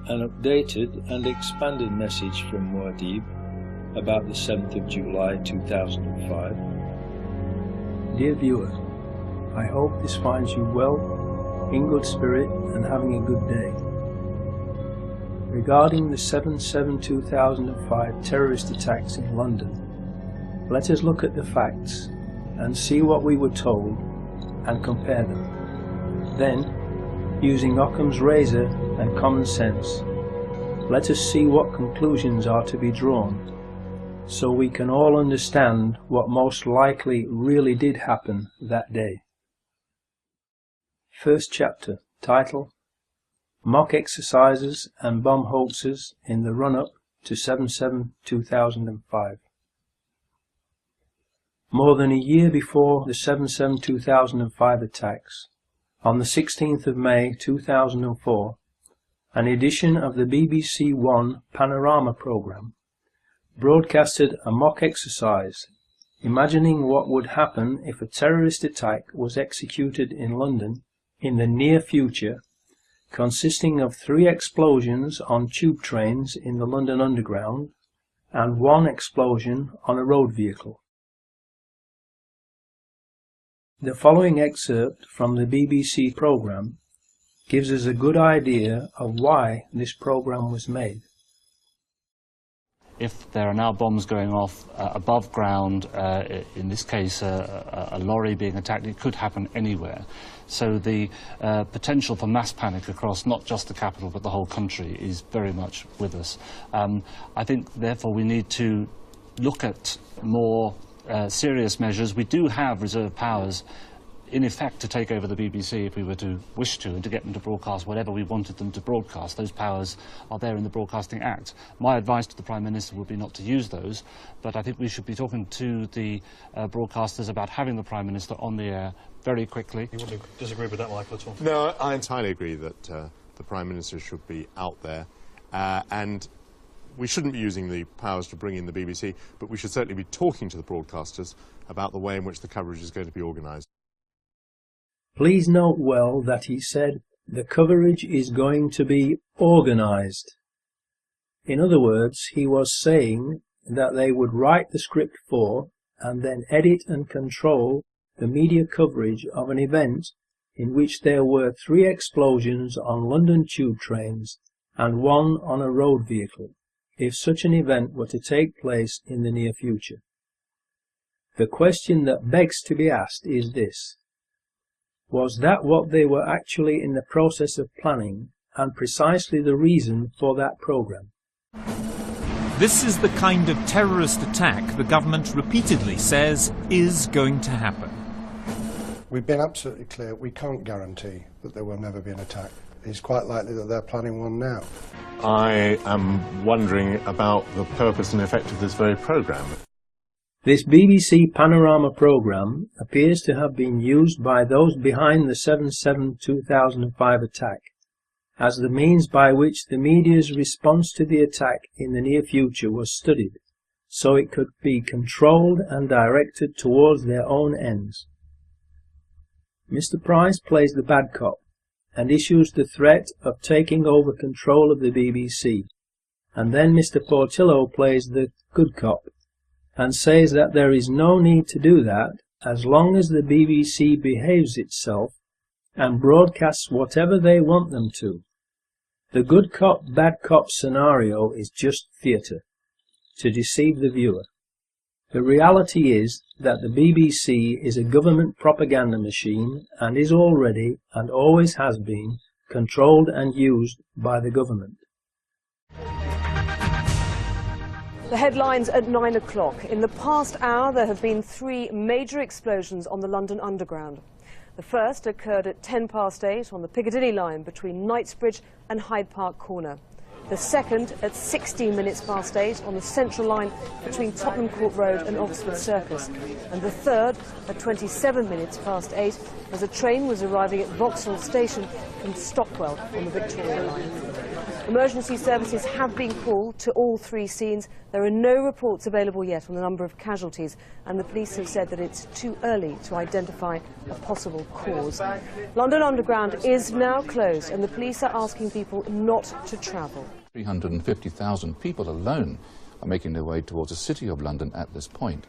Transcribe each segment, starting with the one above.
an updated and expanded message from Muad'Dib about the 7th of July 2005. Dear viewer, I hope this finds you well, in good spirit and having a good day. Regarding the 7/7/2005 terrorist attacks in London, let us look at the facts and see what we were told and compare them. Then, using Occam's razor and common sense, let us see what conclusions are to be drawn, so we can all understand what most likely really did happen that day. First chapter, title: Mock Exercises and Bomb Hoaxes in the Run-Up to 7/7/2005. More than a year before the 7/7/2005 attacks, on the 16th of May 2004, an edition of the BBC One Panorama programme broadcasted a mock exercise, imagining what would happen if a terrorist attack was executed in London in the near future, consisting of 3 explosions on tube trains in the London Underground and 1 explosion on a road vehicle. The following excerpt from the BBC programme gives us a good idea of why this programme was made. If there are now bombs going off above ground, in this case a lorry being attacked, it could happen anywhere. So the potential for mass panic across not just the capital but the whole country is very much with us. I think therefore we need to look at more serious measures. We do have reserve powers in effect to take over the BBC if we were to wish to, and to get them to broadcast whatever we wanted them to broadcast. Those powers are there in the Broadcasting Act. My advice to the Prime Minister would be not to use those, but I think we should be talking to the broadcasters about having the Prime Minister on the air very quickly. You wouldn't disagree with that, Michael, at all? No, I entirely agree that the Prime Minister should be out there, and we shouldn't be using the powers to bring in the BBC, but we should certainly be talking to the broadcasters about the way in which the coverage is going to be organised. Please note well that he said the coverage is going to be organised. In other words, he was saying that they would write the script for and then edit and control the media coverage of an event in which there were 3 explosions on London tube trains and 1 on a road vehicle, if such an event were to take place in the near future. The question that begs to be asked is this: was that what they were actually in the process of planning, and precisely the reason for that programme? This is the kind of terrorist attack the government repeatedly says is going to happen. We've been absolutely clear, we can't guarantee that there will never be an attack. It's quite likely that they're planning one now. I am wondering about the purpose and effect of this very programme. This BBC Panorama programme appears to have been used by those behind the 7/7/2005 attack as the means by which the media's response to the attack in the near future was studied, so it could be controlled and directed towards their own ends. Mr. Price plays the bad cop and issues the threat of taking over control of the BBC, and then Mr. Portillo plays the good cop and says that there is no need to do that as long as the BBC behaves itself and broadcasts whatever they want them to. The good cop, bad cop scenario is just theatre, to deceive the viewer. The reality is that the BBC is a government propaganda machine and is already, and always has been, controlled and used by the government. The headlines at 9 o'clock. In the past hour, there have been 3 major explosions on the London Underground. The first occurred at 8:10 on the Piccadilly line between Knightsbridge and Hyde Park Corner. The second at 8:16 on the Central line between Tottenham Court Road and Oxford Circus. And the third at 8:27 as a train was arriving at Vauxhall Station from Stockwell on the Victoria line. Emergency services have been called to all three scenes. There are no reports available yet on the number of casualties, and the police have said that it's too early to identify a possible cause. London Underground is now closed, and the police are asking people not to travel. 350,000 people alone are making their way towards the City of London at this point.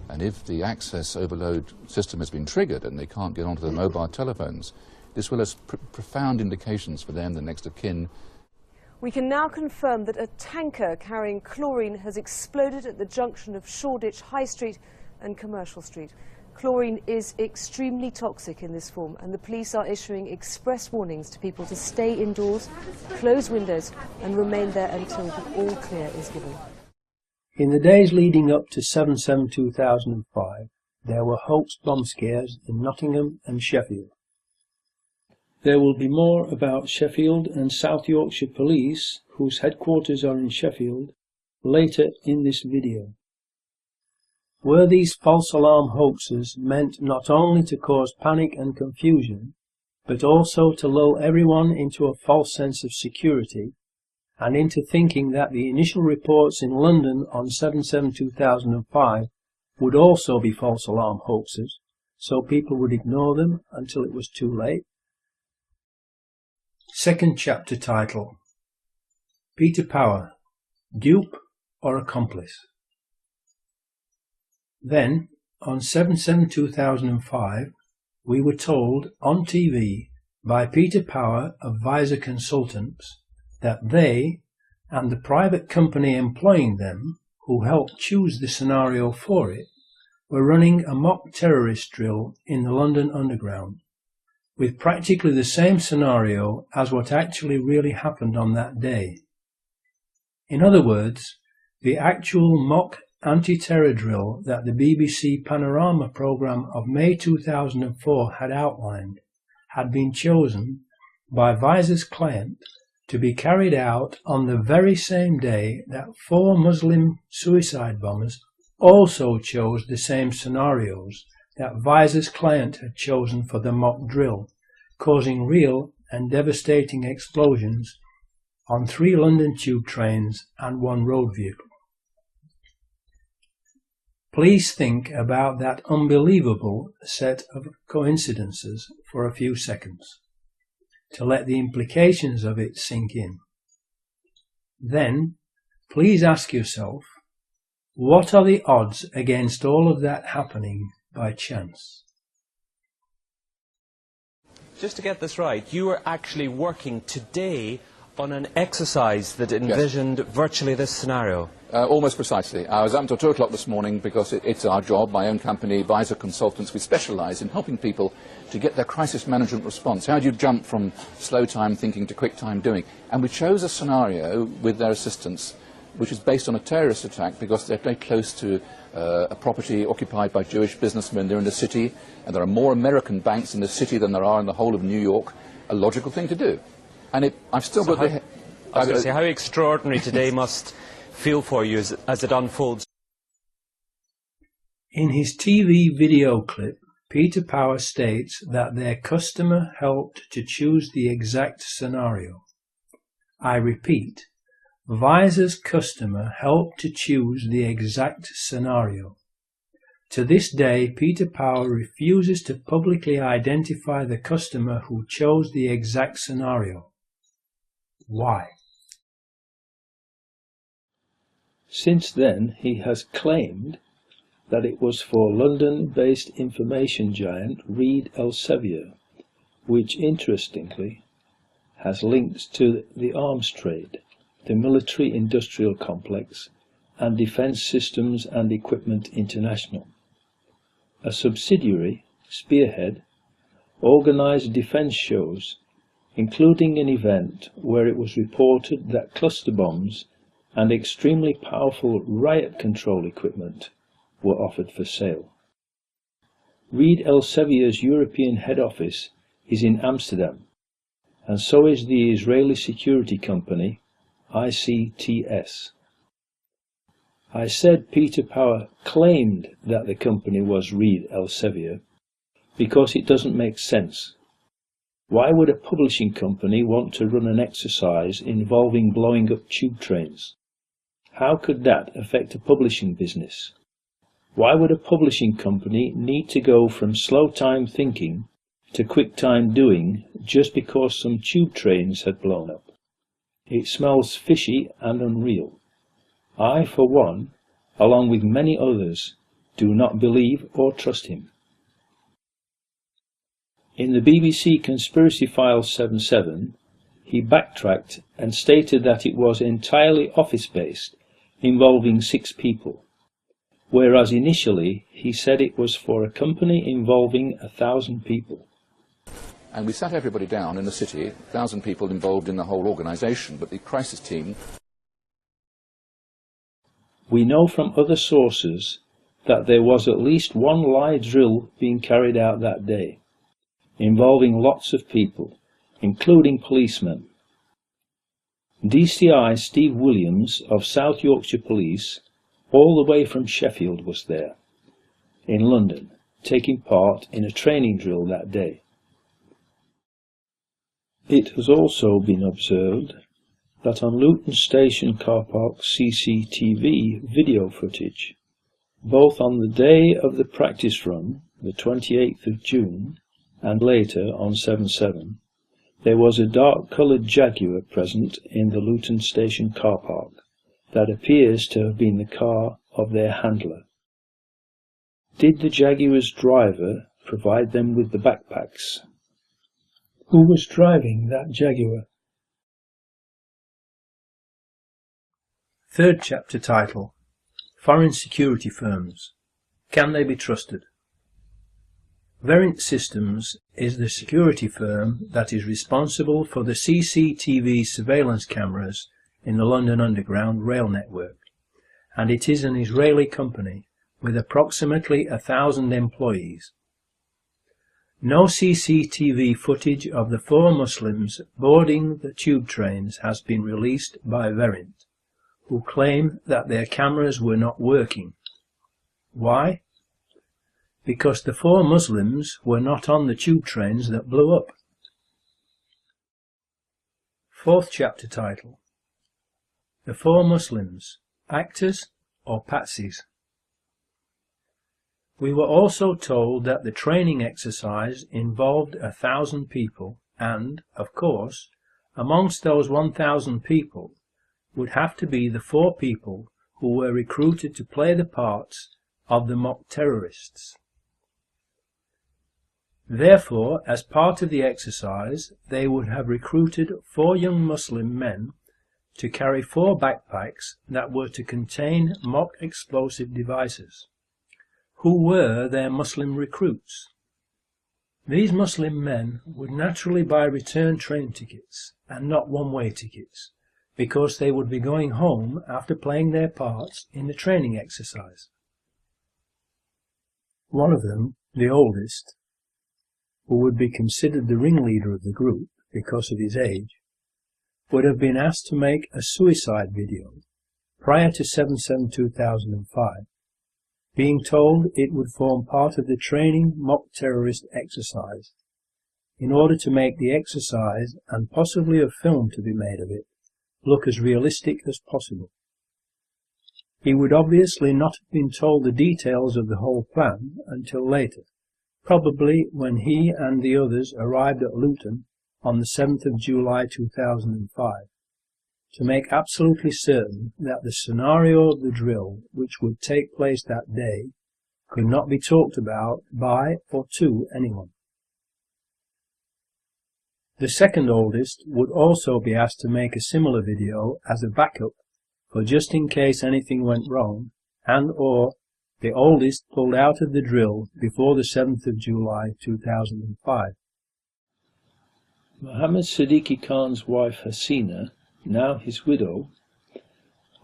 And if the access overload system has been triggered and they can't get onto their mobile telephones, this will have profound implications for them, the next of kin. We can now confirm that a tanker carrying chlorine has exploded at the junction of Shoreditch High Street and Commercial Street. Chlorine is extremely toxic in this form, and the police are issuing express warnings to people to stay indoors, close windows and remain there until the all clear is given. In the days leading up to 7/7/2005, there were hoax bomb scares in Nottingham and Sheffield. There will be more about Sheffield and South Yorkshire Police, whose headquarters are in Sheffield, later in this video. Were these false alarm hoaxes meant not only to cause panic and confusion, but also to lull everyone into a false sense of security, and into thinking that the initial reports in London on 7/7/2005 would also be false alarm hoaxes, so people would ignore them until it was too late? Second chapter title: Peter Power, Dupe or Accomplice? Then, on 7/7/2005, we were told on TV by Peter Power of Visor Consultants that they, and the private company employing them, who helped choose the scenario for it, were running a mock terrorist drill in the London Underground, with practically the same scenario as what actually really happened on that day. In other words, the actual mock anti-terror drill that the BBC Panorama programme of May 2004 had outlined had been chosen by Visor's client to be carried out on the very same day that 4 Muslim suicide bombers also chose the same scenarios that Visor's client had chosen for the mock drill, causing real and devastating explosions on 3 London tube trains and 1 road vehicle. Please think about that unbelievable set of coincidences for a few seconds, to let the implications of it sink in. Then, please ask yourself, what are the odds against all of that happening by chance? Just to get this right, you were actually working today on an exercise that envisioned virtually this scenario. Almost precisely. I was up until 2 o'clock this morning because it's our job, my own company, Visor Consultants. We specialise in helping people to get their crisis management response. How do you jump from slow time thinking to quick time doing? And we chose a scenario with their assistance which is based on a terrorist attack because they're very close to a property occupied by Jewish businessmen. They're in the city, and there are more American banks in the city than there are in the whole of New York. A logical thing to do. And I've still got the... I was going to say, how extraordinary today must feel for you as it unfolds. In his TV video clip, Peter Power states that their customer helped to choose the exact scenario. I repeat, Visor's customer helped to choose the exact scenario. To this day, Peter Power refuses to publicly identify the customer who chose the exact scenario. Why? Since then, he has claimed that it was for London-based information giant Reed Elsevier, which interestingly has links to the arms trade, the military-industrial complex, and Defence Systems and Equipment International. A subsidiary, Spearhead, organised defence shows, including an event where it was reported that cluster bombs and extremely powerful riot control equipment were offered for sale. Reed Elsevier's European head office is in Amsterdam, and so is the Israeli security company ICTS. I said Peter Power claimed that the company was Reed Elsevier because it doesn't make sense. Why would a publishing company want to run an exercise involving blowing up tube trains? How could that affect a publishing business? Why would a publishing company need to go from slow time thinking to quick time doing just because some tube trains had blown up? It smells fishy and unreal. I, for one, along with many others, do not believe or trust him. In the BBC Conspiracy Files 77, he backtracked and stated that it was entirely office-based, involving 6 people, whereas initially he said it was for a company involving 1,000 people. And we sat everybody down in the city, 1,000 people involved in the whole organisation, but the crisis team... We know from other sources that there was at least one live drill being carried out that day, involving lots of people, including policemen. DCI Steve Williams of South Yorkshire Police, all the way from Sheffield, was there, in London, taking part in a training drill that day. It has also been observed that on Luton Station car park CCTV video footage, both on the day of the practice run, the 28th of June, and later on 7/7, there was a dark-coloured Jaguar present in the Luton Station car park that appears to have been the car of their handler. Did the Jaguar's driver provide them with the backpacks? Who was driving that Jaguar? Third chapter title: Foreign Security Firms. Can they be trusted? Verint Systems is the security firm that is responsible for the CCTV surveillance cameras in the London Underground rail network, and it is an Israeli company with approximately 1,000 employees. No CCTV footage of the 4 Muslims boarding the tube trains has been released by Verint, who claim that their cameras were not working. Why? Because the 4 Muslims were not on the tube trains that blew up. Fourth chapter title: The 4 Muslims, actors or patsies? We were also told that the training exercise involved 1,000 people and, of course, amongst those 1,000 people would have to be the 4 people who were recruited to play the parts of the mock terrorists. Therefore, as part of the exercise, they would have recruited 4 young Muslim men to carry 4 backpacks that were to contain mock explosive devices. Who were their Muslim recruits? These Muslim men would naturally buy return train tickets and not one-way tickets, because they would be going home after playing their parts in the training exercise. One of them, the oldest, who would be considered the ringleader of the group because of his age, would have been asked to make a suicide video prior to 7/7/2005, being told it would form part of the training mock terrorist exercise, in order to make the exercise, and possibly a film to be made of it, look as realistic as possible. He would obviously not have been told the details of the whole plan until later, probably when he and the others arrived at Luton on the 7th of July 2005, to make absolutely certain that the scenario of the drill which would take place that day could not be talked about by or to anyone. The second oldest would also be asked to make a similar video as a backup for just in case anything went wrong, and or the oldest pulled out of the drill before the 7th of July 2005. Mohammed Siddiqui Khan's wife Hasina, now his widow,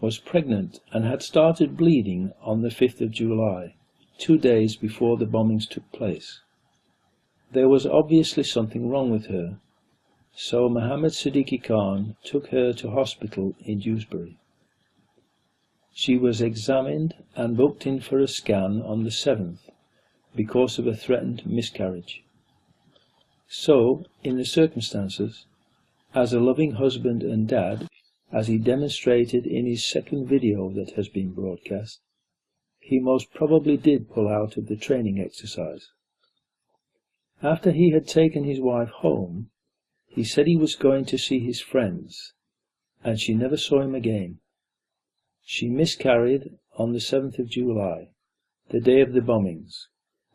was pregnant and had started bleeding on the 5th of July, 2 days before the bombings took place. There was obviously something wrong with her, so Mohammed Siddiqui Khan took her to hospital in Dewsbury. She was examined and booked in for a scan on the 7th because of a threatened miscarriage. So, in the circumstances, as a loving husband and dad, as he demonstrated in his second video that has been broadcast, he most probably did pull out of the training exercise. After he had taken his wife home, he said he was going to see his friends, and she never saw him again. She miscarried on the 7th of July, the day of the bombings,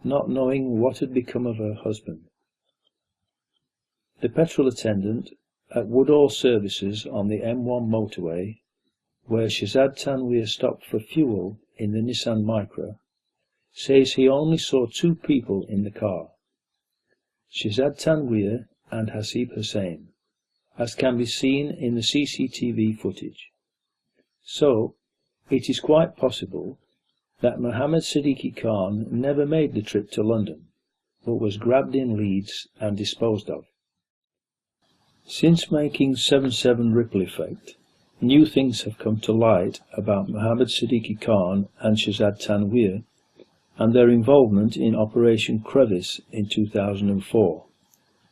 not knowing what had become of her husband. The petrol attendant at Woodall Services on the M1 motorway, where Shazad Tanweer stopped for fuel in the Nissan Micra, says he only saw 2 people in the car, Shazad Tanweer and Hasib Hussain, as can be seen in the CCTV footage. So, it is quite possible that Mohammed Siddiqui Khan never made the trip to London, but was grabbed in Leeds and disposed of. Since making 7/7 Ripple Effect, new things have come to light about Mohammed Siddiqui Khan and Shazad Tanweer and their involvement in Operation Crevice in 2004,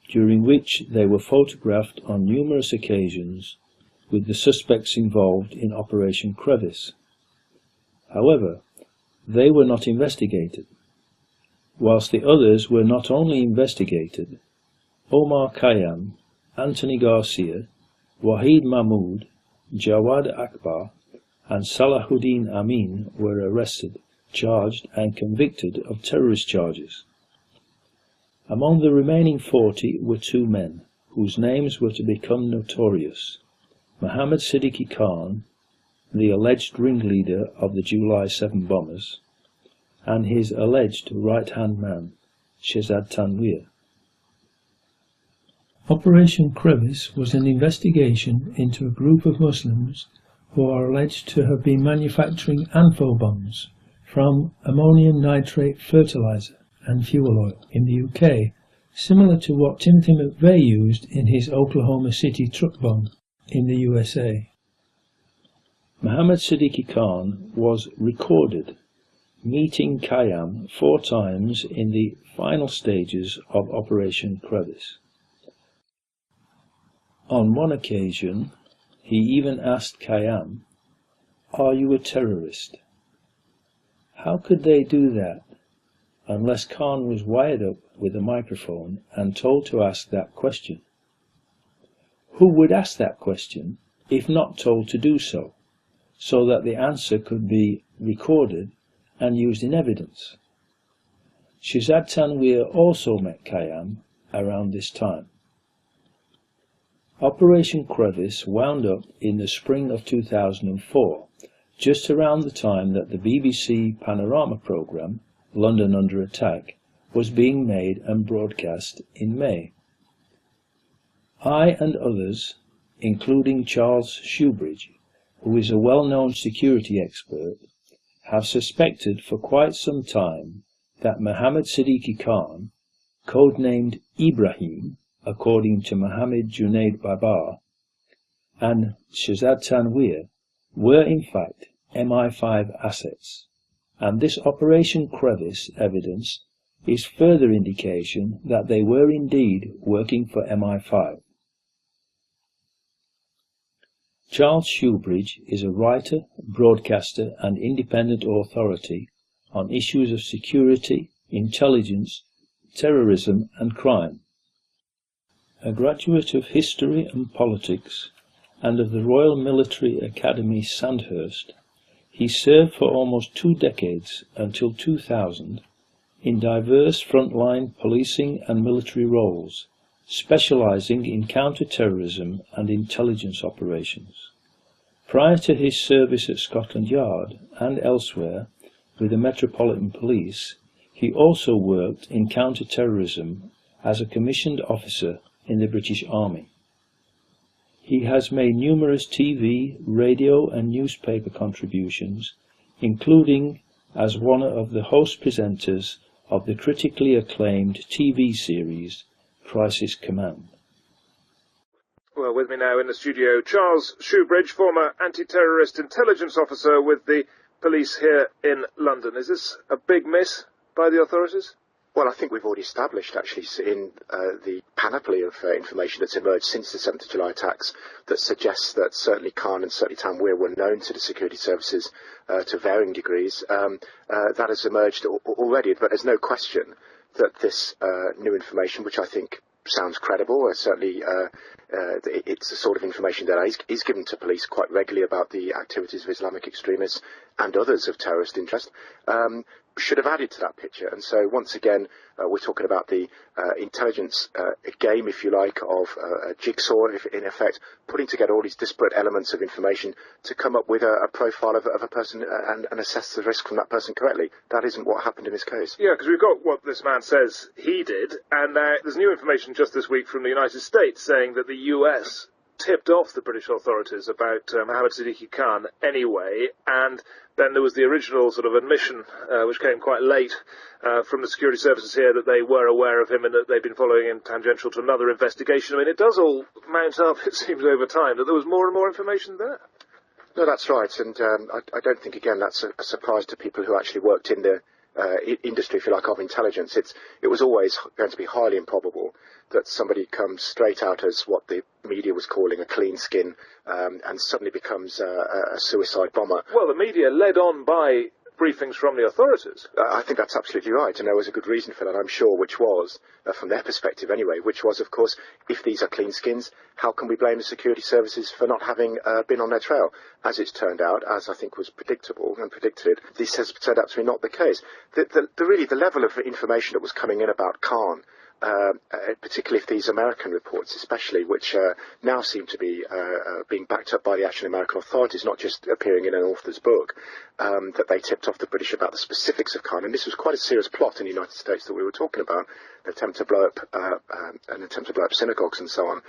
during which they were photographed on numerous occasions with the suspects involved in Operation Crevice. However, they were not investigated, whilst the others were not only investigated. Omar Khayyam, Anthony Garcia, Wahid Mahmood, Jawad Akbar and Salahuddin Amin were arrested, charged and convicted of terrorist charges. Among the remaining 40 were 2 men, whose names were to become notorious: Mohammed Siddiqui Khan, the alleged ringleader of the July 7 bombers, and his alleged right-hand man, Shazad Tanweer. Operation Crevice was an investigation into a group of Muslims who are alleged to have been manufacturing ANFO bombs from ammonium nitrate fertilizer and fuel oil in the UK, similar to what Timothy McVeigh used in his Oklahoma City truck bomb in the USA. Mohammed Siddiqui Khan was recorded meeting Khayyam 4 times in the final stages of Operation Crevice. On one occasion, he even asked Khayyam, "Are you a terrorist?" How could they do that, unless Khan was wired up with a microphone and told to ask that question? Who would ask that question if not told to do so, so that the answer could be recorded and used in evidence? Shazad Tanweer also met Khayyam around this time. Operation Crevice wound up in the spring of 2004, just around the time that the BBC Panorama programme, London Under Attack, was being made and broadcast in May. I and others, including Charles Shoebridge, who is a well-known security expert, have suspected for quite some time that Mohammed Siddiqui Khan, codenamed Ibrahim, according to Mohammed Junaid Babar, and Shazad Tanweer were in fact MI5 assets, and this Operation Crevice evidence is further indication that they were indeed working for MI5. Charles Shoebridge is a writer, broadcaster and independent authority on issues of security, intelligence, terrorism and crime. A graduate of history and politics and of the Royal Military Academy Sandhurst, he served for almost 2 decades until 2000 in diverse frontline policing and military roles, specializing in counter-terrorism and intelligence operations. Prior to his service at Scotland Yard and elsewhere with the Metropolitan Police, he also worked in counter-terrorism as a commissioned officer in the British Army. He has made numerous TV, radio and newspaper contributions, including as one of the host presenters of the critically acclaimed TV series Crisis Command. Well, with me now in the studio, Charles Shoebridge, former anti-terrorist intelligence officer with the police here in London. Is this a big miss by the authorities? Well, I think we've already established, actually, in the panoply of information that's emerged since the 7th of July attacks that suggests that certainly Khan and certainly Tanweer were known to the security services to varying degrees. That has emerged already, but there's no question that this new information, which I think sounds credible, certainly it's the sort of information that is given to police quite regularly about the activities of Islamic extremists and others of terrorist interest, should have added to that picture. And so once again, we're talking about the intelligence game, if you like, of a jigsaw, in effect, putting together all these disparate elements of information to come up with a profile of a person and assess the risk from that person correctly. That isn't what happened in this case. Yeah, because we've got what this man says he did, and there's new information just this week from the United States saying that the US tipped off the British authorities about Mohammed Siddiqui Khan anyway, and then there was the original sort of admission, which came quite late, from the security services here that they were aware of him and that they'd been following him tangential to another investigation. I mean, it does all mount up, it seems, over time, that there was more and more information there. No, that's right, and I don't think, again, that's a surprise to people who actually worked in the industry, if you like, of intelligence. It was always going to be highly improbable that somebody comes straight out as what the media was calling a clean skin and suddenly becomes a suicide bomber. Well, the media led on by briefings from the authorities. I think that's absolutely right, and there was a good reason for that, I'm sure, which was, from their perspective anyway, which was, of course, if these are clean skins, how can we blame the security services for not having been on their trail? As it's turned out, as I think was predictable and predicted, this has turned out to be not the case. Really, the level of information that was coming in about Khan, particularly if these American reports especially, which now seem to be being backed up by the actual American authorities, not just appearing in an author's book, that they tipped off the British about the specifics of Khan. And this was quite a serious plot in the United States that we were talking about, an attempt to blow up synagogues and so on.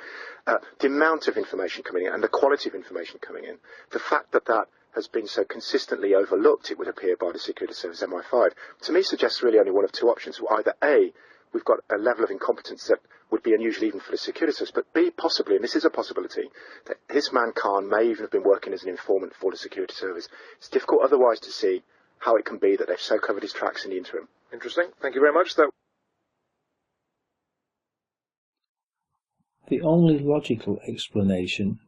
The amount of information coming in and the quality of information coming in, the fact that that has been so consistently overlooked, it would appear, by the security service MI5, to me suggests really only one of two options. Either A, we've got a level of incompetence that would be unusual even for the security service, but B, possibly, and this is a possibility, that this man Khan may even have been working as an informant for the security service. It's difficult otherwise to see how it can be that they've so covered his tracks in the interim. Interesting. Thank you very much. The only logical explanation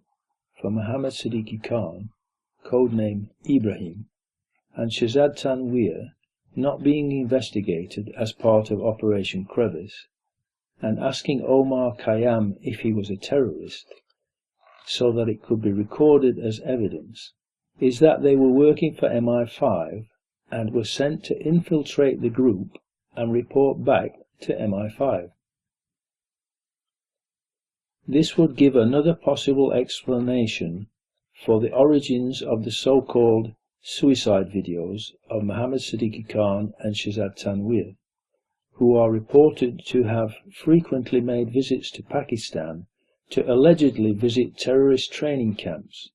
for Mohammed Siddiqui Khan, codename Ibrahim, and Shahzad Tanweer not being investigated as part of Operation Crevice, and asking Omar Khayyam if he was a terrorist, so that it could be recorded as evidence, is that they were working for MI5 and were sent to infiltrate the group and report back to MI5. This would give another possible explanation for the origins of the so-called suicide videos of Mohammed Siddiqui Khan and Shahzad Tanweer, who are reported to have frequently made visits to Pakistan to allegedly visit terrorist training camps.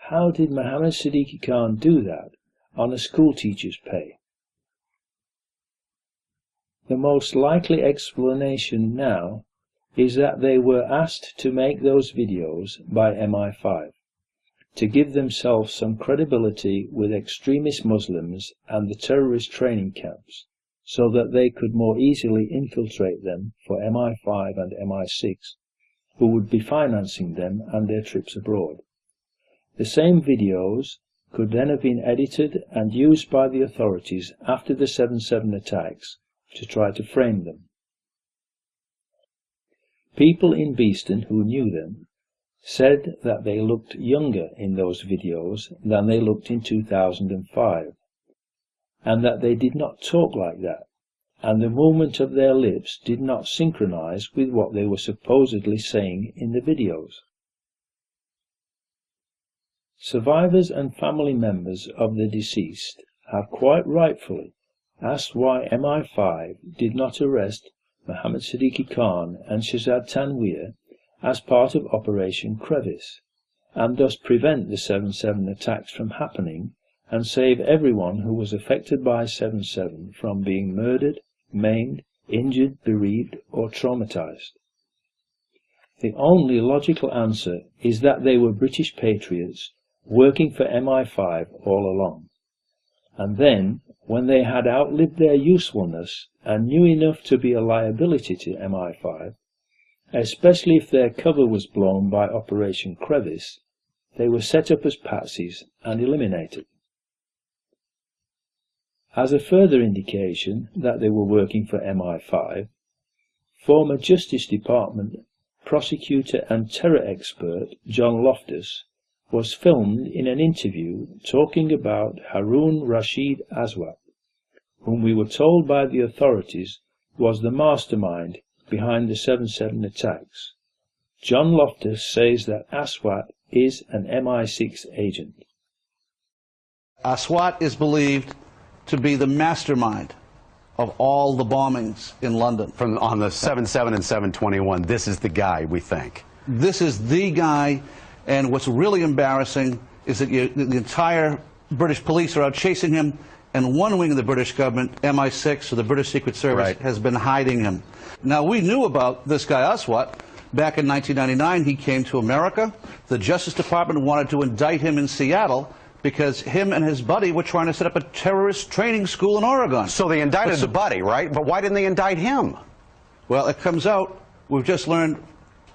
How did Mohammed Siddiqui Khan do that on a schoolteacher's pay? The most likely explanation now is that they were asked to make those videos by MI5 to give themselves some credibility with extremist Muslims and the terrorist training camps, so that they could more easily infiltrate them for MI5 and MI6, who would be financing them and their trips abroad. The same videos could then have been edited and used by the authorities after the 7/7 attacks to try to frame them. People in Beeston who knew them said that they looked younger in those videos than they looked in 2005, and that they did not talk like that, and the movement of their lips did not synchronize with what they were supposedly saying in the videos. Survivors and family members of the deceased have quite rightfully asked why MI5 did not arrest Mohammed Siddiqui Khan and Shahzad Tanweer as part of Operation Crevice, and thus prevent the 7/7 attacks from happening and save everyone who was affected by 7/7 from being murdered, maimed, injured, bereaved, or traumatized. The only logical answer is that they were British patriots working for MI5 all along, and then, when they had outlived their usefulness and knew enough to be a liability to MI5, especially if their cover was blown by Operation Crevice, they were set up as patsies and eliminated. As a further indication that they were working for MI5, former Justice Department prosecutor and terror expert John Loftus was filmed in an interview talking about Harun Rashid Aswat, whom we were told by the authorities was the mastermind behind the 7/7 attacks. John Loftus says that Aswat is an MI6 agent. Aswat is believed to be the mastermind of all the bombings in London. On the 7/7 and 7/21, this is the guy, we think. This is the guy, and what's really embarrassing is that the entire British police are out chasing him, and one wing of the British government, MI6, or the British Secret Service, has been hiding him. Now, we knew about this guy Aswat. Back in 1999, he came to America. The Justice Department wanted to indict him in Seattle because him and his buddy were trying to set up a terrorist training school in Oregon. So they indicted the buddy, right? But why didn't they indict him? Well, it comes out, we've just learned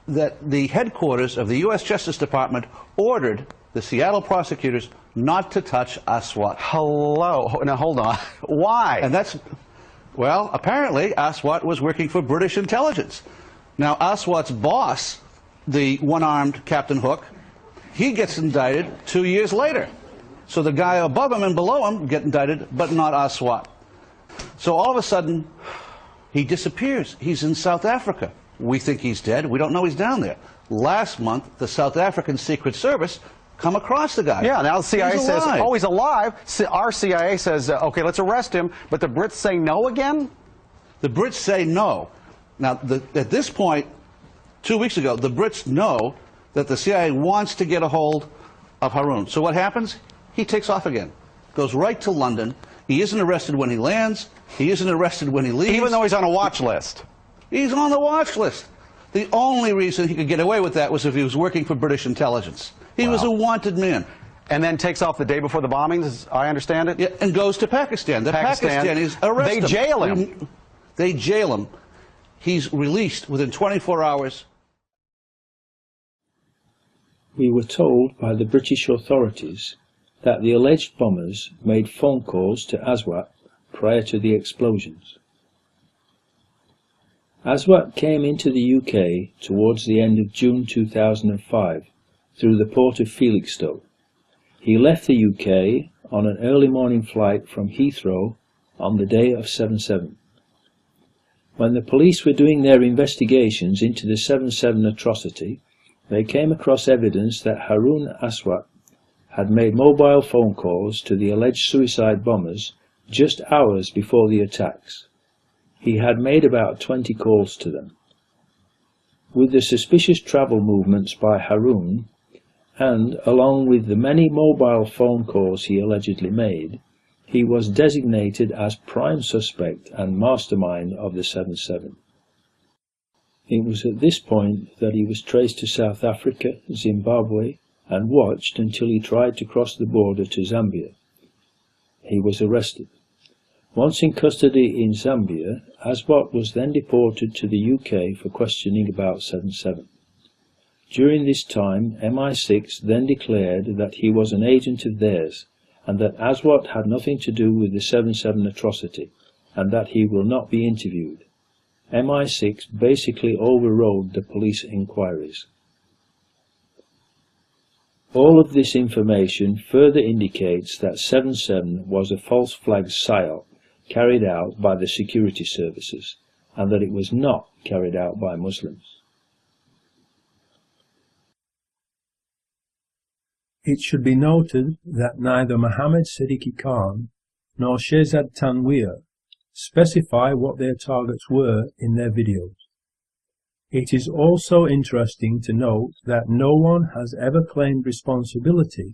that the headquarters of the U.S. Justice Department ordered the Seattle prosecutors not to touch Aswat. Hello. Now, hold on. Why? And that's, well, apparently Aswat was working for British intelligence. Now, Aswat's boss, the one-armed Captain Hook, he gets indicted 2 years later. So the guy above him and below him get indicted, but not Aswat. So all of a sudden, he disappears. He's in South Africa. We think he's dead. We don't know he's down there. Last month, the South African Secret Service come across the guy. Yeah, now the CIA says, alive. oh, he's alive. Our CIA says, okay, let's arrest him. But the Brits say no again? The Brits say no. Now, at this point, 2 weeks ago, the Brits know that the CIA wants to get a hold of Harun. So what happens? He takes off again, goes right to London. He isn't arrested when he lands. He isn't arrested when he leaves. Even though he's on a watch list. He's on the watch list. The only reason he could get away with that was if he was working for British intelligence. He was a wanted man. And then takes off the day before the bombings, as I understand it? Yeah, and goes to Pakistan. The Pakistanis arrest him. They jail him. They jail him. He's released within 24 hours. We were told by the British authorities that the alleged bombers made phone calls to Aswat prior to the explosions. Aswat came into the UK towards the end of June 2005 through the port of Felixstowe. He left the UK on an early morning flight from Heathrow on the day of 7/7. When the police were doing their investigations into the 7/7 atrocity, they came across evidence that Harun Aswat had made mobile phone calls to the alleged suicide bombers just hours before the attacks. He had made about 20 calls to them. With the suspicious travel movements by Harun, and along with the many mobile phone calls he allegedly made, he was designated as prime suspect and mastermind of the 7/7. It was at this point that he was traced to South Africa, Zimbabwe, and watched until he tried to cross the border to Zambia. He was arrested. Once in custody in Zambia, Aswat was then deported to the UK for questioning about 7/7. During this time, MI6 then declared that he was an agent of theirs, and that Aswat had nothing to do with the 7/7 atrocity, and that he will not be interviewed. MI6 basically overrode the police inquiries. All of this information further indicates that 7/7 was a false flag Psy-op carried out by the security services, and that it was not carried out by Muslims. It should be noted that neither Mohammed Siddiqui Khan nor Shehzad Tanweer specify what their targets were in their videos. It is also interesting to note that no one has ever claimed responsibility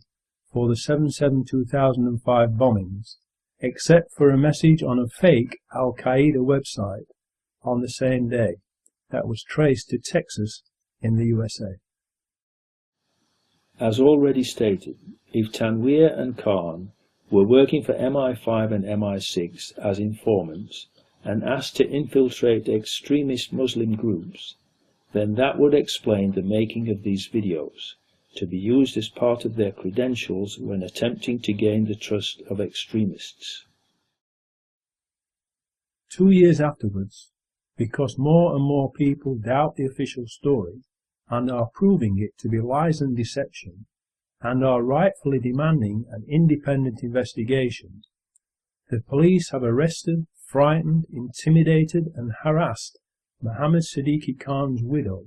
for the 7/7/2005 bombings, except for a message on a fake Al-Qaeda website on the same day that was traced to Texas in the USA. As already stated, if Tanweer and Khan were working for MI5 and MI6 as informants and asked to infiltrate extremist Muslim groups, then that would explain the making of these videos, to be used as part of their credentials when attempting to gain the trust of extremists. 2 years afterwards, because more and more people doubt the official story and are proving it to be lies and deception, and are rightfully demanding an independent investigation, the police have arrested, frightened, intimidated and harassed Mohammed Siddiqui Khan's widow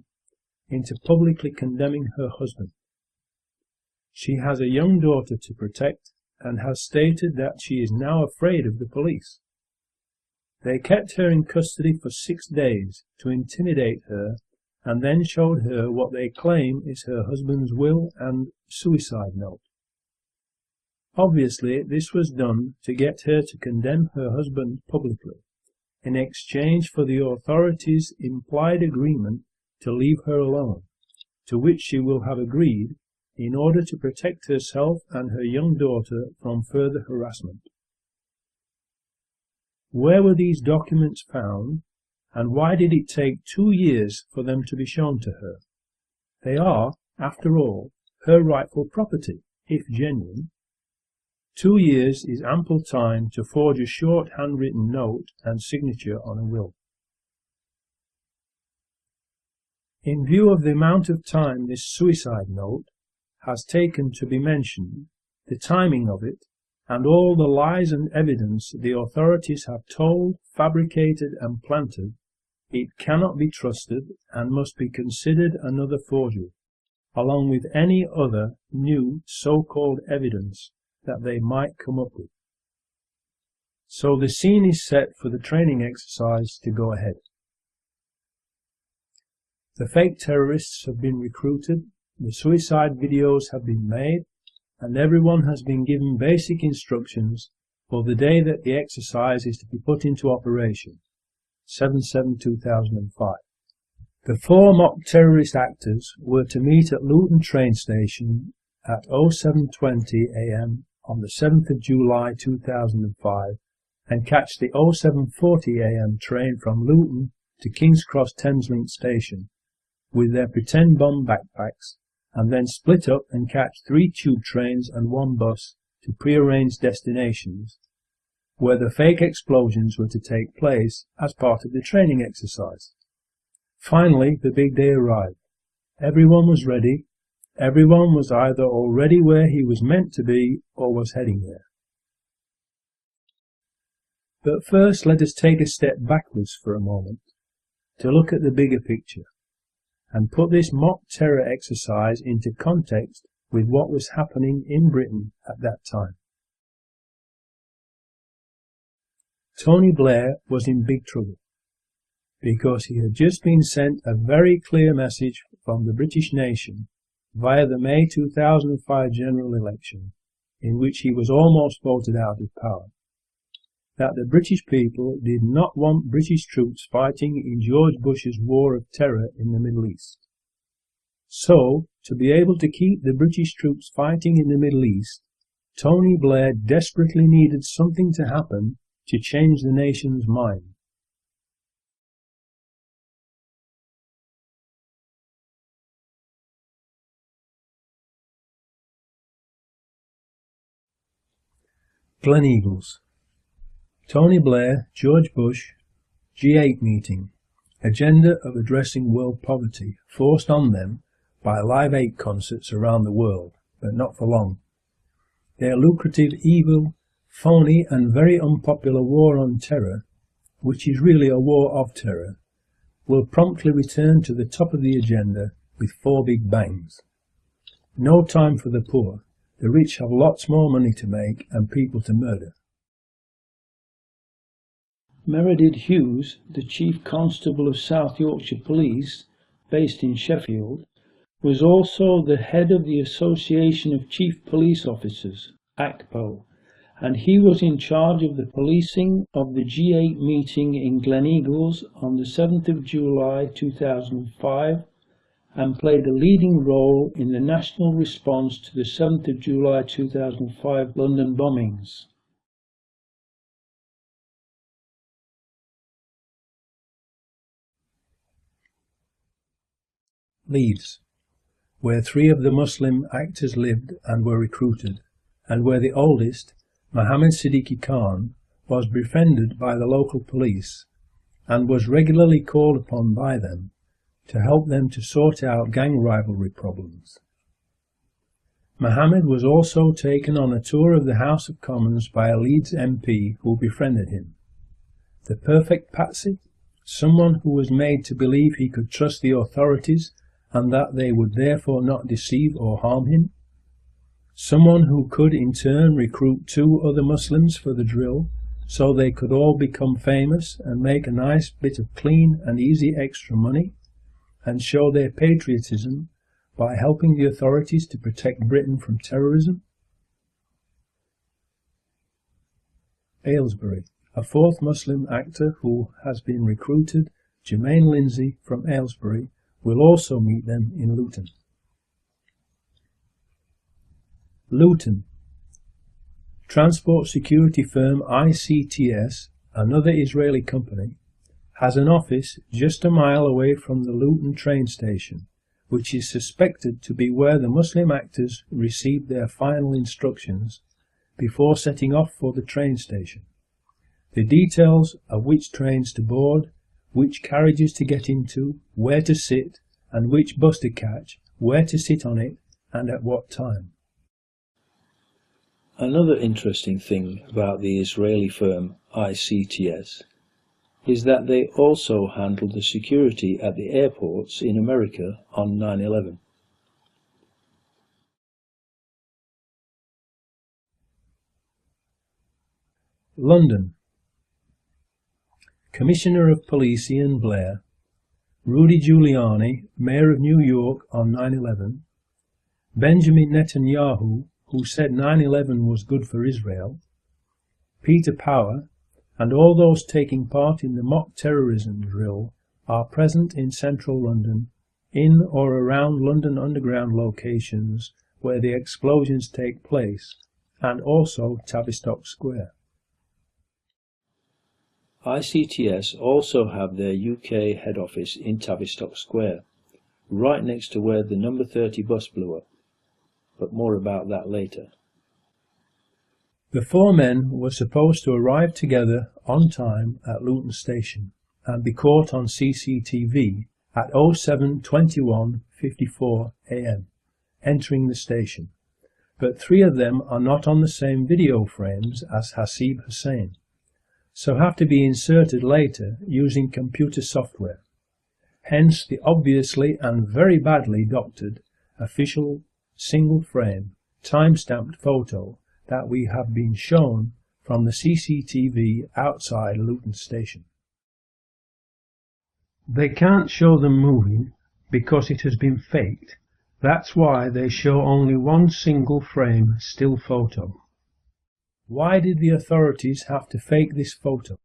into publicly condemning her husband. She has a young daughter to protect and has stated that she is now afraid of the police. They kept her in custody for 6 days to intimidate her and then showed her what they claim is her husband's will and suicide note. Obviously, this was done to get her to condemn her husband publicly, in exchange for the authorities' implied agreement to leave her alone, to which she will have agreed in order to protect herself and her young daughter from further harassment. Where were these documents found, and why did it take 2 years for them to be shown to her? They are, after all, her rightful property, if genuine. 2 years is ample time to forge a short handwritten note and signature on a will. In view of the amount of time this suicide note has taken to be mentioned, the timing of it, and all the lies and evidence the authorities have told, fabricated and planted, it cannot be trusted and must be considered another forgery, along with any other new so-called evidence that they might come up with. So the scene is set for the training exercise to go ahead. The fake terrorists have been recruited, the suicide videos have been made, and everyone has been given basic instructions for the day that the exercise is to be put into operation, 7/7/2005. The 4 mock terrorist actors were to meet at Luton train station at 07:20 AM on the 7th of July 2005 and catch the 07:40 AM train from Luton to King's Cross Thameslink station with their pretend bomb backpacks, and then split up and catch 3 tube trains and 1 bus to prearranged destinations, where the fake explosions were to take place as part of the training exercise. Finally, the big day arrived. Everyone was ready. Everyone was either already where he was meant to be or was heading there. But first, let us take a step backwards for a moment to look at the bigger picture and put this mock terror exercise into context with what was happening in Britain at that time. Tony Blair was in big trouble because he had just been sent a very clear message from the British nation via the May 2005 general election, in which he was almost voted out of power, that the British people did not want British troops fighting in George Bush's war of terror in the Middle East. So, to be able to keep the British troops fighting in the Middle East, Tony Blair desperately needed something to happen to change the nation's mind. Gleneagles. Tony Blair, George Bush, G8 meeting. Agenda of addressing world poverty, forced on them by Live 8 concerts around the world, but not for long. Their lucrative, evil, phony and very unpopular war on terror, which is really a war of terror, will promptly return to the top of the agenda with 4 big bangs. No time for the poor. The rich have lots more money to make and people to murder. Meredith Hughes, the Chief Constable of South Yorkshire Police, based in Sheffield, was also the head of the Association of Chief Police Officers, ACPO, and he was in charge of the policing of the G8 meeting in Gleneagles on the 7th of July 2005 and played a leading role in the national response to the 7th of July 2005 London bombings. Leeds, where 3 of the Muslim actors lived and were recruited, and where the oldest, Mohammed Siddiqui Khan, was befriended by the local police and was regularly called upon by them to help them to sort out gang rivalry problems. Mohammed was also taken on a tour of the House of Commons by a Leeds MP who befriended him. The perfect patsy, someone who was made to believe he could trust the authorities and that they would therefore not deceive or harm him. Someone who could in turn recruit 2 other Muslims for the drill so they could all become famous and make a nice bit of clean and easy extra money and show their patriotism by helping the authorities to protect Britain from terrorism. Aylesbury, a 4th Muslim actor who has been recruited, Jermaine Lindsay from Aylesbury, will also meet them in Luton. Luton. Transport security firm ICTS, another Israeli company, has an office just a mile away from the Luton train station, which is suspected to be where the Muslim actors received their final instructions before setting off for the train station. The details of which trains to board, which carriages to get into, where to sit, and which bus to catch, where to sit on it, and at what time. Another interesting thing about the Israeli firm ICTS is that they also handled the security at the airports in America on 9/11. London. Commissioner of Police Ian Blair, Rudy Giuliani, Mayor of New York on 9/11, Benjamin Netanyahu, who said 9/11 was good for Israel, Peter Power, and all those taking part in the mock terrorism drill are present in central London, in or around London Underground locations where the explosions take place, and also Tavistock Square. ICTS also have their UK head office in Tavistock Square, right next to where the number 30 bus blew up, but more about that later. The 4 men were supposed to arrive together on time at Luton Station and be caught on CCTV at 07:21:54 AM, entering the station, but 3 of them are not on the same video frames as Hasib Hussain, so have to be inserted later using computer software. Hence the obviously and very badly doctored official single-frame, time-stamped photo that we have been shown from the CCTV outside Luton Station. They can't show them moving because it has been faked. That's why they show only one single-frame still photo. Why did the authorities have to fake this photo?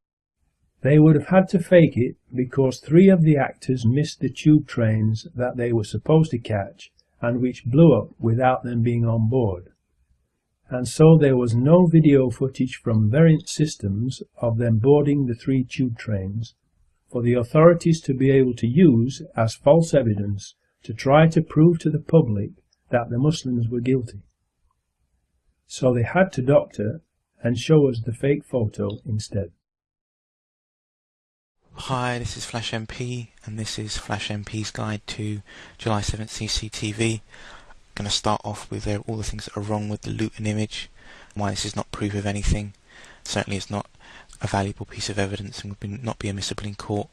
They would have had to fake it because 3 of the actors missed the tube trains that they were supposed to catch and which blew up without them being on board. And so there was no video footage from variant systems of them boarding the 3 tube trains for the authorities to be able to use as false evidence to try to prove to the public that the Muslims were guilty. So they had to doctor and show us the fake photo instead. Hi, this is Flash MP, and this is Flash MP's guide to July 7th CCTV. I'm going to start off with all the things that are wrong with the Luton image, why this is not proof of anything. Certainly it's not a valuable piece of evidence and would not be admissible in court.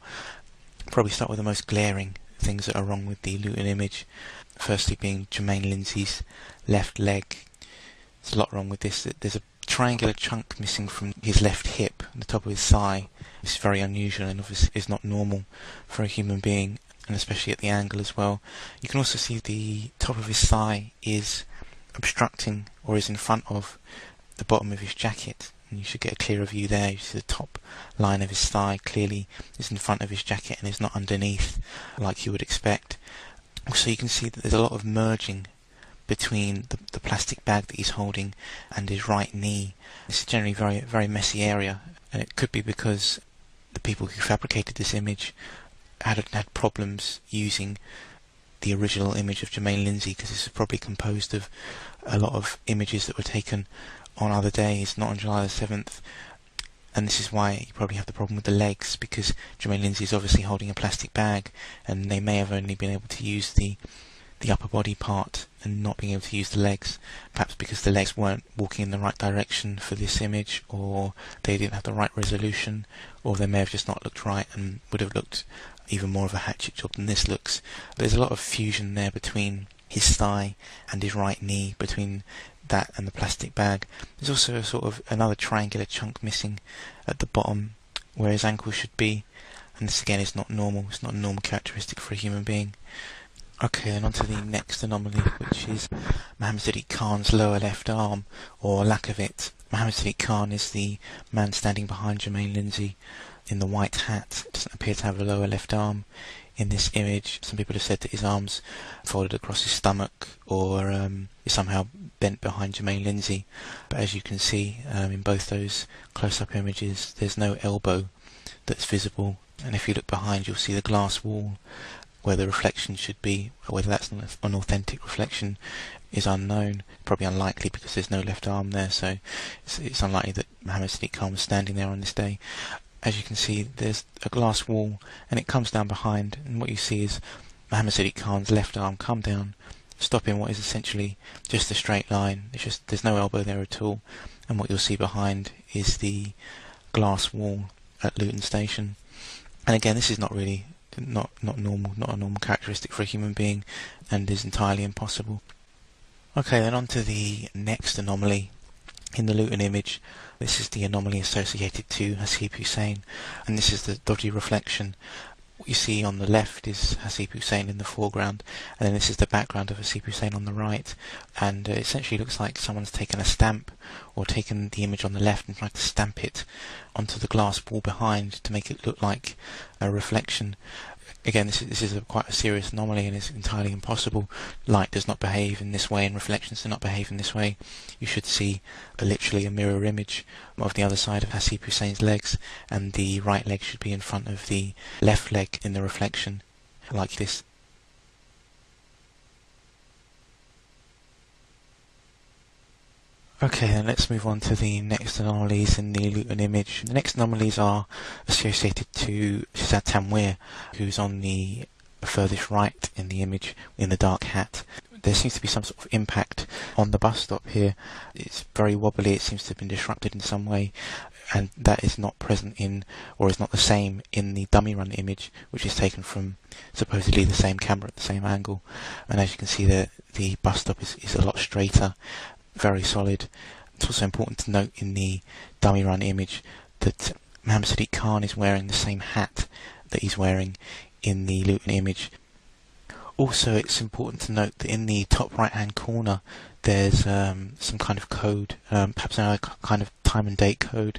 Probably start with the most glaring things that are wrong with the Luton image. Firstly being Jermaine Lindsay's left leg. There's a lot wrong with this. There's a triangular chunk missing from his left hip, the top of his thigh. It's very unusual and obviously is not normal for a human being, and especially at the angle as well. You can also see the top of his thigh is obstructing or is in front of the bottom of his jacket, and you should get a clearer view there. You see the top line of his thigh clearly is in front of his jacket and is not underneath like you would expect. Also, you can see that there's a lot of merging between the plastic bag that he's holding and his right knee. It's a generally very, very messy area, and it could be because the people who fabricated this image had problems using the original image of Jermaine Lindsay, because this is probably composed of a lot of images that were taken on other days, not on July the 7th. And this is why you probably have the problem with the legs, because Jermaine Lindsay is obviously holding a plastic bag, and they may have only been able to use the upper body part and not being able to use the legs, perhaps because the legs weren't walking in the right direction for this image, or they didn't have the right resolution, or they may have just not looked right and would have looked even more of a hatchet job than this looks. There's a lot of fusion there between his thigh and his right knee, between that and the plastic bag. There's also a sort of another triangular chunk missing at the bottom where his ankle should be, and this again is not normal. It's not a normal characteristic for a human being. Okay, and on to the next anomaly, which is Mohammed Sadiq Khan's lower left arm, or lack of it. Mohammed Sadiq Khan is the man standing behind Jermaine Lindsay in the white hat. Doesn't appear to have a lower left arm in this image. Some people have said that his arms folded across his stomach, or is somehow bent behind Jermaine Lindsay. But as you can see in both those close-up images, there's no elbow that's visible. And if you look behind, you'll see the glass wall where the reflection should be. Whether that's an authentic reflection is unknown. Probably unlikely, because there's no left arm there, so it's unlikely that Mohammed Sadiq Khan was standing there on this day. As you can see, there's a glass wall, and it comes down behind, and what you see is Mohammed Sadiq Khan's left arm come down, stopping what is essentially just a straight line. There's no elbow there at all, and what you'll see behind is the glass wall at Luton Station. And again, this is not normal, not a normal characteristic for a human being, and is entirely impossible. Okay, then on to the next anomaly in the Luton image. This is the anomaly associated to Hasib Hussein, and this is the dodgy reflection. What you see on the left is Hasib Hussein in the foreground, and then this is the background of Hasib Hussein on the right, and it essentially looks like someone's taken a stamp, or taken the image on the left and tried to stamp it onto the glass wall behind to make it look like a reflection. Again, this is quite a serious anomaly, and is entirely impossible. Light does not behave in this way, and reflections do not behave in this way. You should see literally a mirror image of the other side of Hasib Hussein's legs, and the right leg should be in front of the left leg in the reflection, like this. Okay, then let's move on to the next anomalies in the Luton image. The next anomalies are associated to Shazad Tanweer, who's on the furthest right in the image, in the dark hat. There seems to be some sort of impact on the bus stop here. It's very wobbly, it seems to have been disrupted in some way, and that is not present in, or is not the same in the dummy run image, which is taken from supposedly the same camera at the same angle. And as you can see, the bus stop is a lot straighter, very solid. It's also important to note in the dummy run image that Mohammed Sadiq Khan is wearing the same hat that he's wearing in the Luton image. Also, it's important to note that in the top right hand corner there's some kind of code, perhaps another kind of time and date code,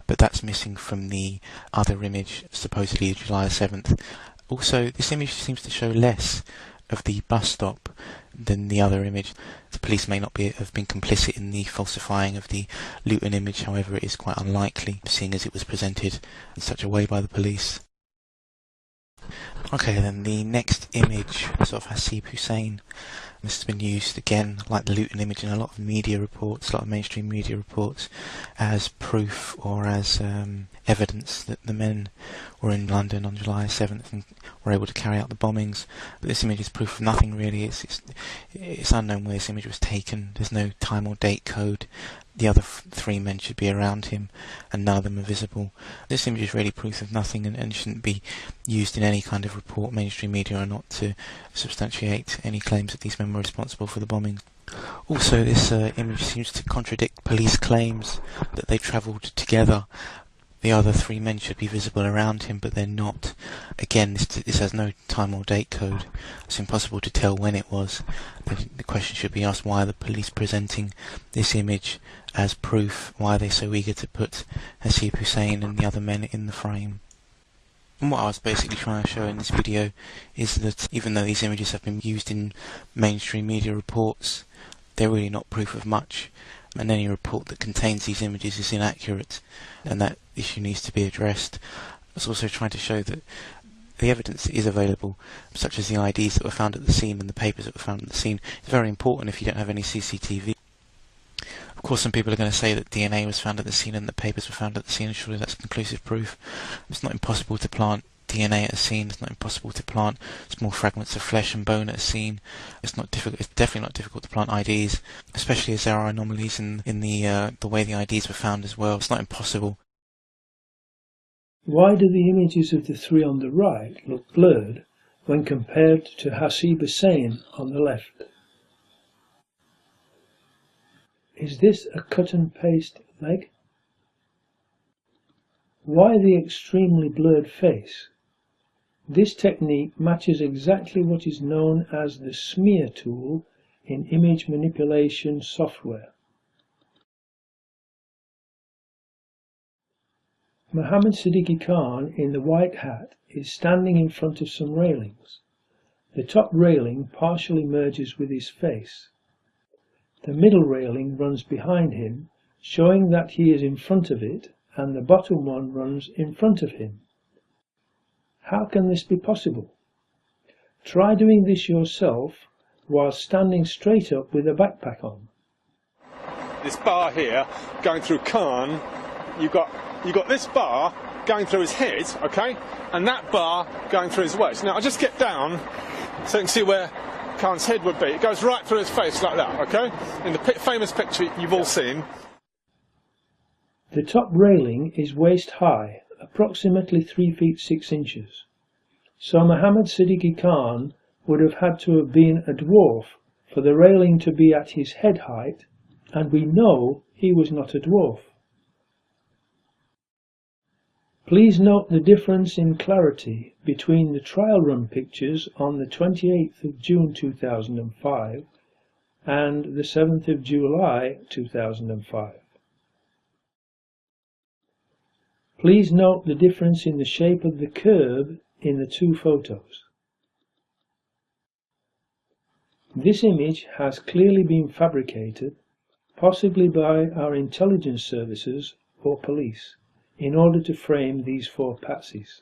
but that's missing from the other image, supposedly July 7th. Also, this image seems to show less of the bus stop than the other image. The police may not have been complicit in the falsifying of the Luton image, however it is quite unlikely, seeing as it was presented in such a way by the police. Okay, then the next image is of Hasib Hussein. This has been used again, like the Luton image, in a lot of media reports, a lot of mainstream media reports, as proof or as evidence that the men were in London on July 7th and were able to carry out the bombings. But this image is proof of nothing really. It's unknown where this image was taken. There's no time or date code. The other three men should be around him, and none of them are visible. This image is really proof of nothing, and shouldn't be used in any kind of report, mainstream media or not, to substantiate any claims that these men were responsible for the bombing. Also, this image seems to contradict police claims that they travelled together. The other three men should be visible around him, but they're not. Again, this has no time or date code. It's impossible to tell when it was. The question should be asked, why are the police presenting this image as proof? Why are they so eager to put Hasib Hussein and the other men in the frame? And what I was basically trying to show in this video is that even though these images have been used in mainstream media reports, they're really not proof of much, and any report that contains these images is inaccurate, and that issue needs to be addressed. I was also trying to show that the evidence that is available, such as the IDs that were found at the scene and the papers that were found at the scene, is very important if you don't have any CCTV. Of course, some people are going to say that DNA was found at the scene and the papers were found at the scene, and surely that's conclusive proof. It's not impossible to plant DNA at a scene. It's not impossible to plant small fragments of flesh and bone at a scene. It's not difficult. It's definitely not difficult to plant IDs, especially as there are anomalies in the way the IDs were found as well. It's not impossible. Why do the images of the three on the right look blurred when compared to Hasib Hussein on the left? Is this a cut and paste leg? Why the extremely blurred face? This technique matches exactly what is known as the smear tool in image manipulation software. Mohammed Siddiqui Khan in the white hat is standing in front of some railings. The top railing partially merges with his face. The middle railing runs behind him, showing that he is in front of it, and the bottom one runs in front of him. How can this be possible? Try doing this yourself while standing straight up with a backpack on. This bar here going through Khan, you've got this bar going through his head, okay, and that bar going through his waist. Now I'll just get down so you can see where Khan's head would be. It goes right through his face like that, okay, in the famous picture you've all seen. The top railing is waist high, approximately 3 feet 6 inches. So Mohammed Siddiqui Khan would have had to have been a dwarf for the railing to be at his head height, and we know he was not a dwarf. Please note the difference in clarity between the trial run pictures on the 28th of June 2005 and the 7th of July 2005. Please note the difference in the shape of the curve in the two photos. This image has clearly been fabricated, possibly by our intelligence services or police, in order to frame these four patsies.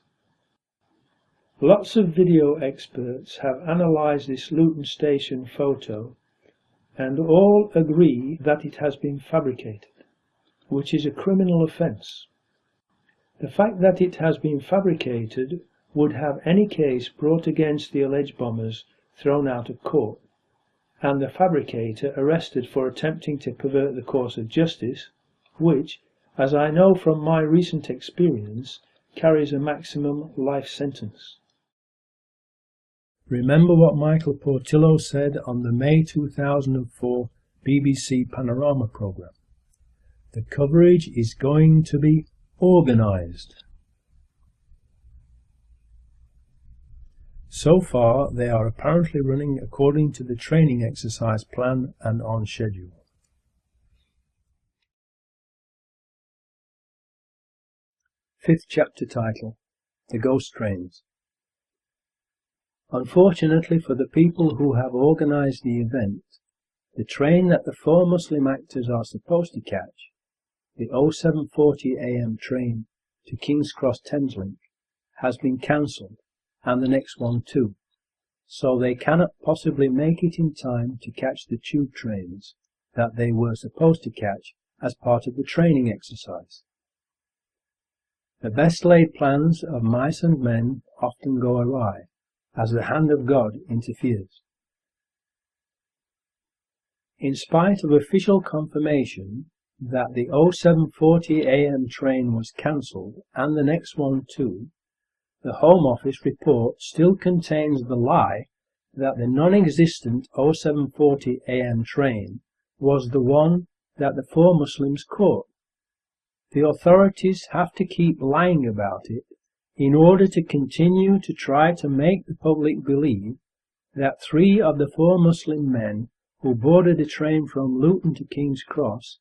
Lots of video experts have analysed this Luton Station photo and all agree that it has been fabricated, which is a criminal offence. The fact that it has been fabricated would have any case brought against the alleged bombers thrown out of court, and the fabricator arrested for attempting to pervert the course of justice, which, as I know from my recent experience, carries a maximum life sentence. Remember what Michael Portillo said on the May 2004 BBC Panorama programme. The coverage is going to be organised. So far, they are apparently running according to the training exercise plan and on schedule. Fifth chapter title, The Ghost Trains. Unfortunately for the people who have organised the event, the train that the four Muslim actors are supposed to catch, the 0740 AM train to King's Cross Thameslink, has been cancelled, and the next one too, so they cannot possibly make it in time to catch the tube trains that they were supposed to catch as part of the training exercise. The best laid plans of mice and men often go awry, as the hand of God interferes. In spite of official confirmation that the 0740 AM train was cancelled, and the next one too, the Home Office report still contains the lie that the non-existent 0740 AM train was the one that the four Muslims caught. The authorities have to keep lying about it in order to continue to try to make the public believe that 3 of the 4 Muslim men who boarded a train from Luton to King's Cross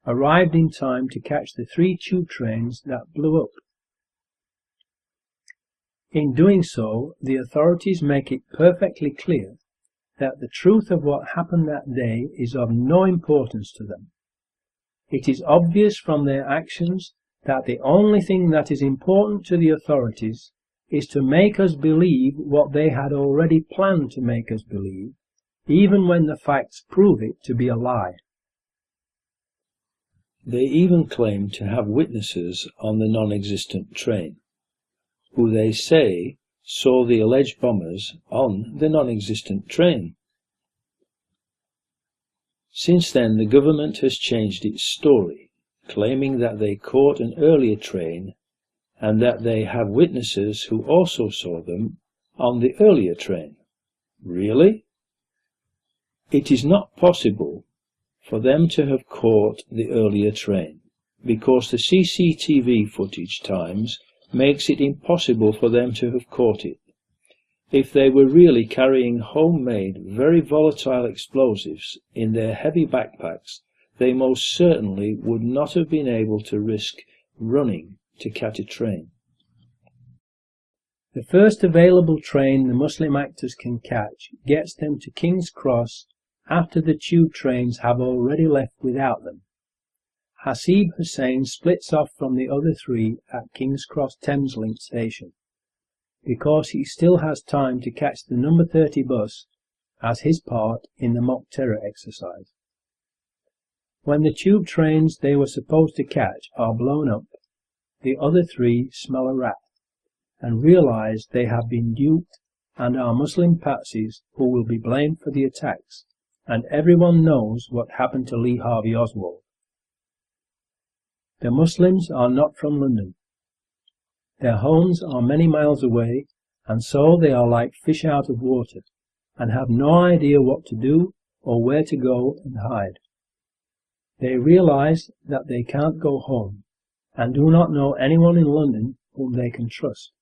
arrived in time to catch the 3 tube trains that blew up. In doing so, the authorities make it perfectly clear that the truth of what happened that day is of no importance to them. It is obvious from their actions that the only thing that is important to the authorities is to make us believe what they had already planned to make us believe, even when the facts prove it to be a lie. They even claim to have witnesses on the non-existent train, who they say saw the alleged bombers on the non-existent train. Since then, the government has changed its story, claiming that they caught an earlier train and that they have witnesses who also saw them on the earlier train. Really? It is not possible for them to have caught the earlier train, because the CCTV footage times makes it impossible for them to have caught it. If they were really carrying homemade, very volatile explosives in their heavy backpacks, they most certainly would not have been able to risk running to catch a train. The first available train the Muslim actors can catch gets them to King's Cross after the tube trains have already left without them. Hasib Hussain splits off from the other three at King's Cross Thameslink station, because he still has time to catch the number 30 bus as his part in the mock terror exercise. When the tube trains they were supposed to catch are blown up, the other three smell a rat and realize they have been duped and are Muslim patsies who will be blamed for the attacks, and everyone knows what happened to Lee Harvey Oswald. The Muslims are not from London. Their homes are many miles away, and so they are like fish out of water, and have no idea what to do or where to go and hide. They realize that they can't go home, and do not know anyone in London whom they can trust.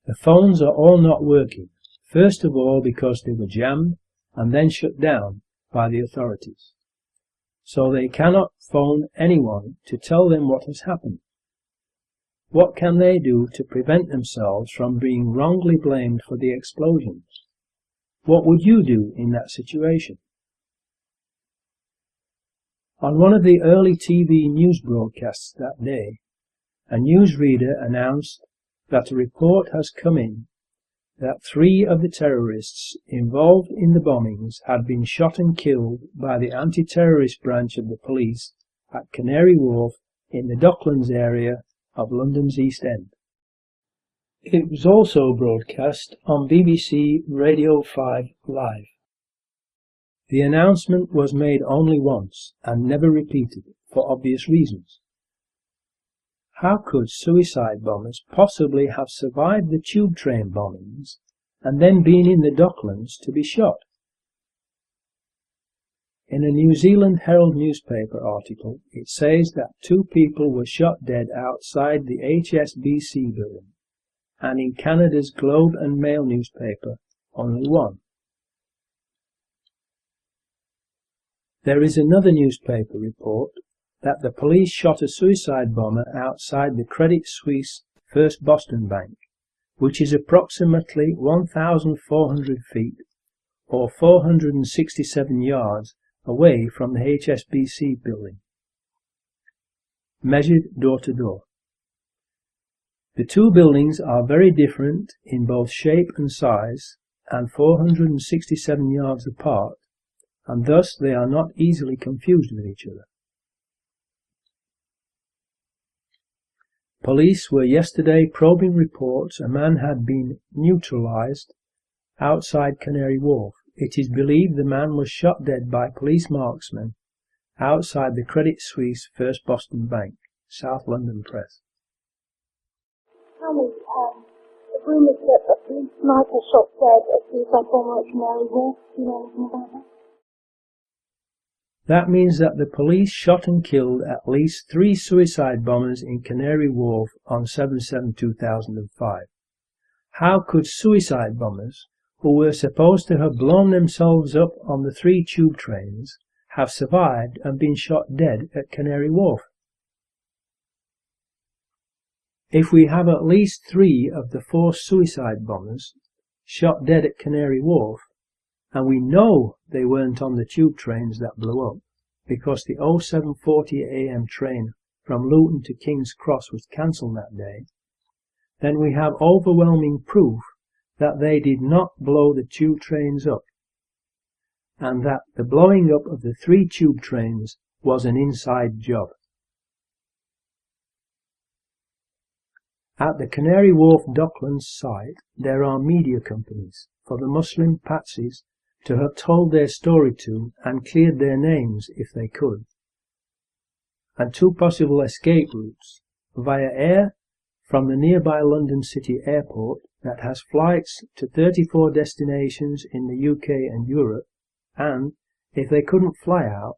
The phones are all not working, first of all because they were jammed and then shut down by the authorities. So they cannot phone anyone to tell them what has happened. What can they do to prevent themselves from being wrongly blamed for the explosions? What would you do in that situation? On one of the early TV news broadcasts that day, a newsreader announced that a report has come in that 3 of the terrorists involved in the bombings had been shot and killed by the anti-terrorist branch of the police at Canary Wharf in the Docklands area of London's East End. It was also broadcast on BBC Radio 5 Live. The announcement was made only once and never repeated for obvious reasons. How could suicide bombers possibly have survived the tube train bombings and then been in the Docklands to be shot? In a New Zealand Herald newspaper article, it says that 2 people were shot dead outside the HSBC building, and in Canada's Globe and Mail newspaper, only 1. There is another newspaper report that the police shot a suicide bomber outside the Credit Suisse First Boston Bank, which is approximately 1,400 feet or 467 yards away from the HSBC building, measured door to door. The 2 buildings are very different in both shape and size, and 467 yards apart, and thus they are not easily confused with each other. Police were yesterday probing reports a man had been neutralized outside Canary Wharf. It is believed the man was shot dead by police marksmen outside the Credit Suisse First Boston Bank, South London Press. Tell me, the rumours that the police sniper shot dead at suicide bomber at Canary Wharf, do you know anything about that? That means that the police shot and killed at least 3 suicide bombers in Canary Wharf on 7/7/2005. How could suicide bombers, who were supposed to have blown themselves up on the 3 tube trains, have survived and been shot dead at Canary Wharf? If we have at least 3 of the 4 suicide bombers shot dead at Canary Wharf, and we know they weren't on the tube trains that blew up, because the 07:40 AM train from Luton to King's Cross was cancelled that day, then we have overwhelming proof that they did not blow the tube trains up, and that the blowing up of the 3 tube trains was an inside job. At the Canary Wharf Docklands site, there are media companies for the Muslim patsies to have told their story to and cleared their names if they could, and 2 possible escape routes: via air from the nearby London City Airport that has flights to 34 destinations in the UK and Europe, and, if they couldn't fly out,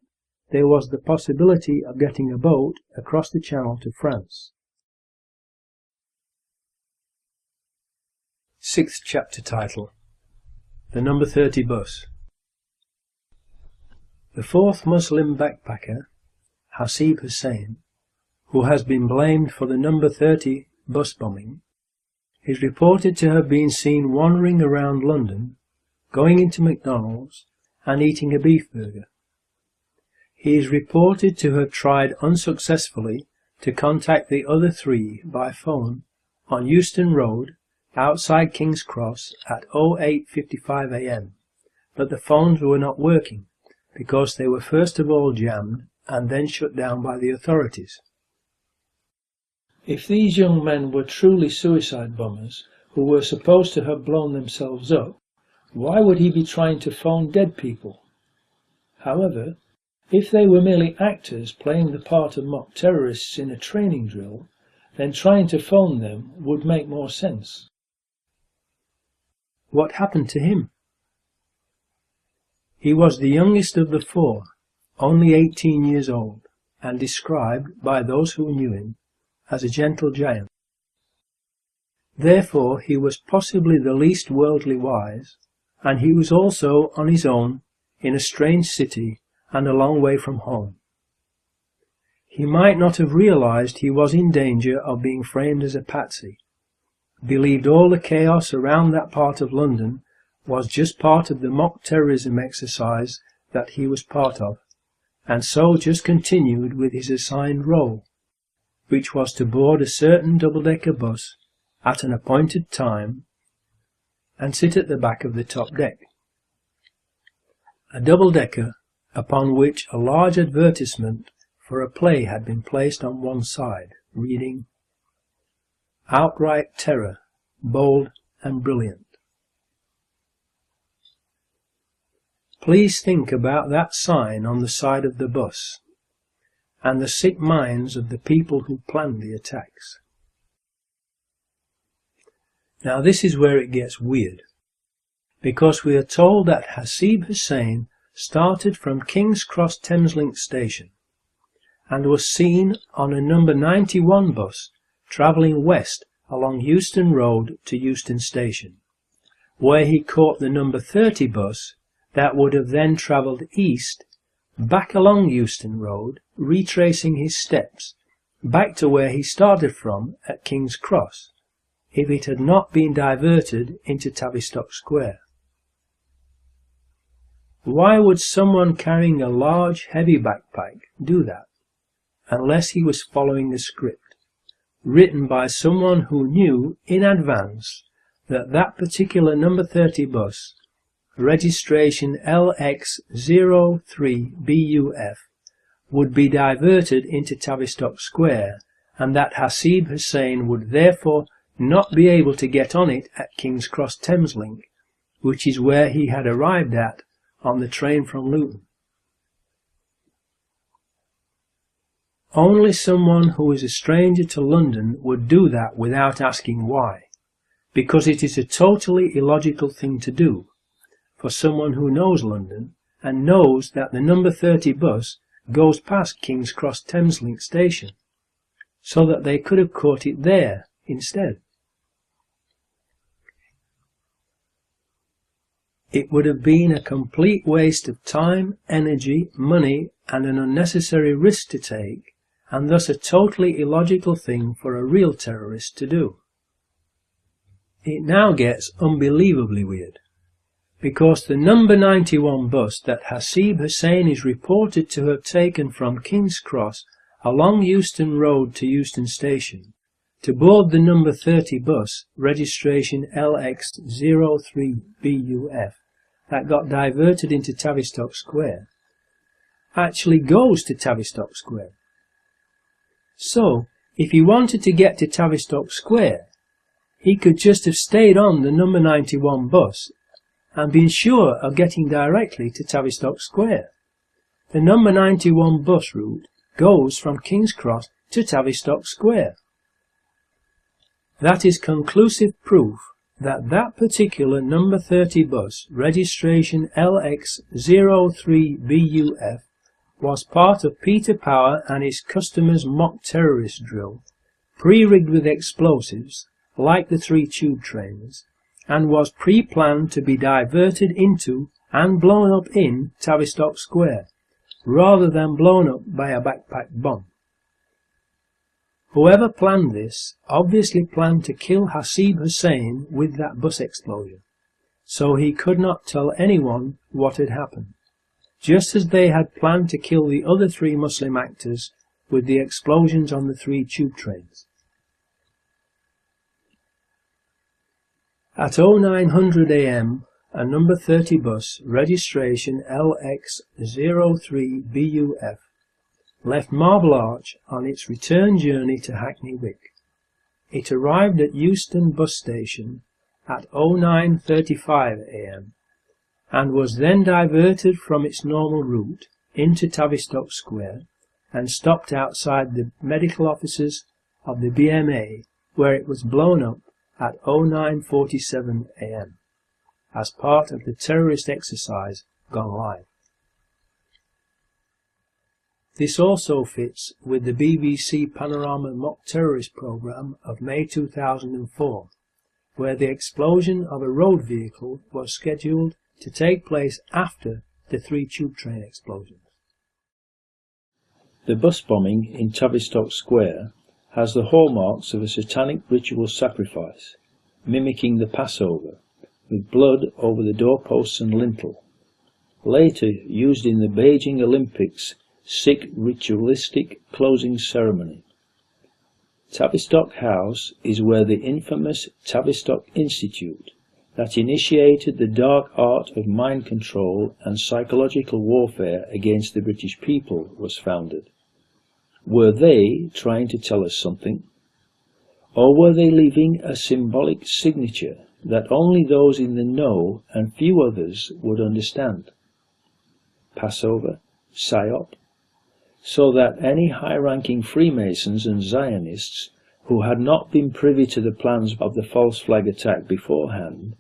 there was the possibility of getting a boat across the Channel to France. 6th chapter title: The number 30 bus. The 4th Muslim backpacker, Hasib Hussain, who has been blamed for the number 30 bus bombing, is reported to have been seen wandering around London, going into McDonald's and eating a beef burger. He is reported to have tried unsuccessfully to contact the other 3 by phone on Euston Road outside King's Cross at 08:55 AM, but the phones were not working because they were first of all jammed and then shut down by the authorities. If these young men were truly suicide bombers who were supposed to have blown themselves up, why would he be trying to phone dead people? However, if they were merely actors playing the part of mock terrorists in a training drill, then trying to phone them would make more sense. What happened to him? He was the youngest of the 4, only 18 years old, and described, by those who knew him, as a gentle giant. Therefore he was possibly the least worldly wise, and he was also on his own in a strange city and a long way from home. He might not have realized he was in danger of being framed as a patsy, believed all the chaos around that part of London was just part of the mock terrorism exercise that he was part of, and so just continued with his assigned role, which was to board a certain double-decker bus at an appointed time and sit at the back of the top deck. A double-decker upon which a large advertisement for a play had been placed on one side, reading, "Outright Terror, Bold and Brilliant." Please think about that sign on the side of the bus, and the sick minds of the people who planned the attacks. Now this is where it gets weird, because we are told that Hasib Hussain started from King's Cross Thameslink station, and was seen on a number 91 bus travelling west along Euston Road to Euston Station, where he caught the number 30 bus that would have then travelled east, back along Euston Road, retracing his steps, back to where he started from at King's Cross, if it had not been diverted into Tavistock Square. Why would someone carrying a large, heavy backpack do that, unless he was following a script, written by someone who knew in advance that that particular number 30 bus, registration LX03BUF, would be diverted into Tavistock Square, and that Hasib Hussain would therefore not be able to get on it at King's Cross Thameslink, which is where he had arrived at on the train from Luton? Only someone who is a stranger to London would do that without asking why, because it is a totally illogical thing to do for someone who knows London and knows that the number 30 bus goes past King's Cross Thameslink station, so that they could have caught it there instead. It would have been a complete waste of time, energy, money, and an unnecessary risk to take, and thus a totally illogical thing for a real terrorist to do. It now gets unbelievably weird, because the number 91 bus that Hasib Hussein is reported to have taken from King's Cross along Euston Road to Euston Station to board the number 30 bus, registration LX03BUF, that got diverted into Tavistock Square, actually goes to Tavistock Square. So, if he wanted to get to Tavistock Square, he could just have stayed on the number 91 bus and been sure of getting directly to Tavistock Square. The number 91 bus route goes from King's Cross to Tavistock Square. That is conclusive proof that that particular number 30 bus, registration LX03BUF, was part of Peter Power and his customers' mock terrorist drill, pre-rigged with explosives, like the 3 tube trains, and was pre-planned to be diverted into and blown up in Tavistock Square, rather than blown up by a backpack bomb. Whoever planned this obviously planned to kill Hasib Hussein with that bus explosion, so he could not tell anyone what had happened, just as they had planned to kill the other 3 Muslim actors with the explosions on the 3 tube trains. At 0900 AM, a number 30 bus, registration LX03BUF, left Marble Arch on its return journey to Hackney Wick. It arrived at Euston bus station at 09:35 AM and was then diverted from its normal route into Tavistock Square and stopped outside the medical offices of the BMA, where it was blown up at 09:47 AM as part of the terrorist exercise gone live. This also fits with the BBC Panorama mock terrorist programme of May 2004, where the explosion of a road vehicle was scheduled to take place after the 3 tube train explosions. The bus bombing in Tavistock Square has the hallmarks of a satanic ritual sacrifice, mimicking the Passover, with blood over the doorposts and lintel, later used in the Beijing Olympics' Sikh ritualistic closing ceremony. Tavistock House is where the infamous Tavistock Institute, that initiated the dark art of mind control and psychological warfare against the British people, was founded. Were they trying to tell us something? Or were they leaving a symbolic signature that only those in the know and few others would understand? Passover, Psy-op, so that any high-ranking Freemasons and Zionists who had not been privy to the plans of the false flag attack beforehand,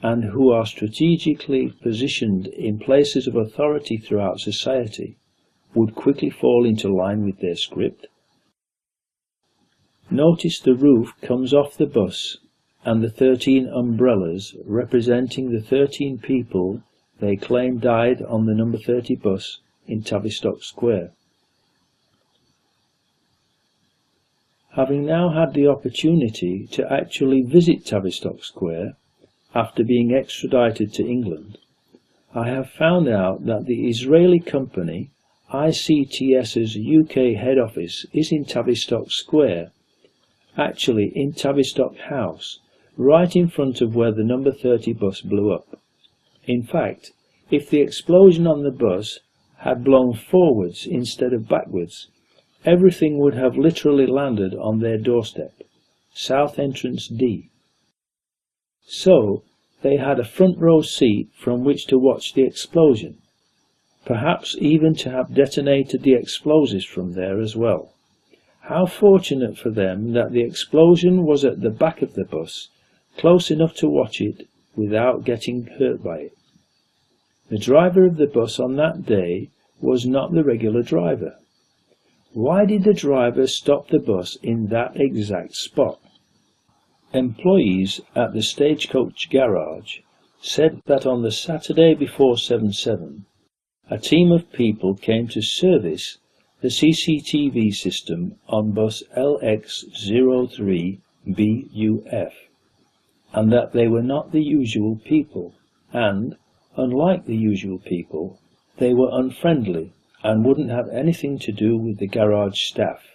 and who are strategically positioned in places of authority throughout society, would quickly fall into line with their script? Notice the roof comes off the bus and the 13 umbrellas representing the 13 people they claim died on the number 30 bus in Tavistock Square. Having now had the opportunity to actually visit Tavistock Square after being extradited to England, I have found out that the Israeli company ICTS's UK head office is in Tavistock Square, actually in Tavistock House, right in front of where the number 30 bus blew up. In fact, if the explosion on the bus had blown forwards instead of backwards, everything would have literally landed on their doorstep, South Entrance D. So, they had a front row seat from which to watch the explosion, perhaps even to have detonated the explosives from there as well. How fortunate for them that the explosion was at the back of the bus, close enough to watch it without getting hurt by it. The driver of the bus on that day was not the regular driver. Why did the driver stop the bus in that exact spot? Employees at the Stagecoach garage said that on the Saturday before 7/7, a team of people came to service the CCTV system on bus LX03BUF, and that they were not the usual people, and, unlike the usual people, they were unfriendly and wouldn't have anything to do with the garage staff.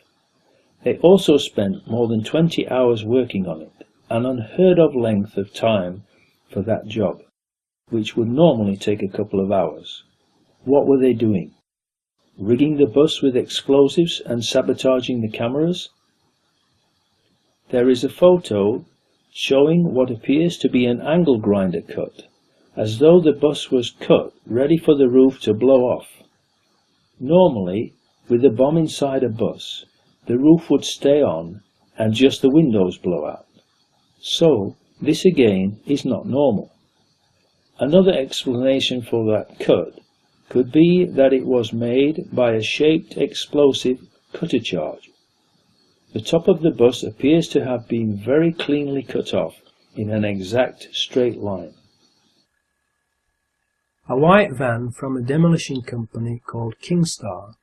They also spent more than 20 hours working on it, an unheard of length of time for that job, which would normally take a couple of hours. What were they doing? Rigging the bus with explosives and sabotaging the cameras? There is a photo showing what appears to be an angle grinder cut, as though the bus was cut ready for the roof to blow off. Normally, with a bomb inside a bus, the roof would stay on and just the windows blow out. So, this again is not normal. Another explanation for that cut could be that it was made by a shaped explosive cutter charge. The top of the bus appears to have been very cleanly cut off in an exact straight line. A white van from a demolition company called Kingstar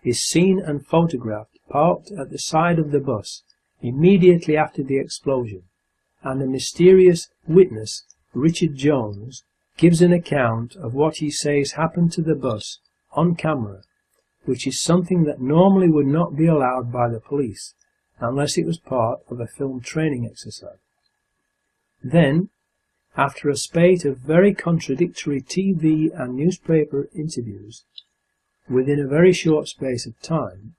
is seen and photographed parked at the side of the bus immediately after the explosion, and a mysterious witness, Richard Jones, gives an account of what he says happened to the bus on camera, which is something that normally would not be allowed by the police unless it was part of a film training exercise. Then, after a spate of very contradictory TV and newspaper interviews, within a very short space of time,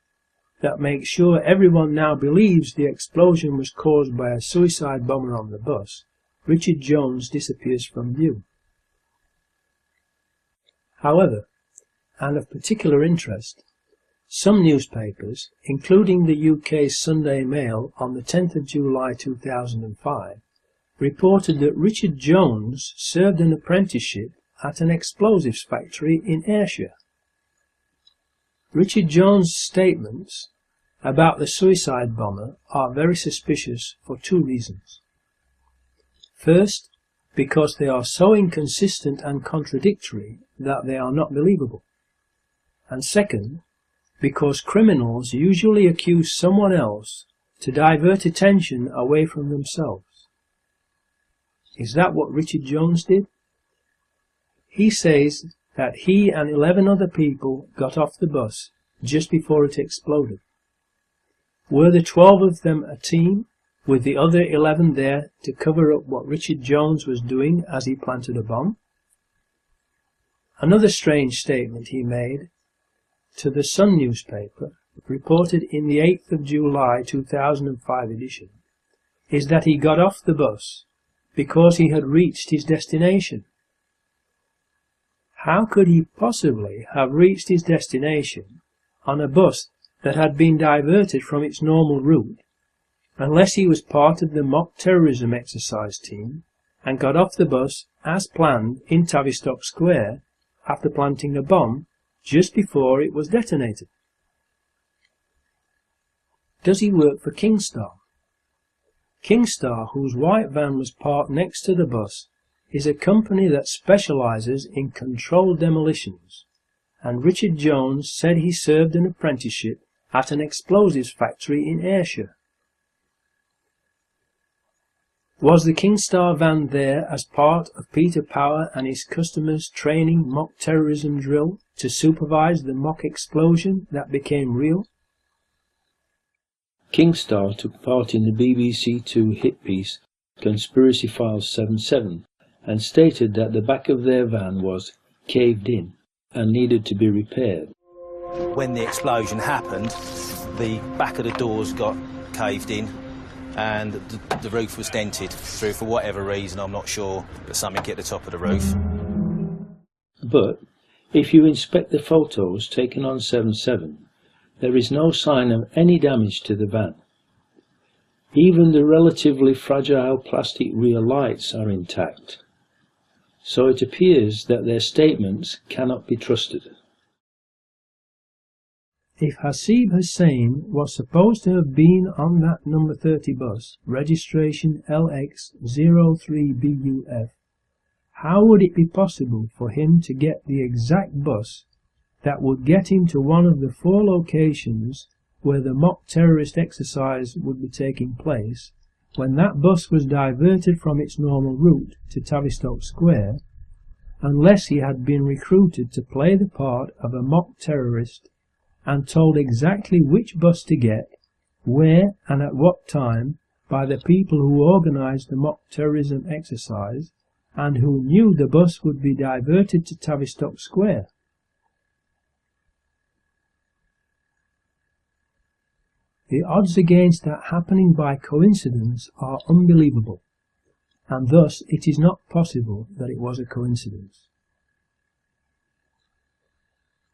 that makes sure everyone now believes the explosion was caused by a suicide bomber on the bus, Richard Jones disappears from view. However, and of particular interest, some newspapers, including the UK's Sunday Mail on the 10th of July 2005, reported that Richard Jones served an apprenticeship at an explosives factory in Ayrshire. Richard Jones' statements about the suicide bomber are very suspicious for two reasons. First, because they are so inconsistent and contradictory that they are not believable. And second, because criminals usually accuse someone else to divert attention away from themselves. Is that what Richard Jones did? He says that he and 11 other people got off the bus just before it exploded. Were the 12 of them a team, with the other 11 there to cover up what Richard Jones was doing as he planted a bomb? Another strange statement he made to the Sun newspaper, reported in the 8th of July 2005 edition, is that he got off the bus because he had reached his destination. How could he possibly have reached his destination on a bus that had been diverted from its normal route, unless he was part of the mock terrorism exercise team and got off the bus as planned in Tavistock Square after planting a bomb just before it was detonated? Does he work for Kingstar? Kingstar, whose white van was parked next to the bus, is a company that specialises in controlled demolitions, and Richard Jones said he served an apprenticeship at an explosives factory in Ayrshire. Was the Kingstar van there as part of Peter Power and his customers' training mock terrorism drill to supervise the mock explosion that became real? Kingstar took part in the BBC Two hit piece Conspiracy Files 77 and stated that the back of their van was caved in and needed to be repaired. When the explosion happened, the back of the doors got caved in and the roof was dented through, for whatever reason, I'm not sure, but something hit the top of the roof. But if you inspect the photos taken on 77, there is no sign of any damage to the van. Even the relatively fragile plastic rear lights are intact, so it appears that their statements cannot be trusted. If Hasib Hussain was supposed to have been on that number 30 bus, registration LX03BUF, how would it be possible for him to get the exact bus that would get him to one of the 4 locations where the mock terrorist exercise would be taking place when that bus was diverted from its normal route to Tavistock Square, unless he had been recruited to play the part of a mock terrorist and told exactly which bus to get, where and at what time by the people who organised the mock terrorism exercise and who knew the bus would be diverted to Tavistock Square. The odds against that happening by coincidence are unbelievable, and thus it is not possible that it was a coincidence.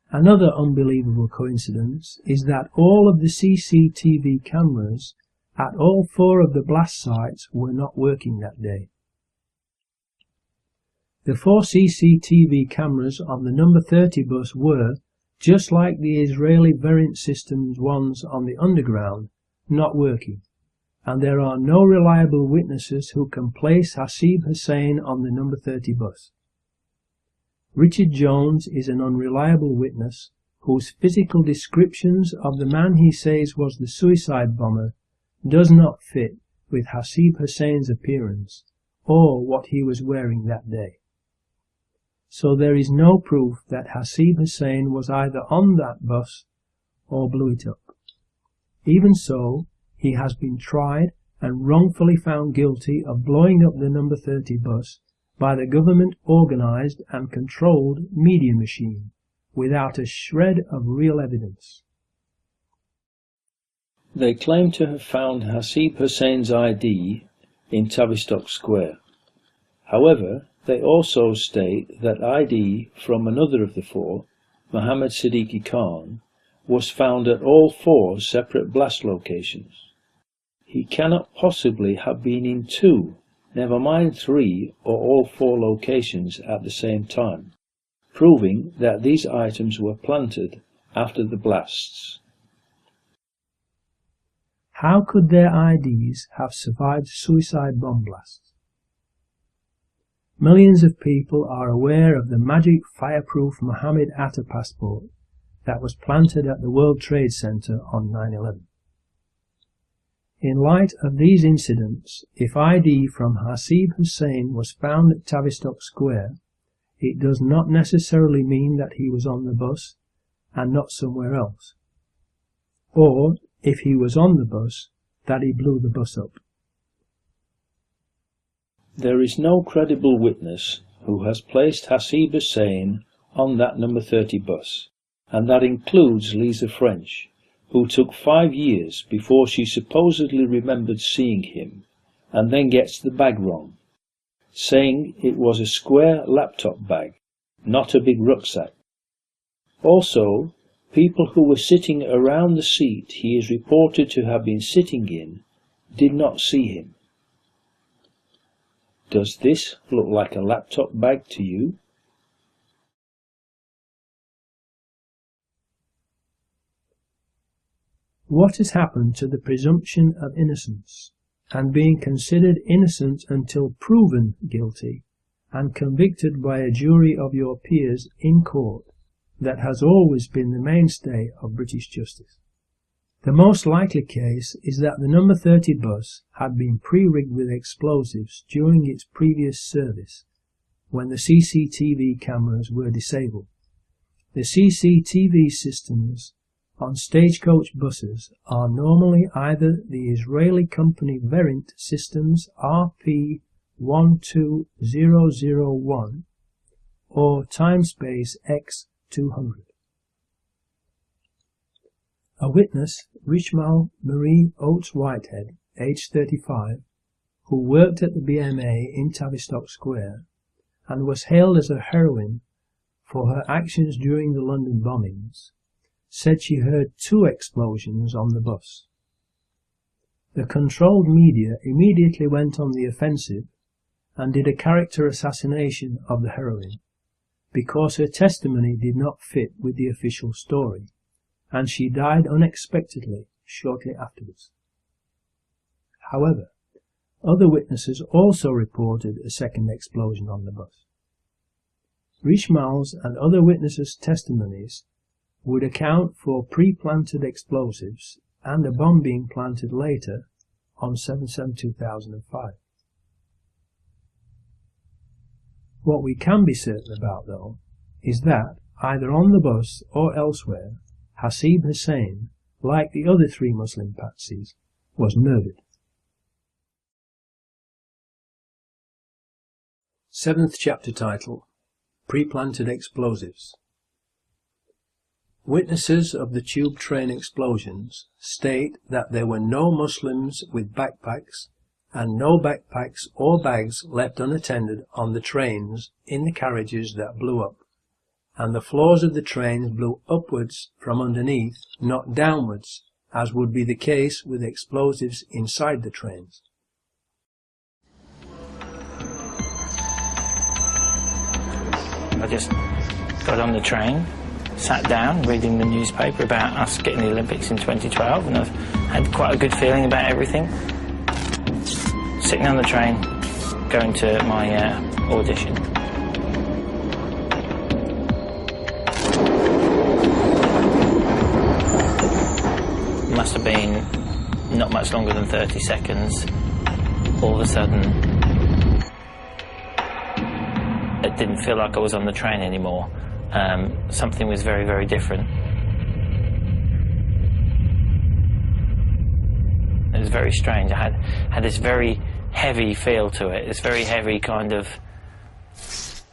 Another unbelievable coincidence is that all of the CCTV cameras at all 4 of the blast sites were not working that day. The 4 CCTV cameras on the number 30 bus were, just like the Israeli Variant Systems ones on the Underground, not working, and there are no reliable witnesses who can place Hasib Hussein on the number 30 bus. Richard Jones is an unreliable witness whose physical descriptions of the man he says was the suicide bomber does not fit with Hasib Hussein's appearance or what he was wearing that day. So there is no proof that Hasib Hussein was either on that bus or blew it up. Even so, he has been tried and wrongfully found guilty of blowing up the number 30 bus by the government-organised and controlled media machine, without a shred of real evidence. They claim to have found Hasib Hussein's ID in Tavistock Square. However, they also state that ID from another of the 4, Mohammed Siddiqui Khan, was found at all 4 separate blast locations. He cannot possibly have been in 2, never mind 3 or all 4 locations at the same time, proving that these items were planted after the blasts. How could their IDs have survived suicide bomb blasts? Millions of people are aware of the magic fireproof Mohammed Atta passport that was planted at the World Trade Center on 9/11. In light of these incidents, if ID from Hasib Hussein was found at Tavistock Square, it does not necessarily mean that he was on the bus and not somewhere else, or, if he was on the bus, that he blew the bus up. There is no credible witness who has placed Hasib Hussein on that number 30 bus, and that includes Lisa French, who took 5 years before she supposedly remembered seeing him, and then gets the bag wrong, saying it was a square laptop bag, not a big rucksack. Also, people who were sitting around the seat he is reported to have been sitting in did not see him. Does this look like a laptop bag to you? What has happened to the presumption of innocence, and being considered innocent until proven guilty, and convicted by a jury of your peers in court, that has always been the mainstay of British justice? The most likely case is that the number 30 bus had been pre-rigged with explosives during its previous service, when the CCTV cameras were disabled. The CCTV systems on stagecoach buses are normally either the Israeli company Variant Systems RP12001 or Timespace X200. A witness, Richmal Marie Oates Whitehead, aged 35, who worked at the BMA in Tavistock Square and was hailed as a heroine for her actions during the London bombings, said she heard 2 explosions on the bus. The controlled media immediately went on the offensive and did a character assassination of the heroine, because her testimony did not fit with the official story, and she died unexpectedly shortly afterwards. However, other witnesses also reported a second explosion on the bus. Richmal's and other witnesses' testimonies would account for pre-planted explosives and a bomb being planted later on 7/7/2005. What we can be certain about, though, is that, either on the bus or elsewhere, Hasib Hussain, like the other 3 Muslim patsies, was murdered. 7th chapter title, Pre-planted explosives. Witnesses of the tube train explosions state that there were no Muslims with backpacks and no backpacks or bags left unattended on the trains in the carriages that blew up, and the floors of the trains blew upwards from underneath, not downwards, as would be the case with explosives inside the trains. I just got on the train, sat down reading the newspaper about us getting the Olympics in 2012, and I've had quite a good feeling about everything. Sitting on the train, going to my audition. It must have been not much longer than 30 seconds. All of a sudden, it didn't feel like I was on the train anymore. Something was very, very different. It was very strange. I had this very heavy feel to it, this very heavy kind of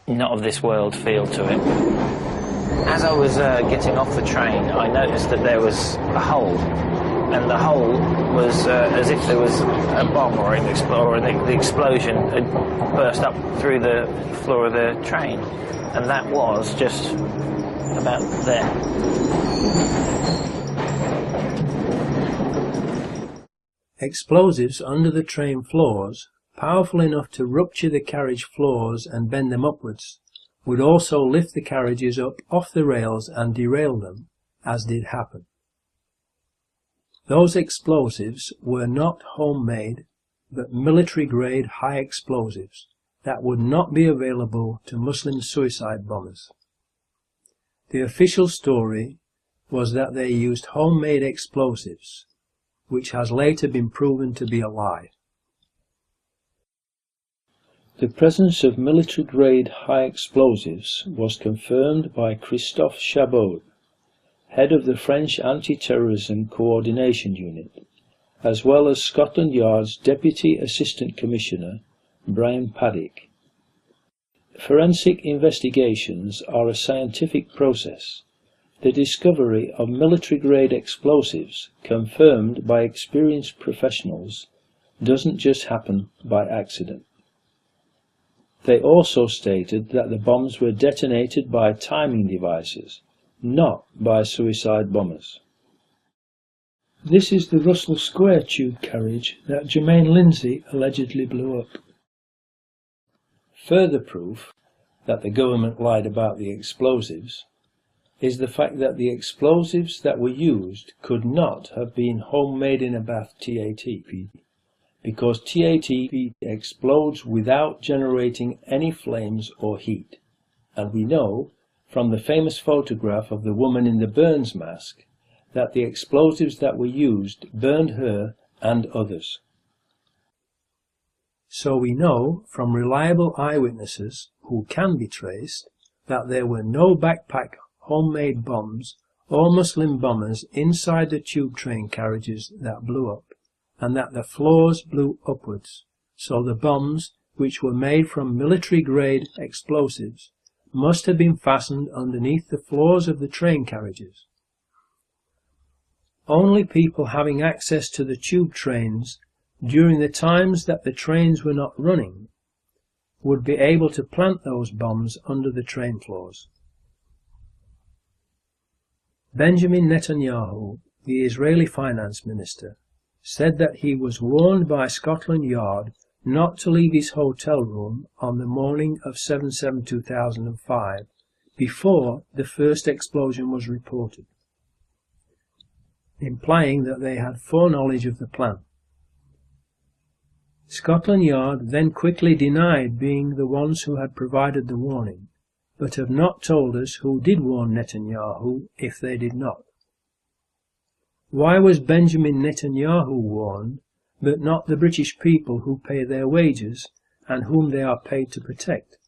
not of this world feel to it. As I was getting off the train, I noticed that there was a hole, and the hole was as if there was a bomb or the explosion had burst up through the floor of the train, and that was just about there. Explosives under the train floors, powerful enough to rupture the carriage floors and bend them upwards, would also lift the carriages up off the rails and derail them, as did happen. Those explosives were not homemade, but military-grade high explosives that would not be available to Muslim suicide bombers. The official story was that they used homemade explosives, which has later been proven to be a lie. The presence of military-grade high explosives was confirmed by Christophe Chabot, head of the French Anti-Terrorism Coordination Unit, as well as Scotland Yard's Deputy Assistant Commissioner, Brian Paddick. Forensic investigations are a scientific process. The discovery of military-grade explosives, confirmed by experienced professionals, doesn't just happen by accident. They also stated that the bombs were detonated by timing devices, not by suicide bombers. This is the Russell Square tube carriage that Jermaine Lindsay allegedly blew up. Further proof that the government lied about the explosives is the fact that the explosives that were used could not have been homemade in a bath TAT, because TAT explodes without generating any flames or heat, and we know from the famous photograph of the woman in the Burns mask that the explosives that were used burned her and others. So we know from reliable eyewitnesses who can be traced that there were no backpack homemade bombs or Muslim bombers inside the tube train carriages that blew up, and that the floors blew upwards, so the bombs, which were made from military-grade explosives, must have been fastened underneath the floors of the train carriages. Only people having access to the tube trains during the times that the trains were not running would be able to plant those bombs under the train floors. Benjamin Netanyahu, the Israeli finance minister, said that he was warned by Scotland Yard not to leave his hotel room on the morning of 7/7/2005 before the first explosion was reported, implying that they had foreknowledge of the plan. Scotland Yard then quickly denied being the ones who had provided the warning, but have not told us who did warn Netanyahu if they did not. Why was Benjamin Netanyahu warned, but not the British people who pay their wages and whom they are paid to protect?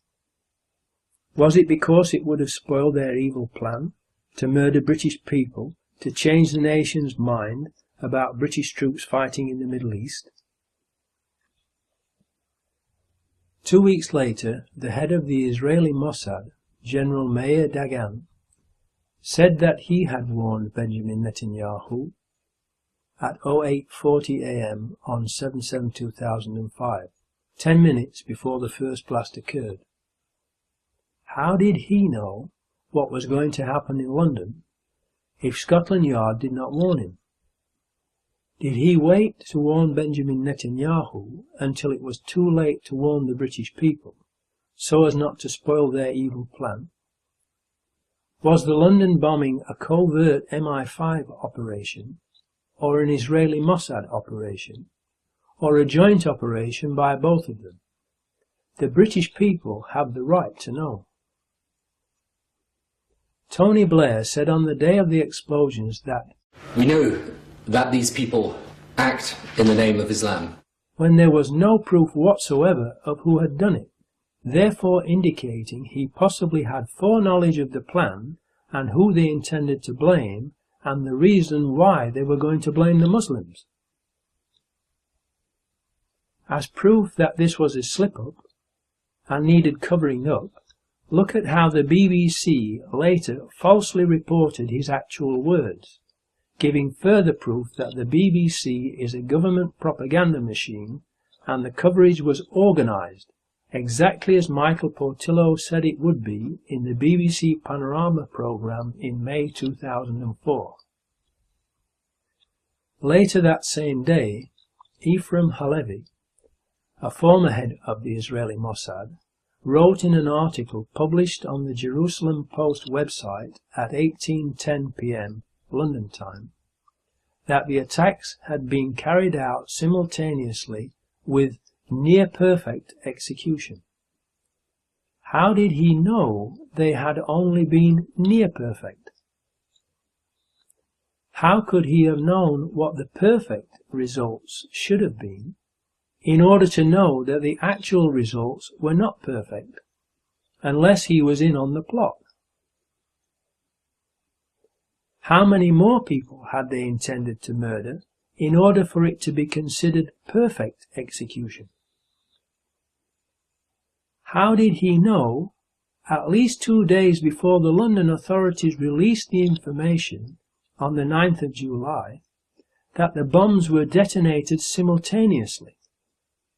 Was it because it would have spoiled their evil plan to murder British people, to change the nation's mind about British troops fighting in the Middle East? 2 weeks later, the head of the Israeli Mossad, General Meir Dagan, said that he had warned Benjamin Netanyahu at 08:40 a.m. on 7/7/2005, 10 minutes before the first blast occurred. How did he know what was going to happen in London if Scotland Yard did not warn him? Did he wait to warn Benjamin Netanyahu until it was too late to warn the British people, so as not to spoil their evil plan? Was the London bombing a covert MI5 operation, or an Israeli Mossad operation, or a joint operation by both of them? The British people have the right to know. Tony Blair said on the day of the explosions that we know that these people act in the name of Islam, when there was no proof whatsoever of who had done it, therefore indicating he possibly had foreknowledge of the plan and who they intended to blame and the reason why they were going to blame the Muslims. As proof that this was a slip-up and needed covering up, look at how the BBC later falsely reported his actual words, giving further proof that the BBC is a government propaganda machine and the coverage was organised, exactly as Michael Portillo said it would be in the BBC Panorama programme in May 2004. Later that same day, Ephraim Halevi, a former head of the Israeli Mossad, wrote in an article published on the Jerusalem Post website at 18:10 p.m. London time that the attacks had been carried out simultaneously with near-perfect execution. How did he know they had only been near-perfect? How could he have known what the perfect results should have been in order to know that the actual results were not perfect, unless he was in on the plot? How many more people had they intended to murder in order for it to be considered perfect execution? How did he know, at least 2 days before the London authorities released the information on the 9th of July, that the bombs were detonated simultaneously,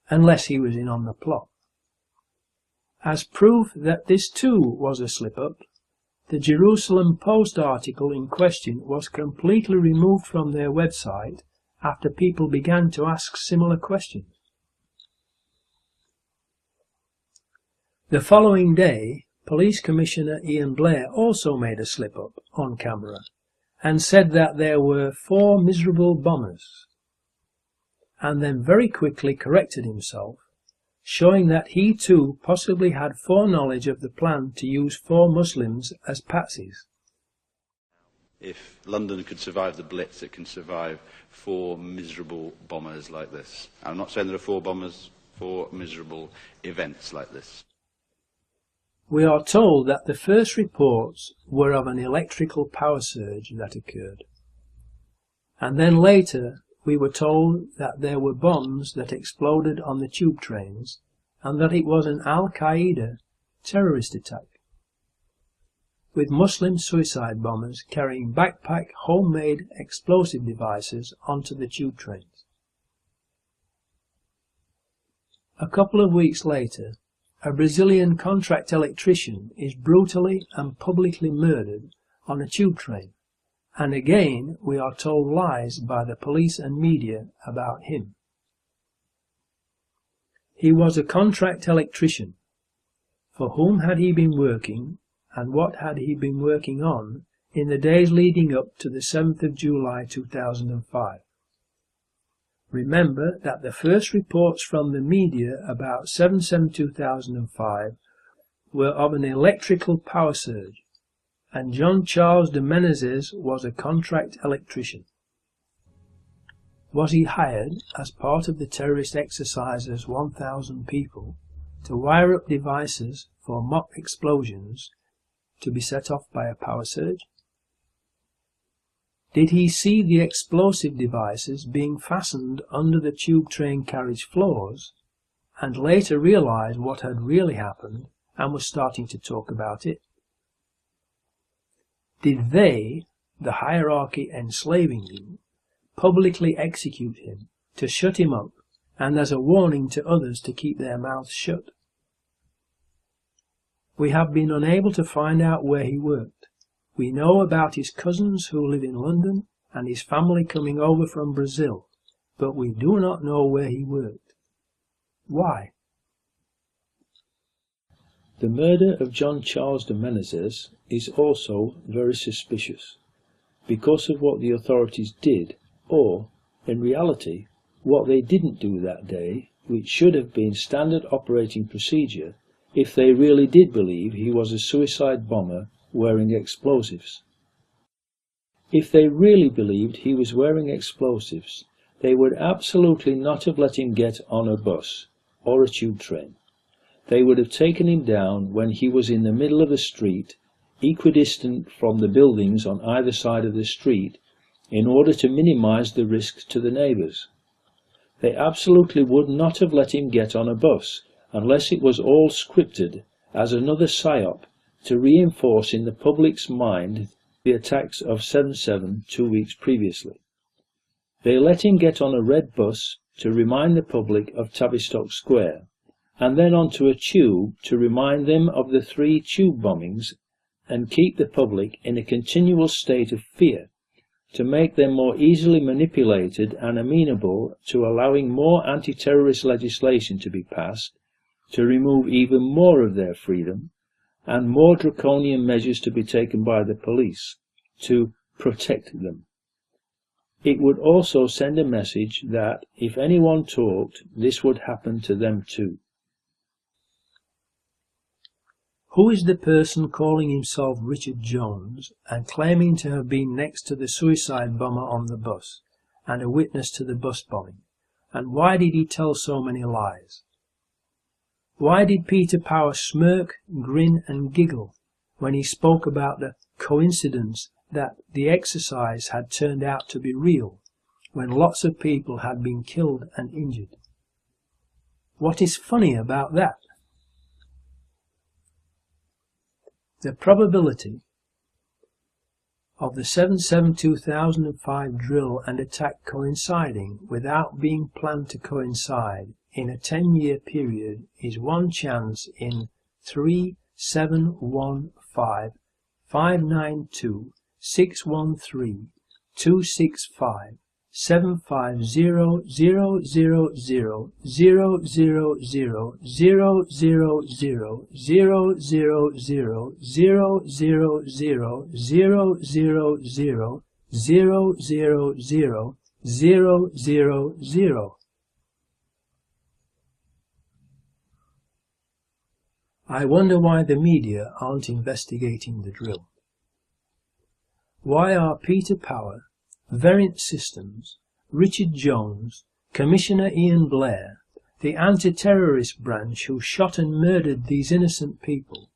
unless he was in on the plot? As proof that this too was a slip-up, the Jerusalem Post article in question was completely removed from their website after people began to ask similar questions. The following day, Police Commissioner Ian Blair also made a slip-up on camera and said that there were 4 miserable bombers, and then very quickly corrected himself, showing that he too possibly had foreknowledge of the plan to use 4 Muslims as patsies. If London could survive the Blitz, it can survive 4 miserable bombers like this. I'm not saying there are 4 bombers, 4 miserable events like this. We are told that the first reports were of an electrical power surge that occurred, and then later we were told that there were bombs that exploded on the tube trains and that it was an Al-Qaeda terrorist attack, with Muslim suicide bombers carrying backpack homemade explosive devices onto the tube trains. A couple of weeks later, a Brazilian contract electrician is brutally and publicly murdered on a tube train, and again we are told lies by the police and media about him. He was a contract electrician. For whom had he been working, and what had he been working on in the days leading up to the 7th of July 2005? Remember that the first reports from the media about 7/7/2005 were of an electrical power surge, and John Charles de Menezes was a contract electrician. Was he hired as part of the terrorist exercise's 1,000 people to wire up devices for mock explosions to be set off by a power surge? Did he see the explosive devices being fastened under the tube train carriage floors and later realize what had really happened and was starting to talk about it? Did they, the hierarchy enslaving him, publicly execute him to shut him up and as a warning to others to keep their mouths shut? We have been unable to find out where he worked. We know about his cousins who live in London and his family coming over from Brazil, but we do not know where he worked. Why? The murder of John Charles de Menezes is also very suspicious, because of what the authorities did, or, in reality, what they didn't do that day, which should have been standard operating procedure if they really did believe he was a suicide bomber wearing explosives. If they really believed he was wearing explosives, they would absolutely not have let him get on a bus or a tube train. They would have taken him down when he was in the middle of a street, equidistant from the buildings on either side of the street, in order to minimize the risk to the neighbors. They absolutely would not have let him get on a bus unless it was all scripted as another Psy-op to reinforce in the public's mind the attacks of 7/7 2 weeks previously. They let him get on a red bus to remind the public of Tavistock Square, and then onto a tube to remind them of the 3 tube bombings and keep the public in a continual state of fear, to make them more easily manipulated and amenable to allowing more anti-terrorist legislation to be passed, to remove even more of their freedom, and more draconian measures to be taken by the police, to protect them. It would also send a message that, if anyone talked, this would happen to them too. Who is the person calling himself Richard Jones and claiming to have been next to the suicide bomber on the bus and a witness to the bus bombing? And why did he tell so many lies? Why did Peter Power smirk, grin and giggle when he spoke about the coincidence that the exercise had turned out to be real, when lots of people had been killed and injured? What is funny about that? The probability of the 7/7/2005 drill and attack coinciding without being planned to coincide in a 10-year period is 1 chance in 3715599260000000000000000000000000000000000000000000000000000000000000000000000000000000000000000000000000000000000000000000000000000000000000000000000000000000000000000000000000000000000000000000000000000000000000000000000000000000000000000. I wonder why the media aren't investigating the drill. Why are Peter Power, Variant Systems, Richard Jones, Commissioner Ian Blair, the anti-terrorist branch who shot and murdered these innocent people,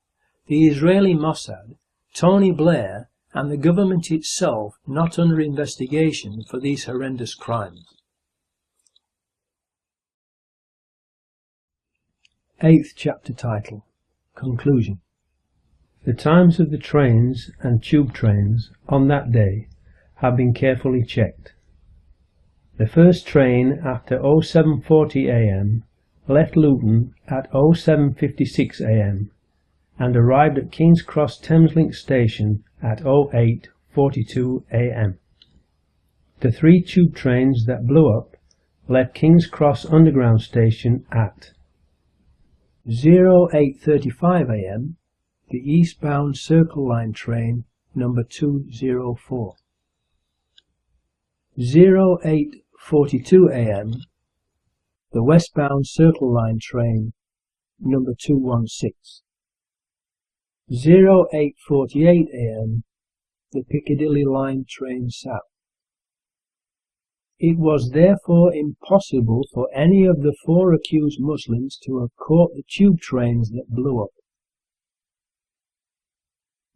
the Israeli Mossad, Tony Blair, and the government itself not under investigation for these horrendous crimes? 8th chapter title. Conclusion. The times of the trains and tube trains on that day have been carefully checked. The first train after 07:40 a.m. left Luton at 07:56 a.m. and arrived at King's Cross Thameslink station at 08:42 a.m. The 3 tube trains that blew up left King's Cross Underground station at 08:35 a.m. the eastbound Circle Line train number 204. 08:42 a.m. the westbound Circle Line train number 216. 08:48 a.m. the Piccadilly line train south. It was therefore impossible for any of the 4 accused Muslims to have caught the tube trains that blew up.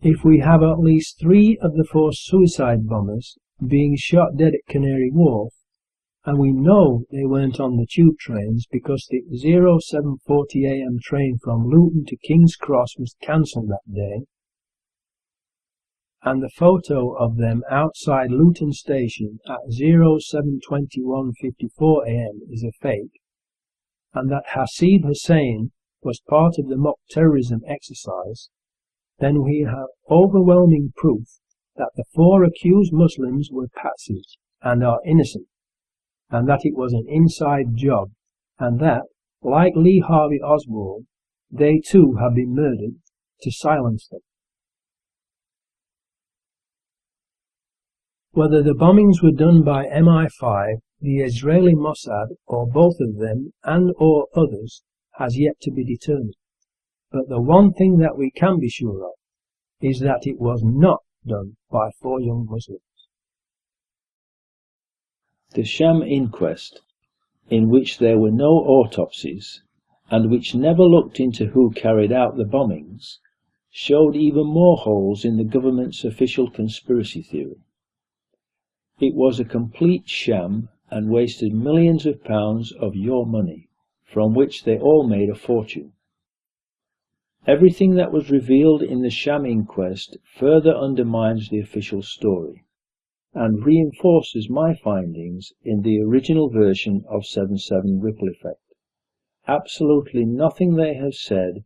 If we have at least 3 of the 4 suicide bombers being shot dead at Canary Wharf, and we know they weren't on the tube trains because the 07:40 a.m. train from Luton to King's Cross was cancelled that day, and the photo of them outside Luton Station at 07:21:54 a.m. is a fake, and that Hasid Hussein was part of the mock terrorism exercise, then we have overwhelming proof that the 4 accused Muslims were patsies and are innocent, and that it was an inside job, and that, like Lee Harvey Oswald, they too have been murdered to silence them. Whether the bombings were done by MI5, the Israeli Mossad, or both of them and or others has yet to be determined. But the one thing that we can be sure of is that it was not done by 4 young Muslims. The sham inquest, in which there were no autopsies, and which never looked into who carried out the bombings, showed even more holes in the government's official conspiracy theory. It was a complete sham and wasted millions of pounds of your money, from which they all made a fortune. Everything that was revealed in the sham inquest further undermines the official story, and reinforces my findings in the original version of 7/7 Ripple Effect. Absolutely nothing they have said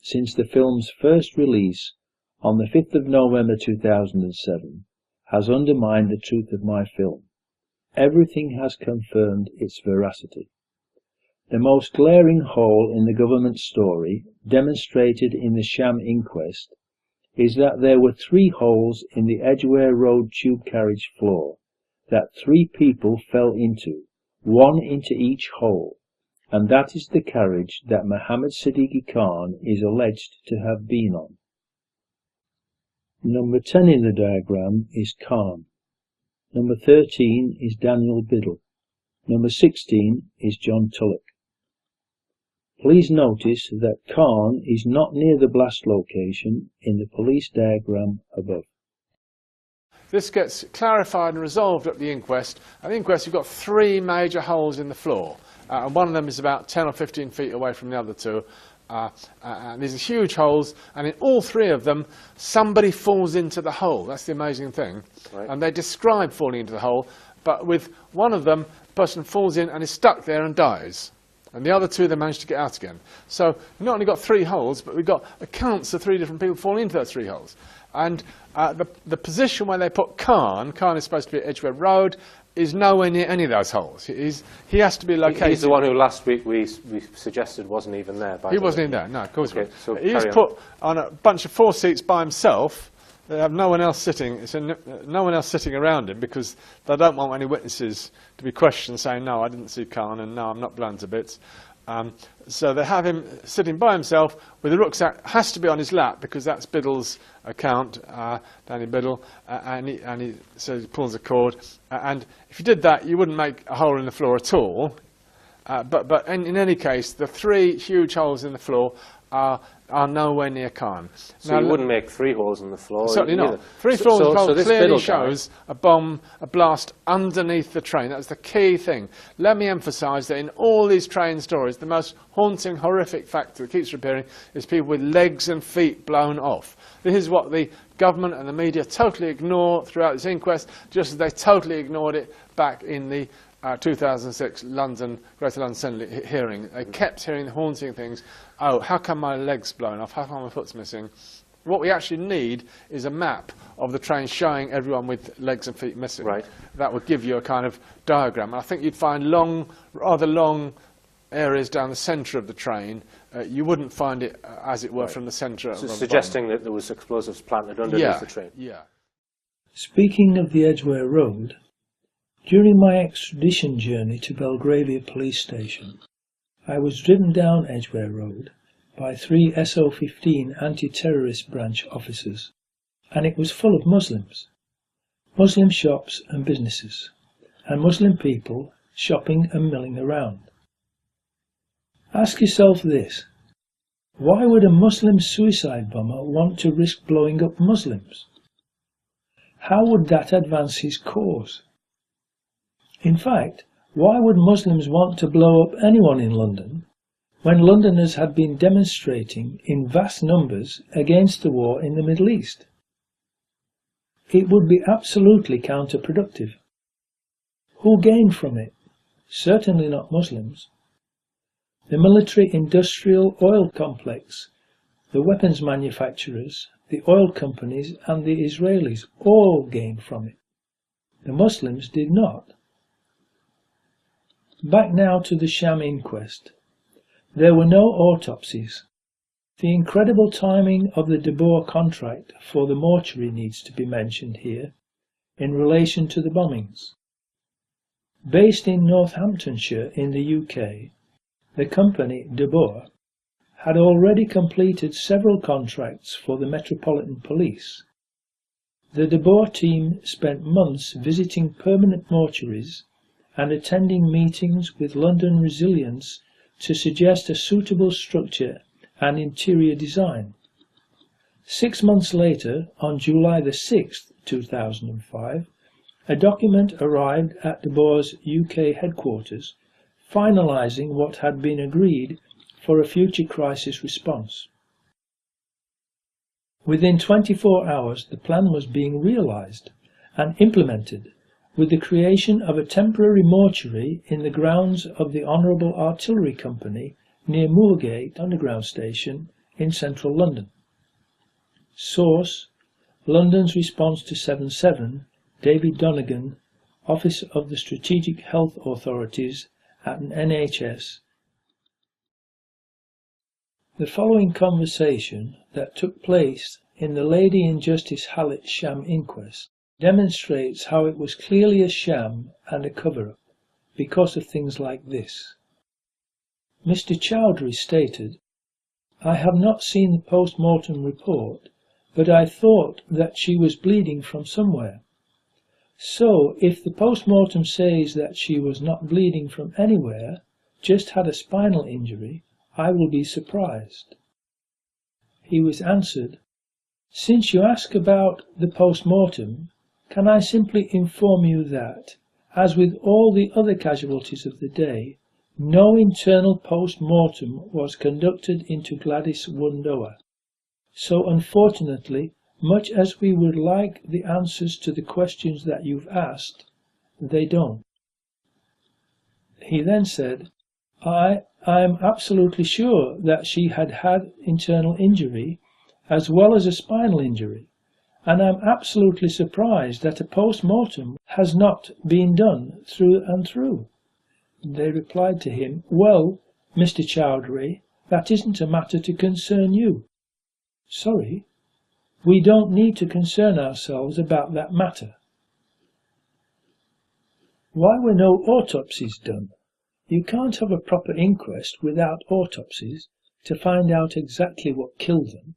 since the film's first release on the 5th of November 2007 has undermined the truth of my film. Everything has confirmed its veracity. The most glaring hole in the government story, demonstrated in the sham inquest, is that there were 3 holes in the Edgware Road tube carriage floor that 3 people fell into, 1 into each hole, and that is the carriage that Mohammed Siddiqui Khan is alleged to have been on. Number 10 in the diagram is Khan. Number 13 is Daniel Biddle. Number 16 is John Tulloch. Please notice that Khan is not near the blast location in the police diagram above. This gets clarified and resolved at the inquest. At the inquest, you've got 3 major holes in the floor, and one of them is about 10 or 15 feet away from the other 2. And these are huge holes, and in all 3 of them, somebody falls into the hole. That's the amazing thing. Right. And they describe falling into the hole, but with one of them, the person falls in and is stuck there and dies. And the other 2, they managed to get out again. So we've not only got 3 holes, but we've got accounts of 3 different people falling into those 3 holes. And the position where they put Khan is supposed to be at Edgware Road, is nowhere near any of those holes. He has to be located. He's the one who last week we suggested wasn't even there. He wasn't even there, no, of course. Okay, so he was put on a bunch of 4 seats by himself. They have no one else sitting. No one else sitting around him because they don't want any witnesses to be questioned, saying no, I didn't see Khan, and no, I'm not blown to bits. So they have him sitting by himself with the rucksack. Has to be on his lap because that's Biddle's account, Danny Biddle, so he pulls the cord. And if you did that, you wouldn't make a hole in the floor at all. But in any case, the 3 huge holes in the floor are nowhere near Khan. So now, you wouldn't make 3 holes in the floor? Certainly not. 3 holes in the floor clearly shows a blast underneath the train. That's the key thing. Let me emphasise that in all these train stories, the most haunting, horrific factor that keeps reappearing is people with legs and feet blown off. This is what the government and the media totally ignore throughout this inquest, just as they totally ignored it back in the 2006 Greater London Assembly hearing. They kept hearing the haunting things. Oh, how come my leg's blown off? How come my foot's missing? What we actually need is a map of the train showing everyone with legs and feet missing. Right. That would give you a kind of diagram. I think you'd find rather long areas down the centre of the train. You wouldn't find it, as it were, from the centre. So suggesting that there was explosives planted underneath the train. Yeah. Speaking of the Edgware Road, during my extradition journey to Belgravia police station, I was driven down Edgware Road by 3 SO-15 anti-terrorist branch officers, and it was full of Muslims, Muslim shops and businesses, and Muslim people shopping and milling around. Ask yourself this: why would a Muslim suicide bomber want to risk blowing up Muslims? How would that advance his cause? In fact, why would Muslims want to blow up anyone in London when Londoners had been demonstrating in vast numbers against the war in the Middle East? It would be absolutely counterproductive. Who gained from it? Certainly not Muslims. The military-industrial oil complex, the weapons manufacturers, the oil companies and the Israelis all gained from it. The Muslims did not. Back now to the sham inquest. There were no autopsies. The incredible timing of the De Boer contract for the mortuary needs to be mentioned here in relation to the bombings. Based in Northamptonshire in the UK, the company De Boer had already completed several contracts for the Metropolitan Police. The De Boer team spent months visiting permanent mortuaries and attending meetings with London Resilience to suggest a suitable structure and interior design. 6 months later, on July the 6th, 2005, a document arrived at De Boer's UK headquarters, finalising what had been agreed for a future crisis response. Within 24 hours, the plan was being realised and implemented, with the creation of a temporary mortuary in the grounds of the Honourable Artillery Company near Moorgate Underground Station in central London. Source: London's response to 7/7, David Donegan, Office of the Strategic Health Authorities at an NHS. The following conversation that took place in the Lady in Justice Hallett sham inquest demonstrates how it was clearly a sham and a cover-up because of things like this. Mr. Chowdhury stated, "I have not seen the post-mortem report, but I thought that she was bleeding from somewhere. So, if the post-mortem says that she was not bleeding from anywhere, just had a spinal injury, I will be surprised." He was answered, "Since you ask about the post-mortem, can I simply inform you that, as with all the other casualties of the day, no internal post-mortem was conducted into Gladys Wundoa. So unfortunately, much as we would like the answers to the questions that you've asked, they don't." He then said, I am absolutely sure that she had had internal injury as well as a spinal injury, and I'm absolutely surprised that a post-mortem has not been done through and through." They replied to him, "Well, Mr. Chowdhury, that isn't a matter to concern you." Sorry, we don't need to concern ourselves about that matter. Why were no autopsies done? You can't have a proper inquest without autopsies to find out exactly what killed them.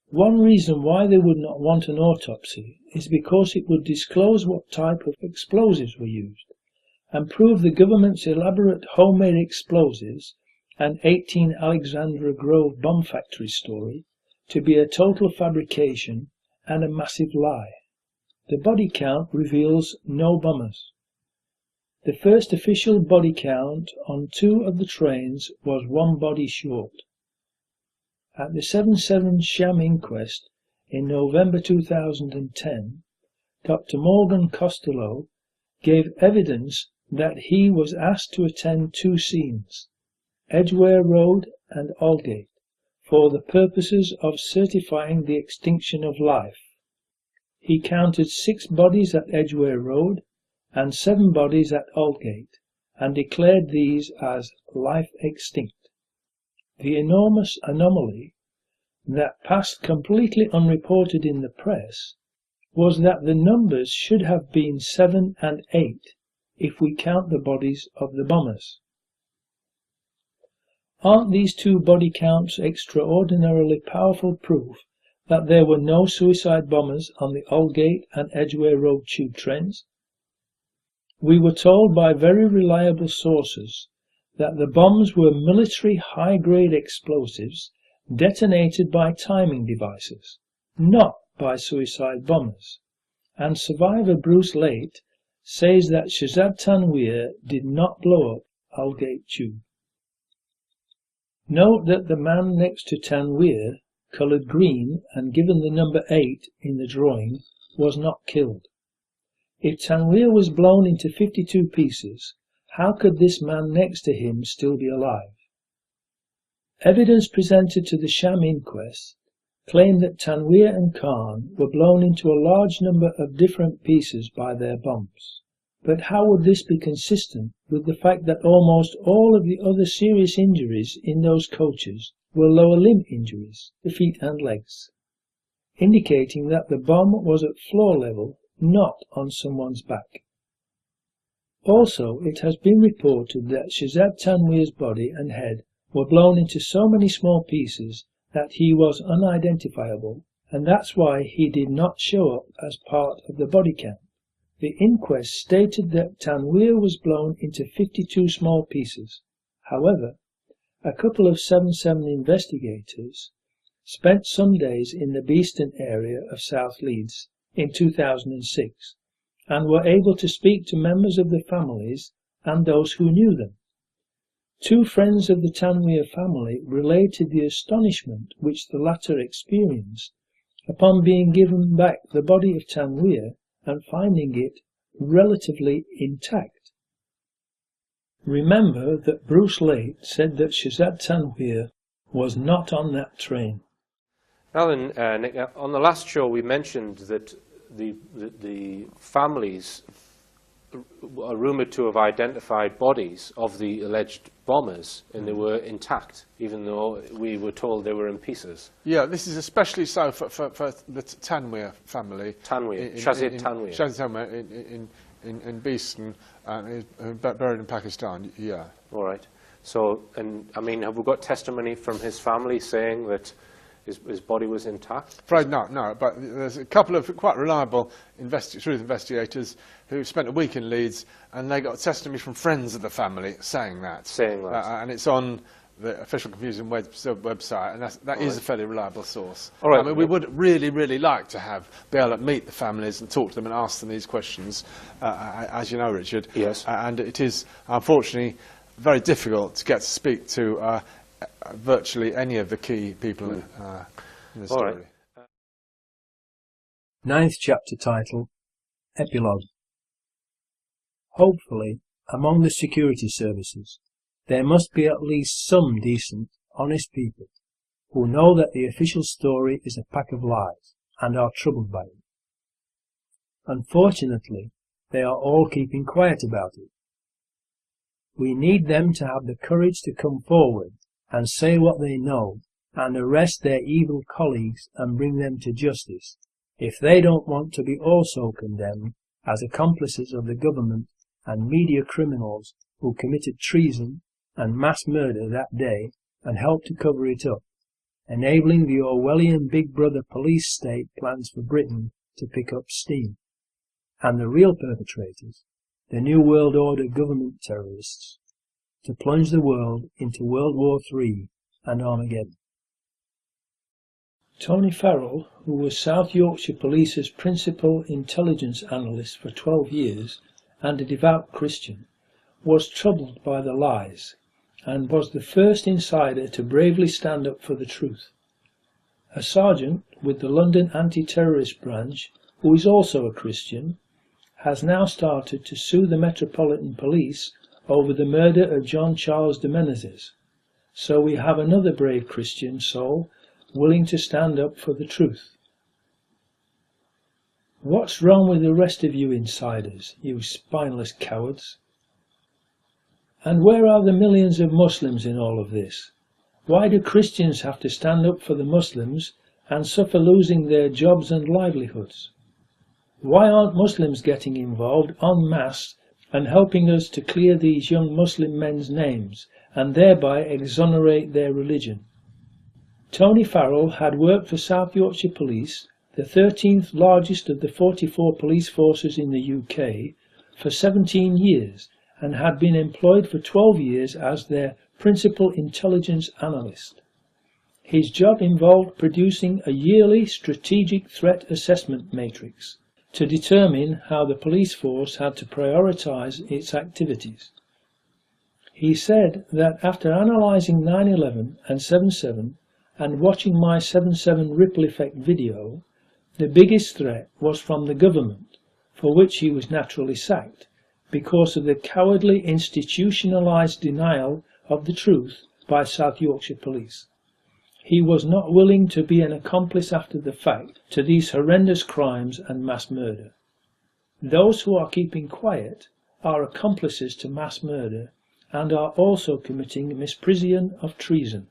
One reason why they would not want an autopsy is because it would disclose what type of explosives were used, and prove the government's elaborate homemade explosives and 18 Alexandra Grove bomb factory story to be a total fabrication and a massive lie. The body count reveals no bombers. The first official body count on 2 of the trains was 1 body short. At the 7/7 sham inquest in November 2010, Dr. Morgan Costello gave evidence that he was asked to attend 2 scenes, Edgware Road and Aldgate, for the purposes of certifying the extinction of life. He counted 6 bodies at Edgware Road and 7 bodies at Aldgate, and declared these as life extinct. The enormous anomaly that passed completely unreported in the press was that the numbers should have been 7 and 8 if we count the bodies of the bombers. Aren't these 2 body counts extraordinarily powerful proof that there were no suicide bombers on the Aldgate and Edgware Road tube trains? We were told by very reliable sources that the bombs were military high-grade explosives detonated by timing devices, not by suicide bombers, and survivor Bruce Late says that Shazad Tanweer did not blow up Aldgate Tube. Note that the man next to Tanweer, coloured green and given the number 8 in the drawing, was not killed. If Tanweer was blown into 52 pieces, how could this man next to him still be alive? Evidence presented to the sham inquest claimed that Tanweer and Khan were blown into a large number of different pieces by their bombs. But how would this be consistent with the fact that almost all of the other serious injuries in those coaches were lower limb injuries, the feet and legs, indicating that the bomb was at floor level, not on someone's back? Also, it has been reported that Shazad Tanweer's body and head were blown into so many small pieces that he was unidentifiable, and that's why he did not show up as part of the body count. The inquest stated that Tanweer was blown into 52 small pieces. However, a couple of 7/7 investigators spent some days in the Beeston area of South Leeds in 2006 and were able to speak to members of the families and those who knew them. 2 friends of the Tanweer family related the astonishment which the latter experienced upon being given back the body of Tanweer and finding it relatively intact. Remember that Bruce Late said that Shazad Tanweer was not on that train. Now then, Nick, on the last show we mentioned that the families are rumoured to have identified bodies of the alleged bombers, and they were intact, even though we were told they were in pieces. Yeah, this is especially so for the Tanweer family. Shazad Tanweer. Shazad Tanweer in Beeston, buried in Pakistan, yeah. All right. So, and I mean, have we got testimony from his family saying that his body was intact? Afraid not, no, but there's a couple of quite reliable truth investigators who spent a week in Leeds, and they got testimony from friends of the family saying that. And it's on the Official Confusing website, and that is a fairly reliable source. All right. I mean, we would really, really like to be able to meet the families and talk to them and ask them these questions, as you know, Richard. Yes. And it is, unfortunately, very difficult to get to speak to virtually any of the key people in the story. All right. 9th chapter title, Epilogue. Hopefully, among the security services, there must be at least some decent, honest people who know that the official story is a pack of lies and are troubled by it. Unfortunately, they are all keeping quiet about it. We need them to have the courage to come forward and say what they know and arrest their evil colleagues and bring them to justice if they don't want to be also condemned as accomplices of the government and media criminals who committed treason and mass murder that day and helped to cover it up, enabling the Orwellian Big Brother police state plans for Britain to pick up steam, and the real perpetrators, the New World Order government terrorists, to plunge the world into World War III and Armageddon. Tony Farrell, who was South Yorkshire Police's principal intelligence analyst for 12 years and a devout Christian, was troubled by the lies and was the first insider to bravely stand up for the truth. A sergeant with the London Anti-Terrorist Branch, who is also a Christian, has now started to sue the Metropolitan Police over the murder of John Charles de Menezes. So we have another brave Christian soul willing to stand up for the truth. What's wrong with the rest of you insiders, you spineless cowards? And where are the millions of Muslims in all of this? Why do Christians have to stand up for the Muslims and suffer losing their jobs and livelihoods? Why aren't Muslims getting involved en masse and helping us to clear these young Muslim men's names and thereby exonerate their religion. Tony Farrell had worked for South Yorkshire Police, the 13th largest of the 44 police forces in the UK, for 17 years and had been employed for 12 years as their principal intelligence analyst. His job involved producing a yearly strategic threat assessment matrix to determine how the police force had to prioritise its activities. He said that after analysing 9/11 and 7/7 and watching my 7/7 ripple effect video, the biggest threat was from the government, for which he was naturally sacked, because of the cowardly institutionalised denial of the truth by South Yorkshire Police. He was not willing to be an accomplice after the fact to these horrendous crimes and mass murder. Those who are keeping quiet are accomplices to mass murder and are also committing misprision of treason,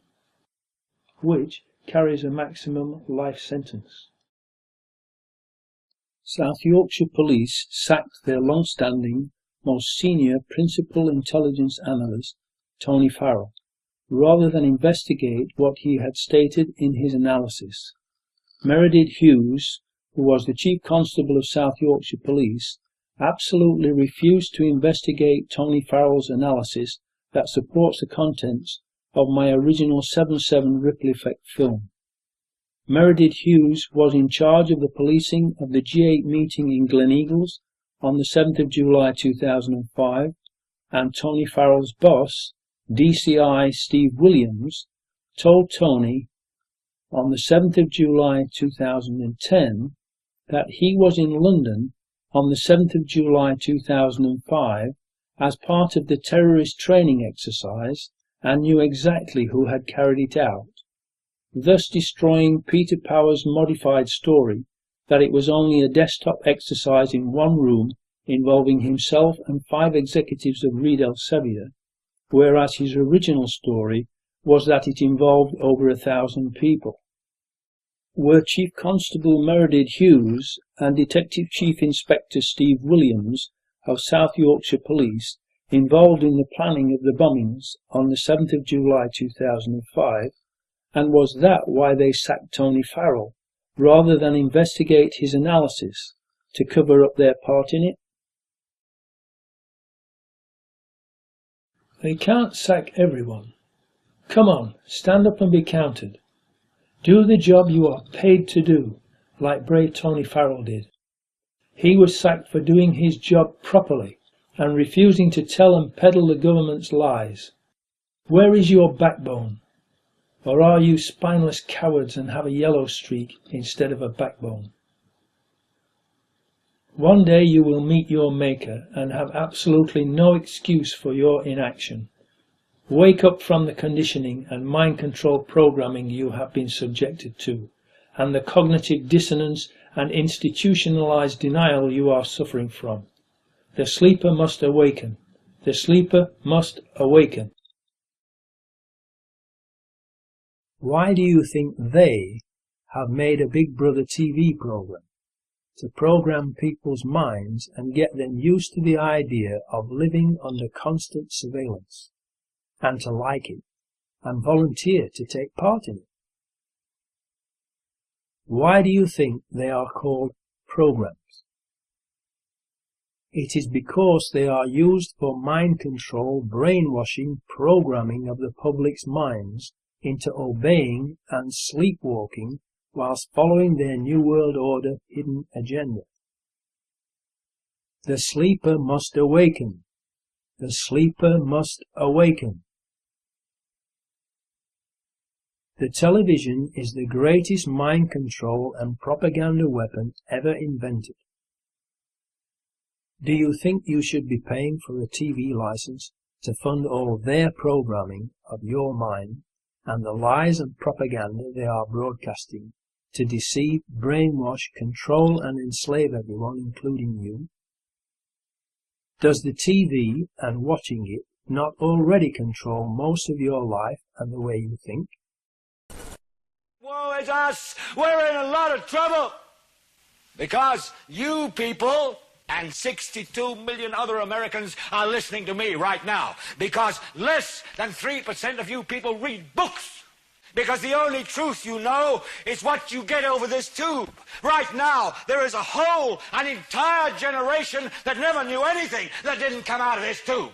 which carries a maximum life sentence. South Yorkshire Police sacked their long-standing, most senior principal intelligence analyst, Tony Farrell, rather than investigate what he had stated in his analysis. Meredith Hughes, who was the Chief Constable of South Yorkshire Police, absolutely refused to investigate Tony Farrell's analysis that supports the contents of my original 7/7 ripple effect film. Meredith Hughes was in charge of the policing of the G8 meeting in Gleneagles on the 7th of July 2005, and Tony Farrell's boss, DCI Steve Williams, told Tony on the 7th of July 2010 that he was in London on the 7th of July 2005 as part of the terrorist training exercise and knew exactly who had carried it out, thus destroying Peter Power's modified story that it was only a desktop exercise in one room involving himself and 5 executives of Reed Elsevier, whereas his original story was that it involved over 1,000 people. Were Chief Constable Meredith Hughes and Detective Chief Inspector Steve Williams of South Yorkshire Police involved in the planning of the bombings on the 7th of July 2005, and was that why they sacked Tony Farrell, rather than investigate his analysis to cover up their part in it? They can't sack everyone. Come on, stand up and be counted. Do the job you are paid to do, like brave Tony Farrell did. He was sacked for doing his job properly and refusing to tell and peddle the government's lies. Where is your backbone? Or are you spineless cowards and have a yellow streak instead of a backbone? One day you will meet your maker and have absolutely no excuse for your inaction. Wake up from the conditioning and mind control programming you have been subjected to, and the cognitive dissonance and institutionalized denial you are suffering from. The sleeper must awaken. The sleeper must awaken. Why do you think they have made a Big Brother TV program? To program people's minds and get them used to the idea of living under constant surveillance, and to like it, and volunteer to take part in it. Why do you think they are called programs? It is because they are used for mind control, brainwashing, programming of the public's minds into obeying and sleepwalking whilst following their New World Order hidden agenda. The sleeper must awaken. The sleeper must awaken. The television is the greatest mind control and propaganda weapon ever invented. Do you think you should be paying for a TV license to fund all their programming of your mind and the lies and propaganda they are broadcasting to deceive, brainwash, control and enslave everyone, including you? Does the TV and watching it not already control most of your life and the way you think? Woe is us! We're in a lot of trouble! Because you people And 62 million other Americans are listening to me right now, because less than 3% of you people read books. Because the only truth you know is what you get over this tube. Right now, there is an entire generation that never knew anything that didn't come out of this tube.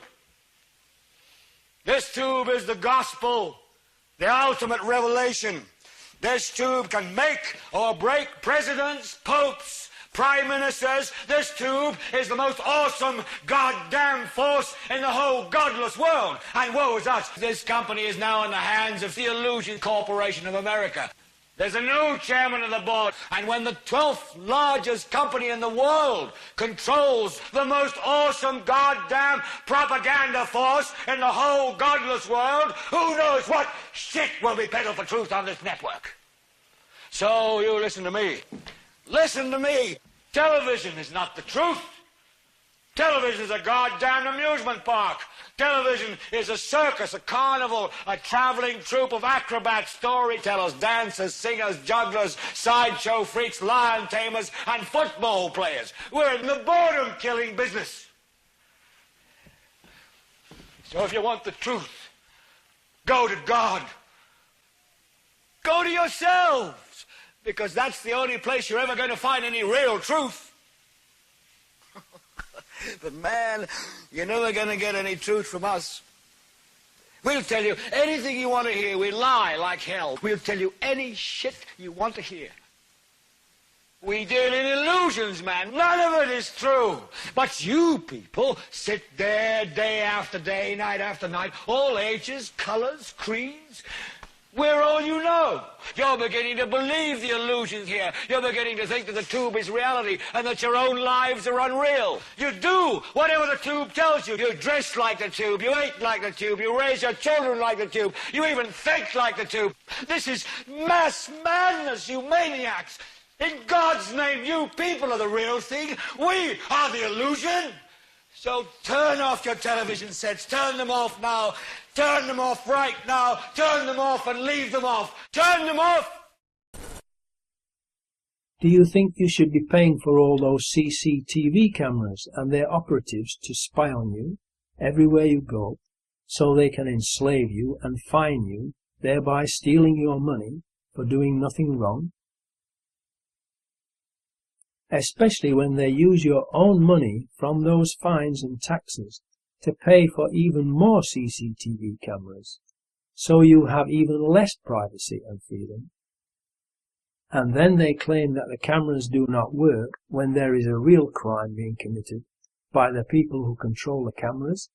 This tube is the gospel, the ultimate revelation. This tube can make or break presidents, popes, prime ministers. This tube is the most awesome goddamn force in the whole godless world. And woe is us. This company is now in the hands of the Illusion Corporation of America. There's a new chairman of the board, and when the 12th largest company in the world controls the most awesome goddamn propaganda force in the whole godless world, who knows what shit will be peddled for truth on this network. So you listen to me. Listen to me. Television is not the truth. Television is a goddamn amusement park. Television is a circus, a carnival, a traveling troupe of acrobats, storytellers, dancers, singers, jugglers, sideshow freaks, lion tamers, and football players. We're in the boredom-killing business. So if you want the truth, go to God. Go to yourselves. Because that's the only place you're ever going to find any real truth. But man, you're never going to get any truth from us. We'll tell you anything you want to hear. We lie like hell. We'll tell you any shit you want to hear. We deal in illusions, man. None of it is true. But you people sit there day after day, night after night, all ages, colors, creeds. We're all you know. You're beginning to believe the illusions here. You're beginning to think that the tube is reality and that your own lives are unreal. You do whatever the tube tells you. You dress like the tube. You eat like the tube. You raise your children like the tube. You even think like the tube. This is mass madness, you maniacs. In God's name, you people are the real thing. We are the illusion. So turn off your television sets. Turn them off now. Turn them off right now. Turn them off and leave them off. Turn them off! Do you think you should be paying for all those CCTV cameras and their operatives to spy on you everywhere you go, so they can enslave you and fine you, thereby stealing your money for doing nothing wrong? Especially when they use your own money from those fines and taxes to pay for even more CCTV cameras, so you have even less privacy and freedom. And then they claim that the cameras do not work when there is a real crime being committed by the people who control the cameras.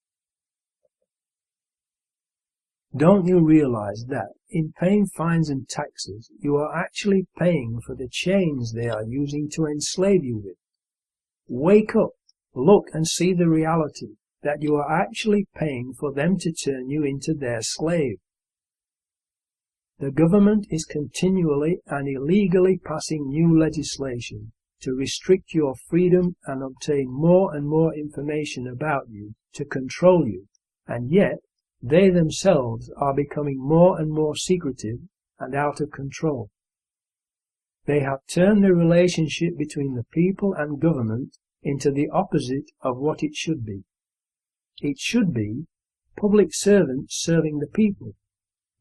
Don't you realize that in paying fines and taxes, you are actually paying for the chains they are using to enslave you with? Wake up, look and see the reality that you are actually paying for them to turn you into their slave. The government is continually and illegally passing new legislation to restrict your freedom and obtain more and more information about you to control you, and yet they themselves are becoming more and more secretive and out of control. They have turned the relationship between the people and government into the opposite of what it should be. It should be public servants serving the people,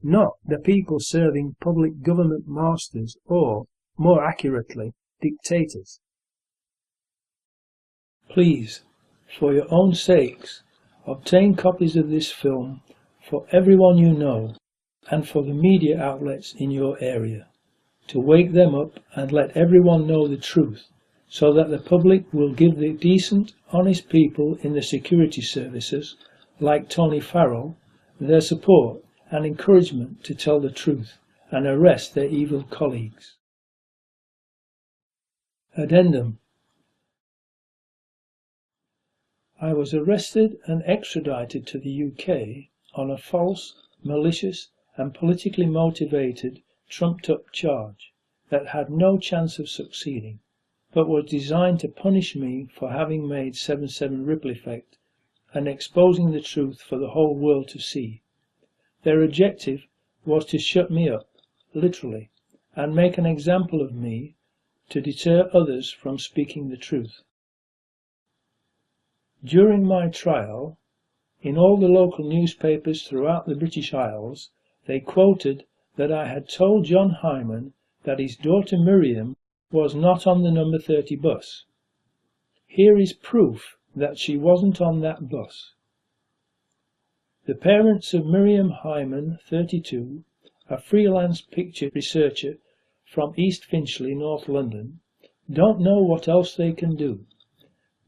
not the people serving public government masters or, more accurately, dictators. Please, for your own sakes, obtain copies of this film for everyone you know and for the media outlets in your area, to wake them up and let everyone know the truth, so that the public will give the decent, honest people in the security services, like Tony Farrell, their support and encouragement to tell the truth and arrest their evil colleagues. Addendum. I was arrested and extradited to the UK on a false, malicious and politically motivated, trumped-up charge that had no chance of succeeding, but was designed to punish me for having made 7/7 ripple effect and exposing the truth for the whole world to see. Their objective was to shut me up, literally, and make an example of me to deter others from speaking the truth. During my trial, in all the local newspapers throughout the British Isles, they quoted that I had told John Hyman that his daughter Miriam was not on the number 30 bus. Here is proof that she wasn't on that bus. The parents of Miriam Hyman, 32, a freelance picture researcher from East Finchley, North London, don't know what else they can do.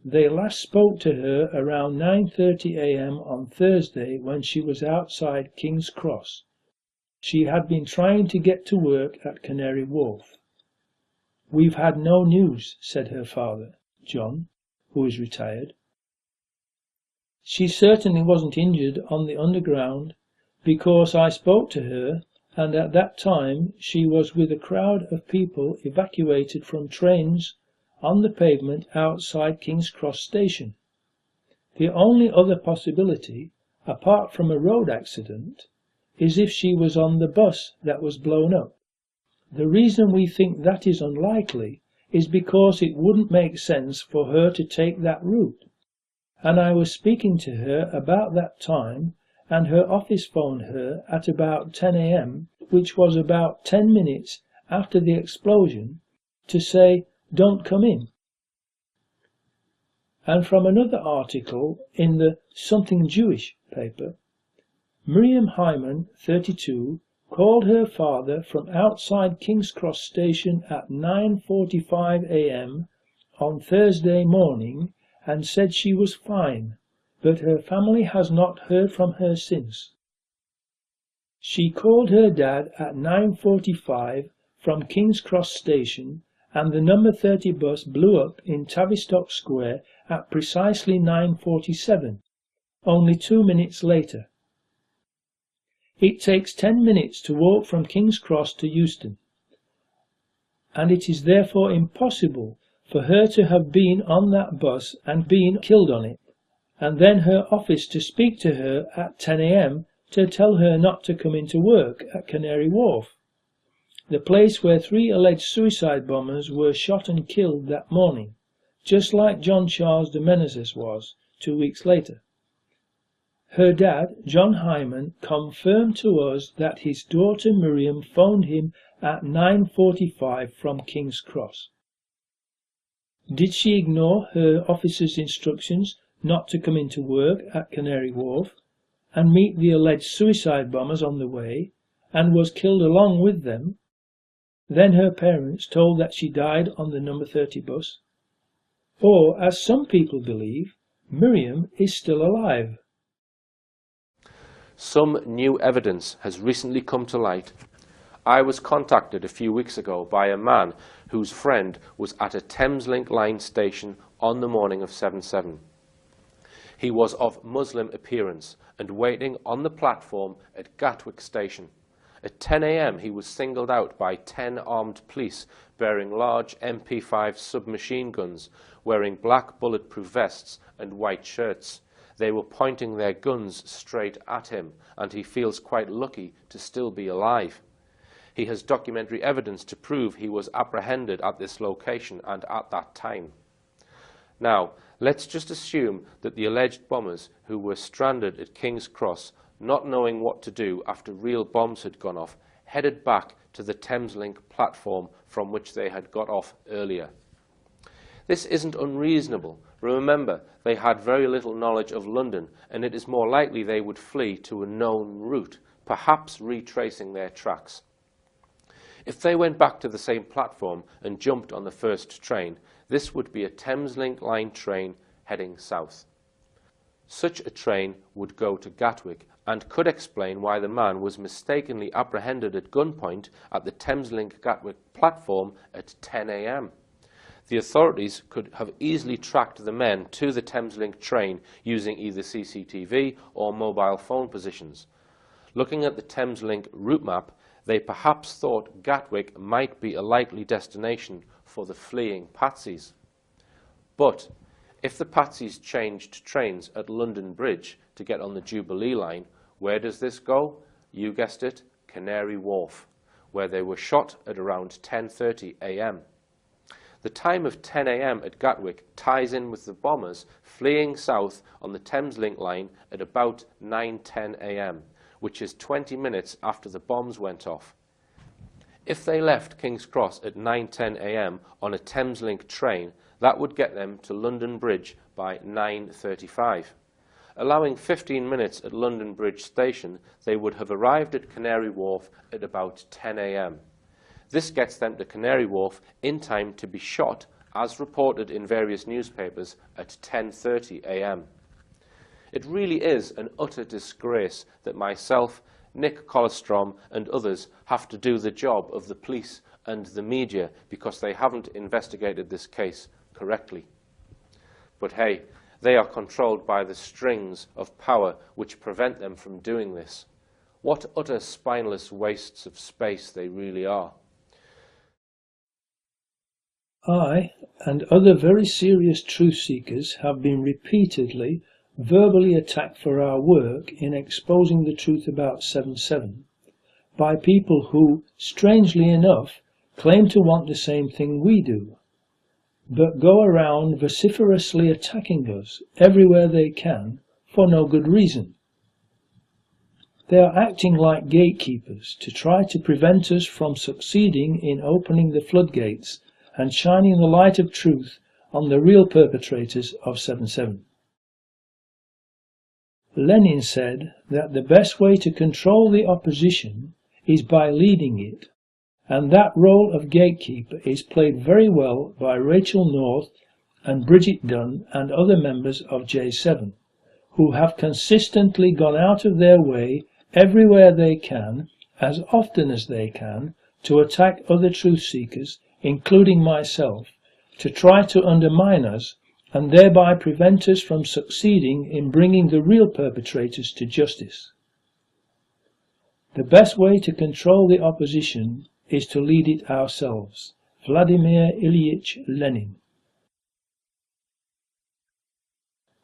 They last spoke to her around 9:30 a.m. on Thursday when she was outside King's Cross. She had been trying to get to work at Canary Wharf. "We've had no news," said her father, John, who is retired. "She certainly wasn't injured on the Underground, because I spoke to her, and at that time she was with a crowd of people evacuated from trains on the pavement outside King's Cross Station. The only other possibility, apart from a road accident, is if she was on the bus that was blown up. The reason we think that is unlikely is because it wouldn't make sense for her to take that route. And I was speaking to her about that time, and her office phoned her at about 10 a.m., which was about 10 minutes after the explosion, to say, 'Don't come in.'" And from another article in the Something Jewish paper, Miriam Hyman, 32, called her father from outside King's Cross Station at 9:45 a.m. on Thursday morning and said she was fine, but her family has not heard from her since. She called her dad at 9:45 from King's Cross Station, and the number 30 bus blew up in Tavistock Square at precisely 9:47, only 2 minutes later. It takes 10 minutes to walk from King's Cross to Euston, and it is therefore impossible for her to have been on that bus and been killed on it, and then her office to speak to her at 10 a.m. to tell her not to come into work at Canary Wharf, the place where 3 alleged suicide bombers were shot and killed that morning, just like John Charles de Menezes was 2 weeks later. Her dad, John Hyman, confirmed to us that his daughter Miriam phoned him at 9:45 from King's Cross. Did she ignore her officer's instructions not to come into work at Canary Wharf and meet the alleged suicide bombers on the way, and was killed along with them? Then her parents told that she died on the number 30 bus? Or, as some people believe, Miriam is still alive? Some new evidence has recently come to light. I was contacted a few weeks ago by a man whose friend was at a Thameslink line station on the morning of 7/7. He was of Muslim appearance and waiting on the platform at Gatwick Station. At 10 a.m. he was singled out by 10 armed police bearing large MP5 submachine guns, wearing black bulletproof vests and white shirts. They were pointing their guns straight at him, and he feels quite lucky to still be alive. He has documentary evidence to prove he was apprehended at this location and at that time. Now, let's just assume that the alleged bombers who were stranded at King's Cross, not knowing what to do after real bombs had gone off, headed back to the Thameslink platform from which they had got off earlier. This isn't unreasonable. Remember, they had very little knowledge of London, and it is more likely they would flee to a known route, perhaps retracing their tracks. If they went back to the same platform and jumped on the first train, this would be a Thameslink line train heading south. Such a train would go to Gatwick and could explain why the man was mistakenly apprehended at gunpoint at the Thameslink Gatwick platform at 10 a.m. The authorities could have easily tracked the men to the Thameslink train using either CCTV or mobile phone positions. Looking at the Thameslink route map, they perhaps thought Gatwick might be a likely destination for the fleeing Patsies. But if the Patsies changed trains at London Bridge to get on the Jubilee line, where does this go? You guessed it, Canary Wharf, where they were shot at around 10:30 a.m. The time of 10 a.m. at Gatwick ties in with the bombers fleeing south on the Thameslink line at about 9:10 a.m., which is 20 minutes after the bombs went off. If they left King's Cross at 9:10 a.m. on a Thameslink train, that would get them to London Bridge by 9:35. Allowing 15 minutes at London Bridge Station, they would have arrived at Canary Wharf at about 10 a.m. This gets them to Canary Wharf in time to be shot, as reported in various newspapers, at 10:30 a.m. It really is an utter disgrace that myself, Nick Colostrom and others have to do the job of the police and the media because they haven't investigated this case correctly. But hey, they are controlled by the strings of power which prevent them from doing this. What utter spineless wastes of space they really are. I and other very serious truth seekers have been repeatedly verbally attacked for our work in exposing the truth about 7/7 by people who, strangely enough, claim to want the same thing we do, but go around vociferously attacking us everywhere they can for no good reason. They are acting like gatekeepers to try to prevent us from succeeding in opening the floodgates and shining the light of truth on the real perpetrators of 7/7. Lenin said that the best way to control the opposition is by leading it, and that role of gatekeeper is played very well by Rachel North and Bridget Dunn and other members of J7, who have consistently gone out of their way everywhere they can, as often as they can, to attack other truth seekers, including myself, to try to undermine us and thereby prevent us from succeeding in bringing the real perpetrators to justice. The best way to control the opposition is to lead it ourselves. Vladimir Ilyich Lenin.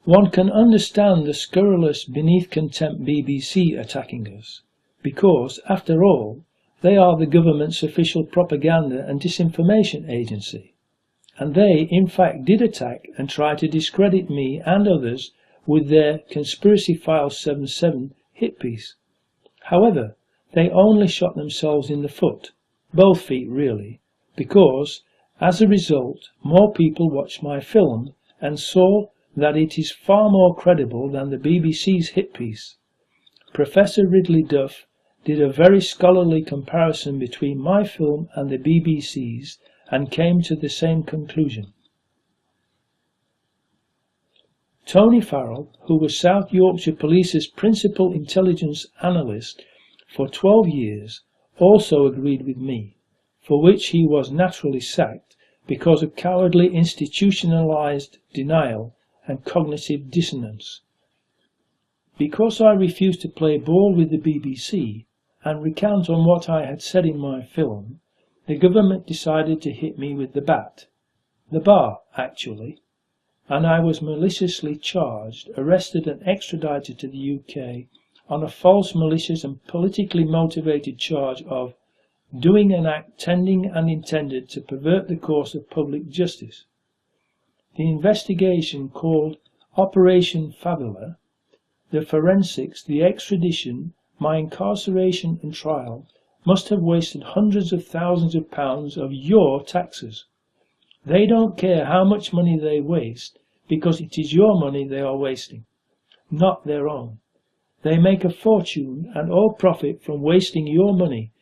One can understand the scurrilous, beneath contempt BBC attacking us, because, after all, they are the government's official propaganda and disinformation agency. And they, in fact, did attack and try to discredit me and others with their Conspiracy Files 7/7 hit piece. However, they only shot themselves in the foot, both feet really, because, as a result, more people watched my film and saw that it is far more credible than the BBC's hit piece. Professor Ridley Duff did a very scholarly comparison between my film and the BBC's and came to the same conclusion. Tony Farrell, who was South Yorkshire Police's principal intelligence analyst for 12 years, also agreed with me, for which he was naturally sacked because of cowardly institutionalized denial and cognitive dissonance. Because I refused to play ball with the BBC and recount on what I had said in my film, the government decided to hit me with the bat, the bar actually, and I was maliciously charged, arrested and extradited to the UK on a false, malicious and politically motivated charge of doing an act tending and intended to pervert the course of public justice. The investigation, called Operation Fabula, the forensics, the extradition, my incarceration and trial, must have wasted hundreds of thousands of pounds of your taxes. They don't care how much money they waste, because it is your money they are wasting, not their own. They make a fortune and all profit from wasting your money,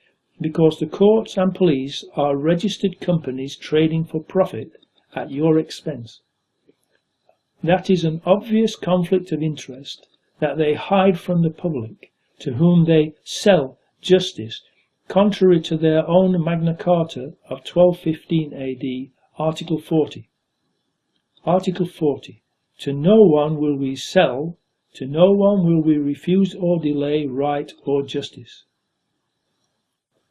because the courts and police are registered companies trading for profit at your expense. That is an obvious conflict of interest that they hide from the public, to whom they sell justice, contrary to their own Magna Carta of 1215 AD, Article 40. Article 40. To no one will we sell, to no one will we refuse or delay right or justice.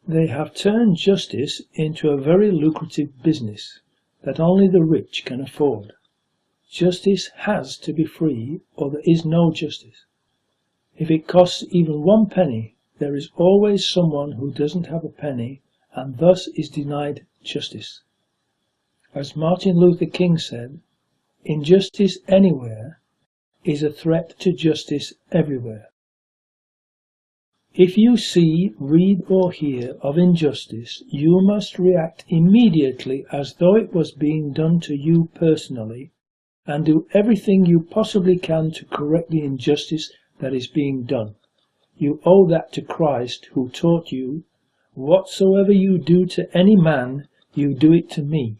They have turned justice into a very lucrative business that only the rich can afford. Justice has to be free, or there is no justice. If it costs even 1 penny, there is always someone who doesn't have a penny and thus is denied justice. As Martin Luther King said, injustice anywhere is a threat to justice everywhere. If you see, read or hear of injustice, you must react immediately as though it was being done to you personally, and do everything you possibly can to correct the injustice that is being done. You owe that to Christ, who taught you, "Whatsoever you do to any man, you do it to me,"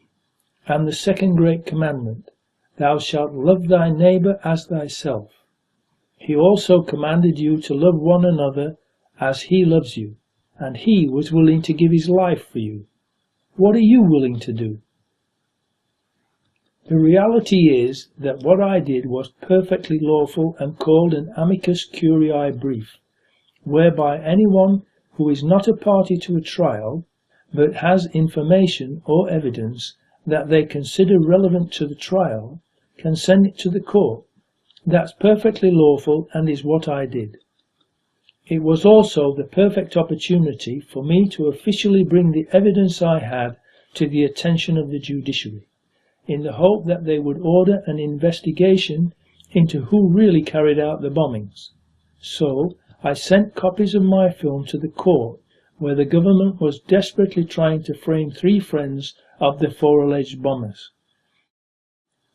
and the second great commandment, "Thou shalt love thy neighbour as thyself." He also commanded you to love one another as he loves you, and he was willing to give his life for you. What are you willing to do? The reality is that what I did was perfectly lawful and called an amicus curiae brief, whereby anyone who is not a party to a trial, but has information or evidence that they consider relevant to the trial, can send it to the court. That's perfectly lawful and is what I did. It was also the perfect opportunity for me to officially bring the evidence I had to the attention of the judiciary, in the hope that they would order an investigation into who really carried out the bombings. So, I sent copies of my film to the court, where the government was desperately trying to frame 3 friends of the 4 alleged bombers.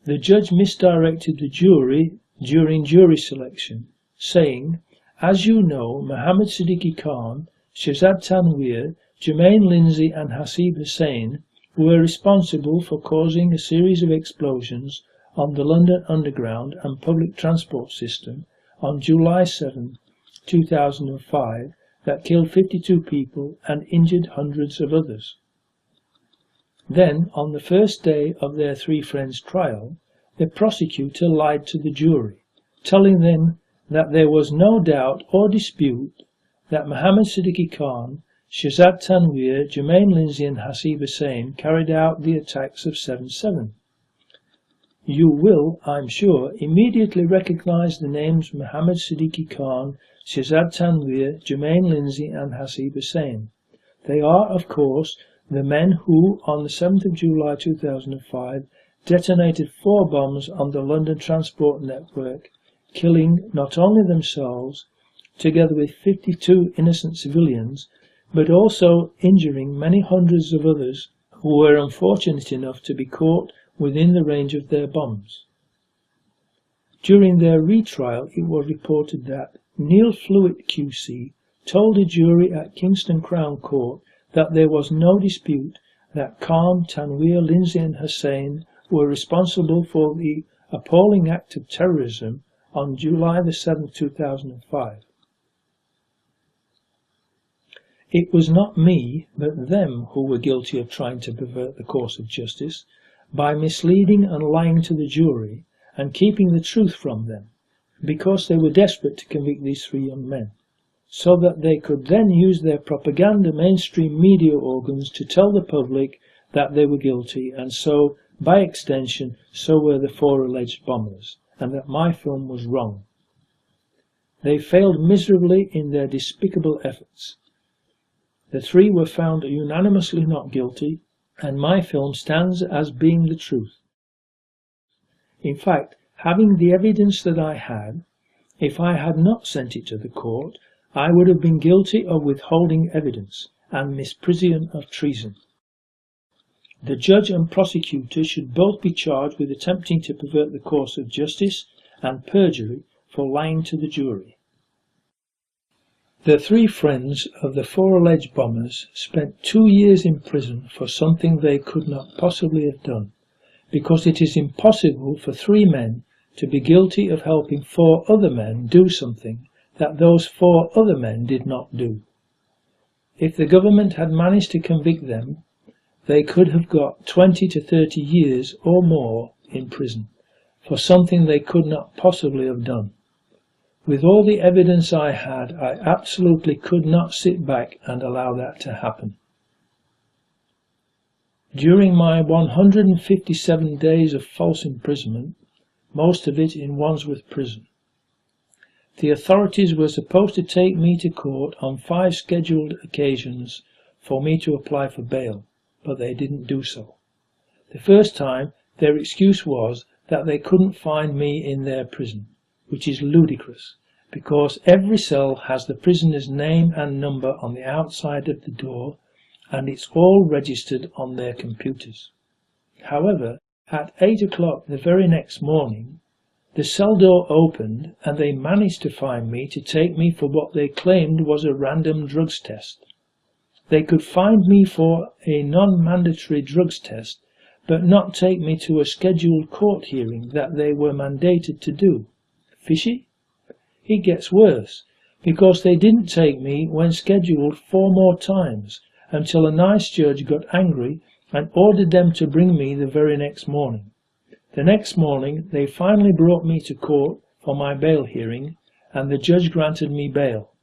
The judge misdirected the jury during jury selection, saying, "As you know, Mohammed Siddiqui Khan, Shahzad Tanweer, Jermaine Lindsay and Hasib Hussain were responsible for causing a series of explosions on the London Underground and public transport system on July 7, 2005 that killed 52 people and injured hundreds of others." Then, on the first day of their 3 friends' trial, the prosecutor lied to the jury, telling them that there was no doubt or dispute that Mohammed Siddiqui Khan, Shahzad Tanweer, Jermaine Lindsay and Hasib Hussain carried out the attacks of 7/7. You will, I'm sure, immediately recognize the names Mohammed Siddiqui Khan, Shahzad Tanweer, Jermaine Lindsay and Hasib Hussain. They are, of course, the men who, on the 7th of July 2005, detonated 4 bombs on the London transport network, killing not only themselves, together with 52 innocent civilians, but also injuring many hundreds of others who were unfortunate enough to be caught within the range of their bombs. During their retrial, it was reported that Neil Flewitt QC told a jury at Kingston Crown Court that there was no dispute that Khan, Tanweer, Lindsay and Hussain were responsible for the appalling act of terrorism on July the 7th, 2005. It was not me, but them who were guilty of trying to pervert the course of justice by misleading and lying to the jury and keeping the truth from them, because they were desperate to convict these 3 young men, so that they could then use their propaganda mainstream media organs to tell the public that they were guilty, and so, by extension, so were the 4 alleged bombers, and that my film was wrong. They failed miserably in their despicable efforts. The 3 were found unanimously not guilty, and my film stands as being the truth. In fact, having the evidence that I had, if I had not sent it to the court, I would have been guilty of withholding evidence and misprision of treason. The judge and prosecutor should both be charged with attempting to pervert the course of justice and perjury for lying to the jury. The 3 friends of the 4 alleged bombers spent 2 years in prison for something they could not possibly have done, because it is impossible for 3 men to be guilty of helping 4 other men do something that those 4 other men did not do. If the government had managed to convict them, they could have got 20 to 30 years or more in prison for something they could not possibly have done. With all the evidence I had, I absolutely could not sit back and allow that to happen. During my 157 days of false imprisonment, most of it in Wandsworth Prison, the authorities were supposed to take me to court on 5 scheduled occasions for me to apply for bail, but they didn't do so. The first time, their excuse was that they couldn't find me in their prison, which is ludicrous, because every cell has the prisoner's name and number on the outside of the door, and it's all registered on their computers. However, at 8 o'clock the very next morning, the cell door opened and they managed to find me to take me for what they claimed was a random drugs test. They could find me for a non-mandatory drugs test, but not take me to a scheduled court hearing that they were mandated to do. Fishy? It gets worse, because they didn't take me when scheduled 4 more times, until a nice judge got angry and ordered them to bring me the very next morning. The next morning they finally brought me to court for my bail hearing, and the judge granted me bail.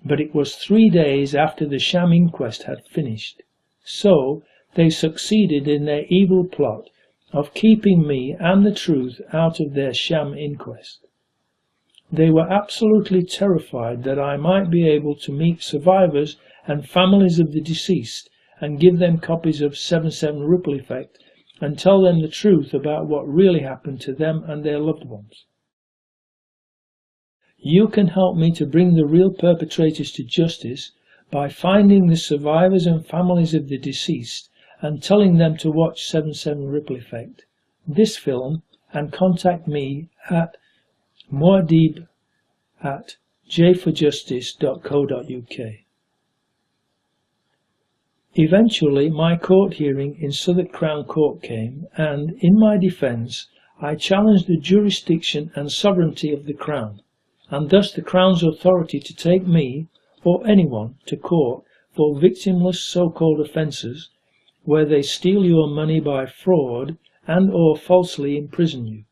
But it was 3 days after the sham inquest had finished. So they succeeded in their evil plot of keeping me and the truth out of their sham inquest. They were absolutely terrified that I might be able to meet survivors and families of the deceased and give them copies of 7/7 Ripple Effect and tell them the truth about what really happened to them and their loved ones. You can help me to bring the real perpetrators to justice by finding the survivors and families of the deceased and telling them to watch 7/7 Ripple Effect, this film, and contact me at muad'Dib@jforjustice.co.uk. Eventually my court hearing in Southwark Crown Court came, and, in my defence, I challenged the jurisdiction and sovereignty of the Crown, and thus the Crown's authority to take me, or anyone, to court for victimless so-called offences, where they steal your money by fraud and or falsely imprison you.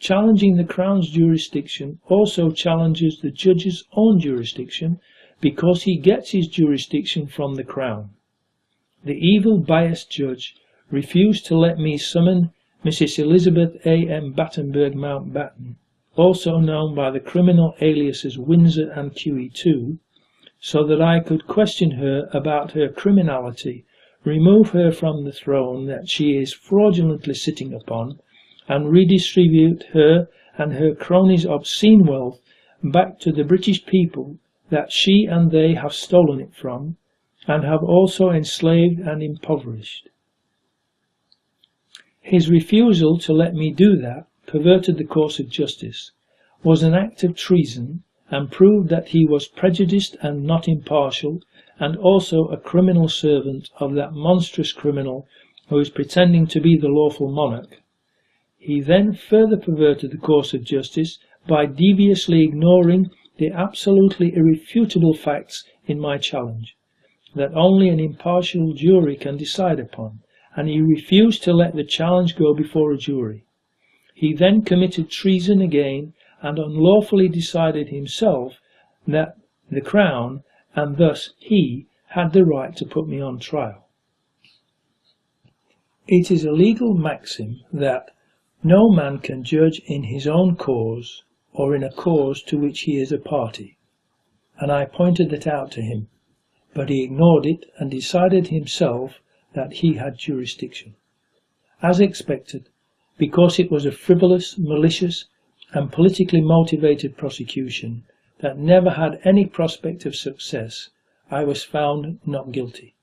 Challenging the Crown's jurisdiction also challenges the judge's own jurisdiction, because he gets his jurisdiction from the Crown. The evil, biased judge refused to let me summon Mrs. Elizabeth A.M. Battenberg Mountbatten, also known by the criminal aliases Windsor and QE2, so that I could question her about her criminality, remove her from the throne that she is fraudulently sitting upon, and redistribute her and her cronies' obscene wealth back to the British people that she and they have stolen it from, and have also enslaved and impoverished. His refusal to let me do that perverted the course of justice, was an act of treason, and proved that he was prejudiced and not impartial, and also a criminal servant of that monstrous criminal who is pretending to be the lawful monarch. He then further perverted the course of justice by deviously ignoring the absolutely irrefutable facts in my challenge, that only an impartial jury can decide upon, and he refused to let the challenge go before a jury. He then committed treason again and unlawfully decided himself that the Crown, and thus he, had the right to put me on trial. It is a legal maxim that no man can judge in his own cause or in a cause to which he is a party, and I pointed that out to him, but he ignored it and decided himself that he had jurisdiction. As expected, because it was a frivolous, malicious and politically motivated prosecution that never had any prospect of success, I was found not guilty.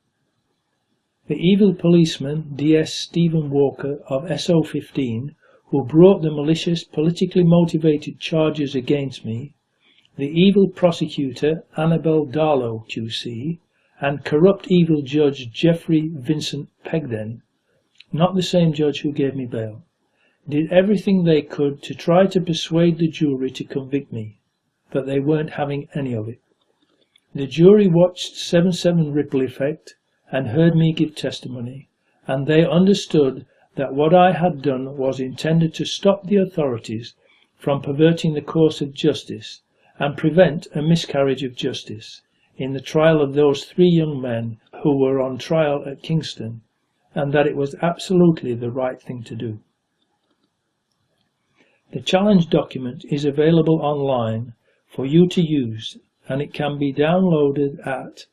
The evil policeman, D.S. Stephen Walker of SO15, who brought the malicious, politically motivated charges against me, the evil prosecutor, Annabel Darlow QC, and corrupt evil judge Geoffrey Vincent Pegden, not the same judge who gave me bail, did everything they could to try to persuade the jury to convict me, but they weren't having any of it. The jury watched 7/7 Ripple Effect and heard me give testimony, and they understood that what I had done was intended to stop the authorities from perverting the course of justice and prevent a miscarriage of justice in the trial of those 3 young men who were on trial at Kingston, and that it was absolutely the right thing to do. The challenge document is available online for you to use, and it can be downloaded at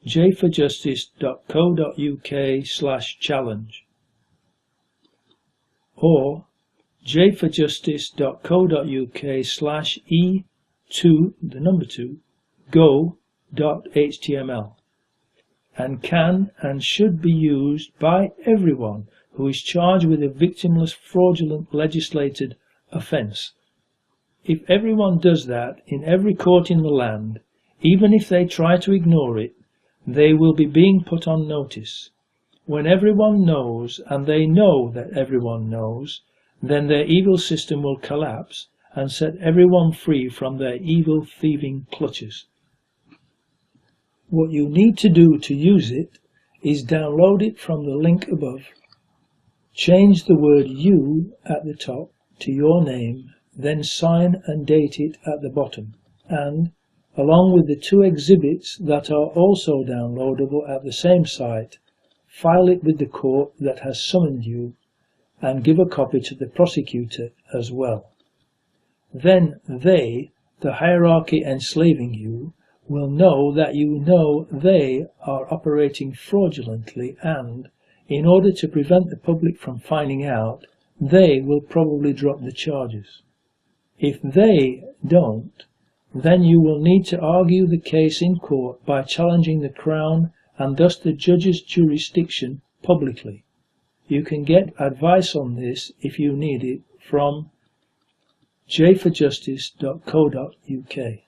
jforjustice.co.uk/challenge. or jforjustice.co.uk/e2 and can and should be used by everyone who is charged with a victimless fraudulent legislated offence. If everyone does that in every court in the land, even if they try to ignore it, they will be being put on notice. When everyone knows, and they know that everyone knows, then their evil system will collapse and set everyone free from their evil thieving clutches. What you need to do to use it is download it from the link above. Change the word "you" at the top to your name, then sign and date it at the bottom, and, along with the 2 exhibits that are also downloadable at the same site, file it with the court that has summoned you, and give a copy to the prosecutor as well. Then they, the hierarchy enslaving you, will know that you know they are operating fraudulently, and, in order to prevent the public from finding out, they will probably drop the charges. If they don't, then you will need to argue the case in court by challenging the Crown and thus the judge's jurisdiction publicly. You can get advice on this, if you need it, from jforjustice.co.uk.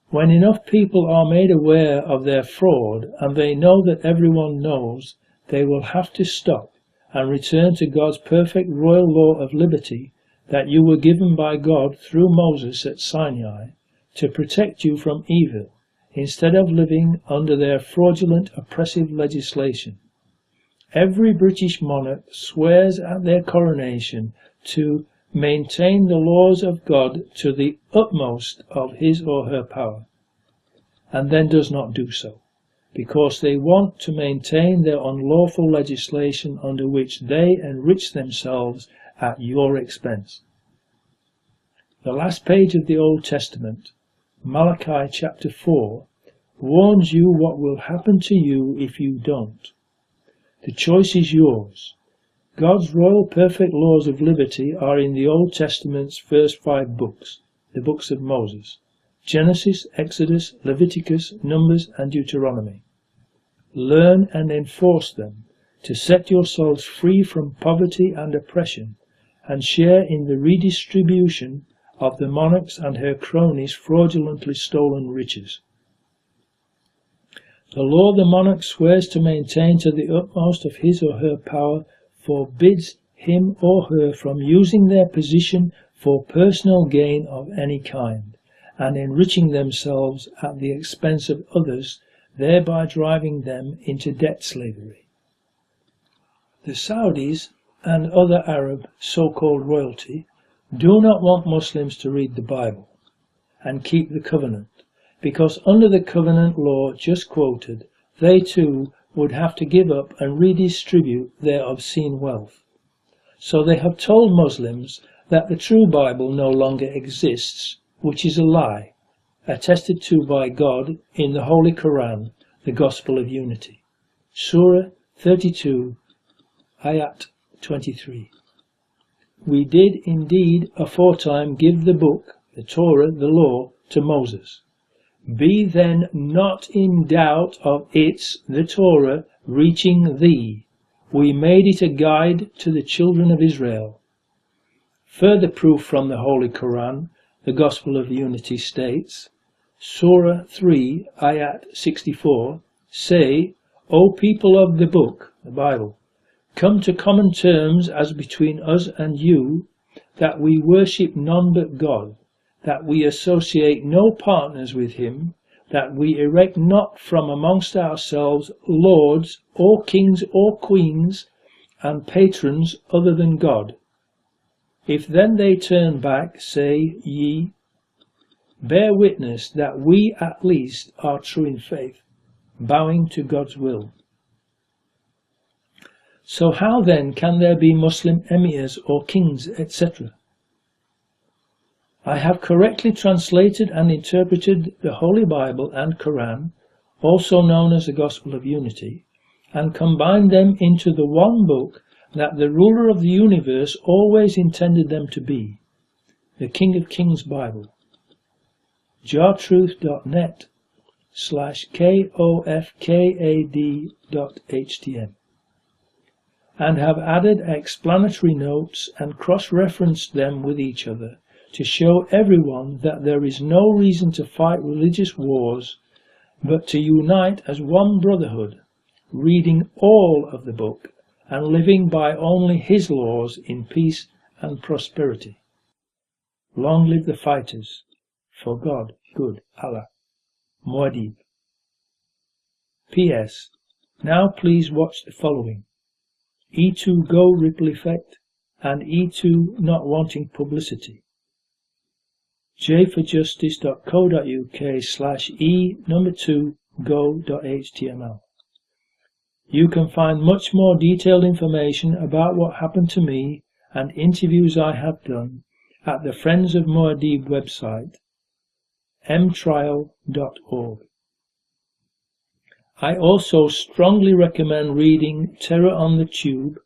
When enough people are made aware of their fraud and they know that everyone knows, they will have to stop and return to God's perfect royal law of liberty that you were given by God through Moses at Sinai to protect you from evil, instead of living under their fraudulent oppressive legislation. Every British monarch swears at their coronation to maintain the laws of God to the utmost of his or her power, and then does not do so, because they want to maintain their unlawful legislation under which they enrich themselves at your expense. The last page of the Old Testament, Malachi chapter 4, warns you what will happen to you if you don't. The choice is yours. God's royal perfect laws of liberty are in the Old Testament's first 5 books, the books of Moses: Genesis, Exodus, Leviticus, Numbers, and Deuteronomy. Learn and enforce them to set your souls free from poverty and oppression, and share in the redistribution of the monarch's and her cronies' fraudulently stolen riches. The law the monarch swears to maintain to the utmost of his or her power forbids him or her from using their position for personal gain of any kind, and enriching themselves at the expense of others, thereby driving them into debt slavery. The Saudis and other Arab so-called royalty do not want Muslims to read the Bible and keep the covenant, because under the covenant law just quoted, they too would have to give up and redistribute their obscene wealth. So they have told Muslims that the true Bible no longer exists, which is a lie, attested to by God in the Holy Quran, the Gospel of Unity. Surah 32, Ayat 23. We did indeed aforetime give the book, the Torah, the law, to Moses. Be then not in doubt of its, the Torah, reaching thee. We made it a guide to the children of Israel. Further proof from the Holy Quran, the Gospel of Unity states, Surah 3, Ayat 64, say, O people of the book, the Bible, come to common terms as between us and you, that we worship none but God, that we associate no partners with him, that we erect not from amongst ourselves lords or kings or queens and patrons other than God. If then they turn back, say ye, bear witness that we at least are true in faith, bowing to God's will. So how then can there be Muslim emirs or kings, etc.? I have correctly translated and interpreted the Holy Bible and Quran, also known as the Gospel of Unity, and combined them into the one book that the ruler of the universe always intended them to be, the King of Kings Bible. jartruth.net/kofkad.htm, and have added explanatory notes and cross-referenced them with each other to show everyone that there is no reason to fight religious wars, but to unite as one brotherhood, reading all of the book and living by only his laws in peace and prosperity. Long live the fighters, for God, good Allah. Muad'Dib. P.S. Now please watch the following. E2 Go Ripple Effect and E2 Not Wanting Publicity. jforjustice.co.uk/e2go.html. You can find much more detailed information about what happened to me and interviews I have done at the Friends of Muad'Dib website, mtrial.org. I also strongly recommend reading Terror on the Tube,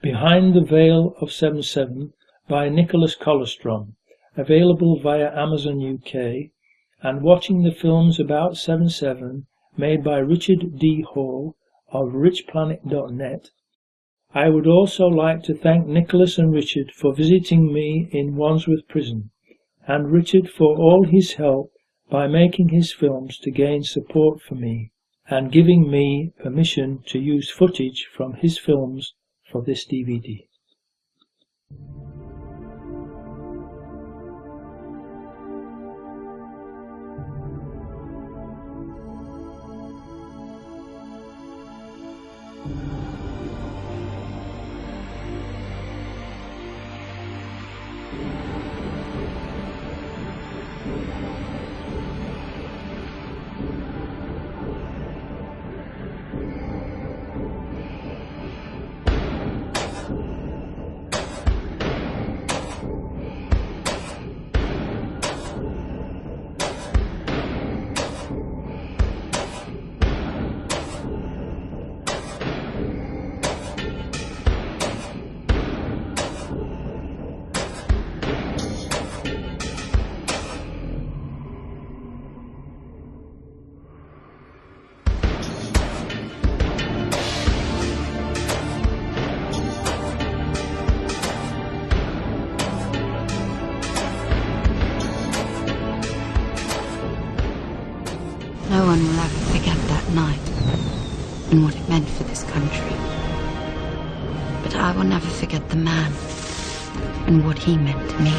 Behind the Veil of 7/7 by Nicholas Colostrom, available via Amazon UK, and watching the films about 7/7 made by Richard D. Hall of richplanet.net. I would also like to thank Nicholas and Richard for visiting me in Wandsworth Prison, and Richard for all his help by making his films to gain support for me, and giving me permission to use footage from his films for this DVD. No one will ever forget that night and what it meant for this country. But I will never forget the man and what he meant to me.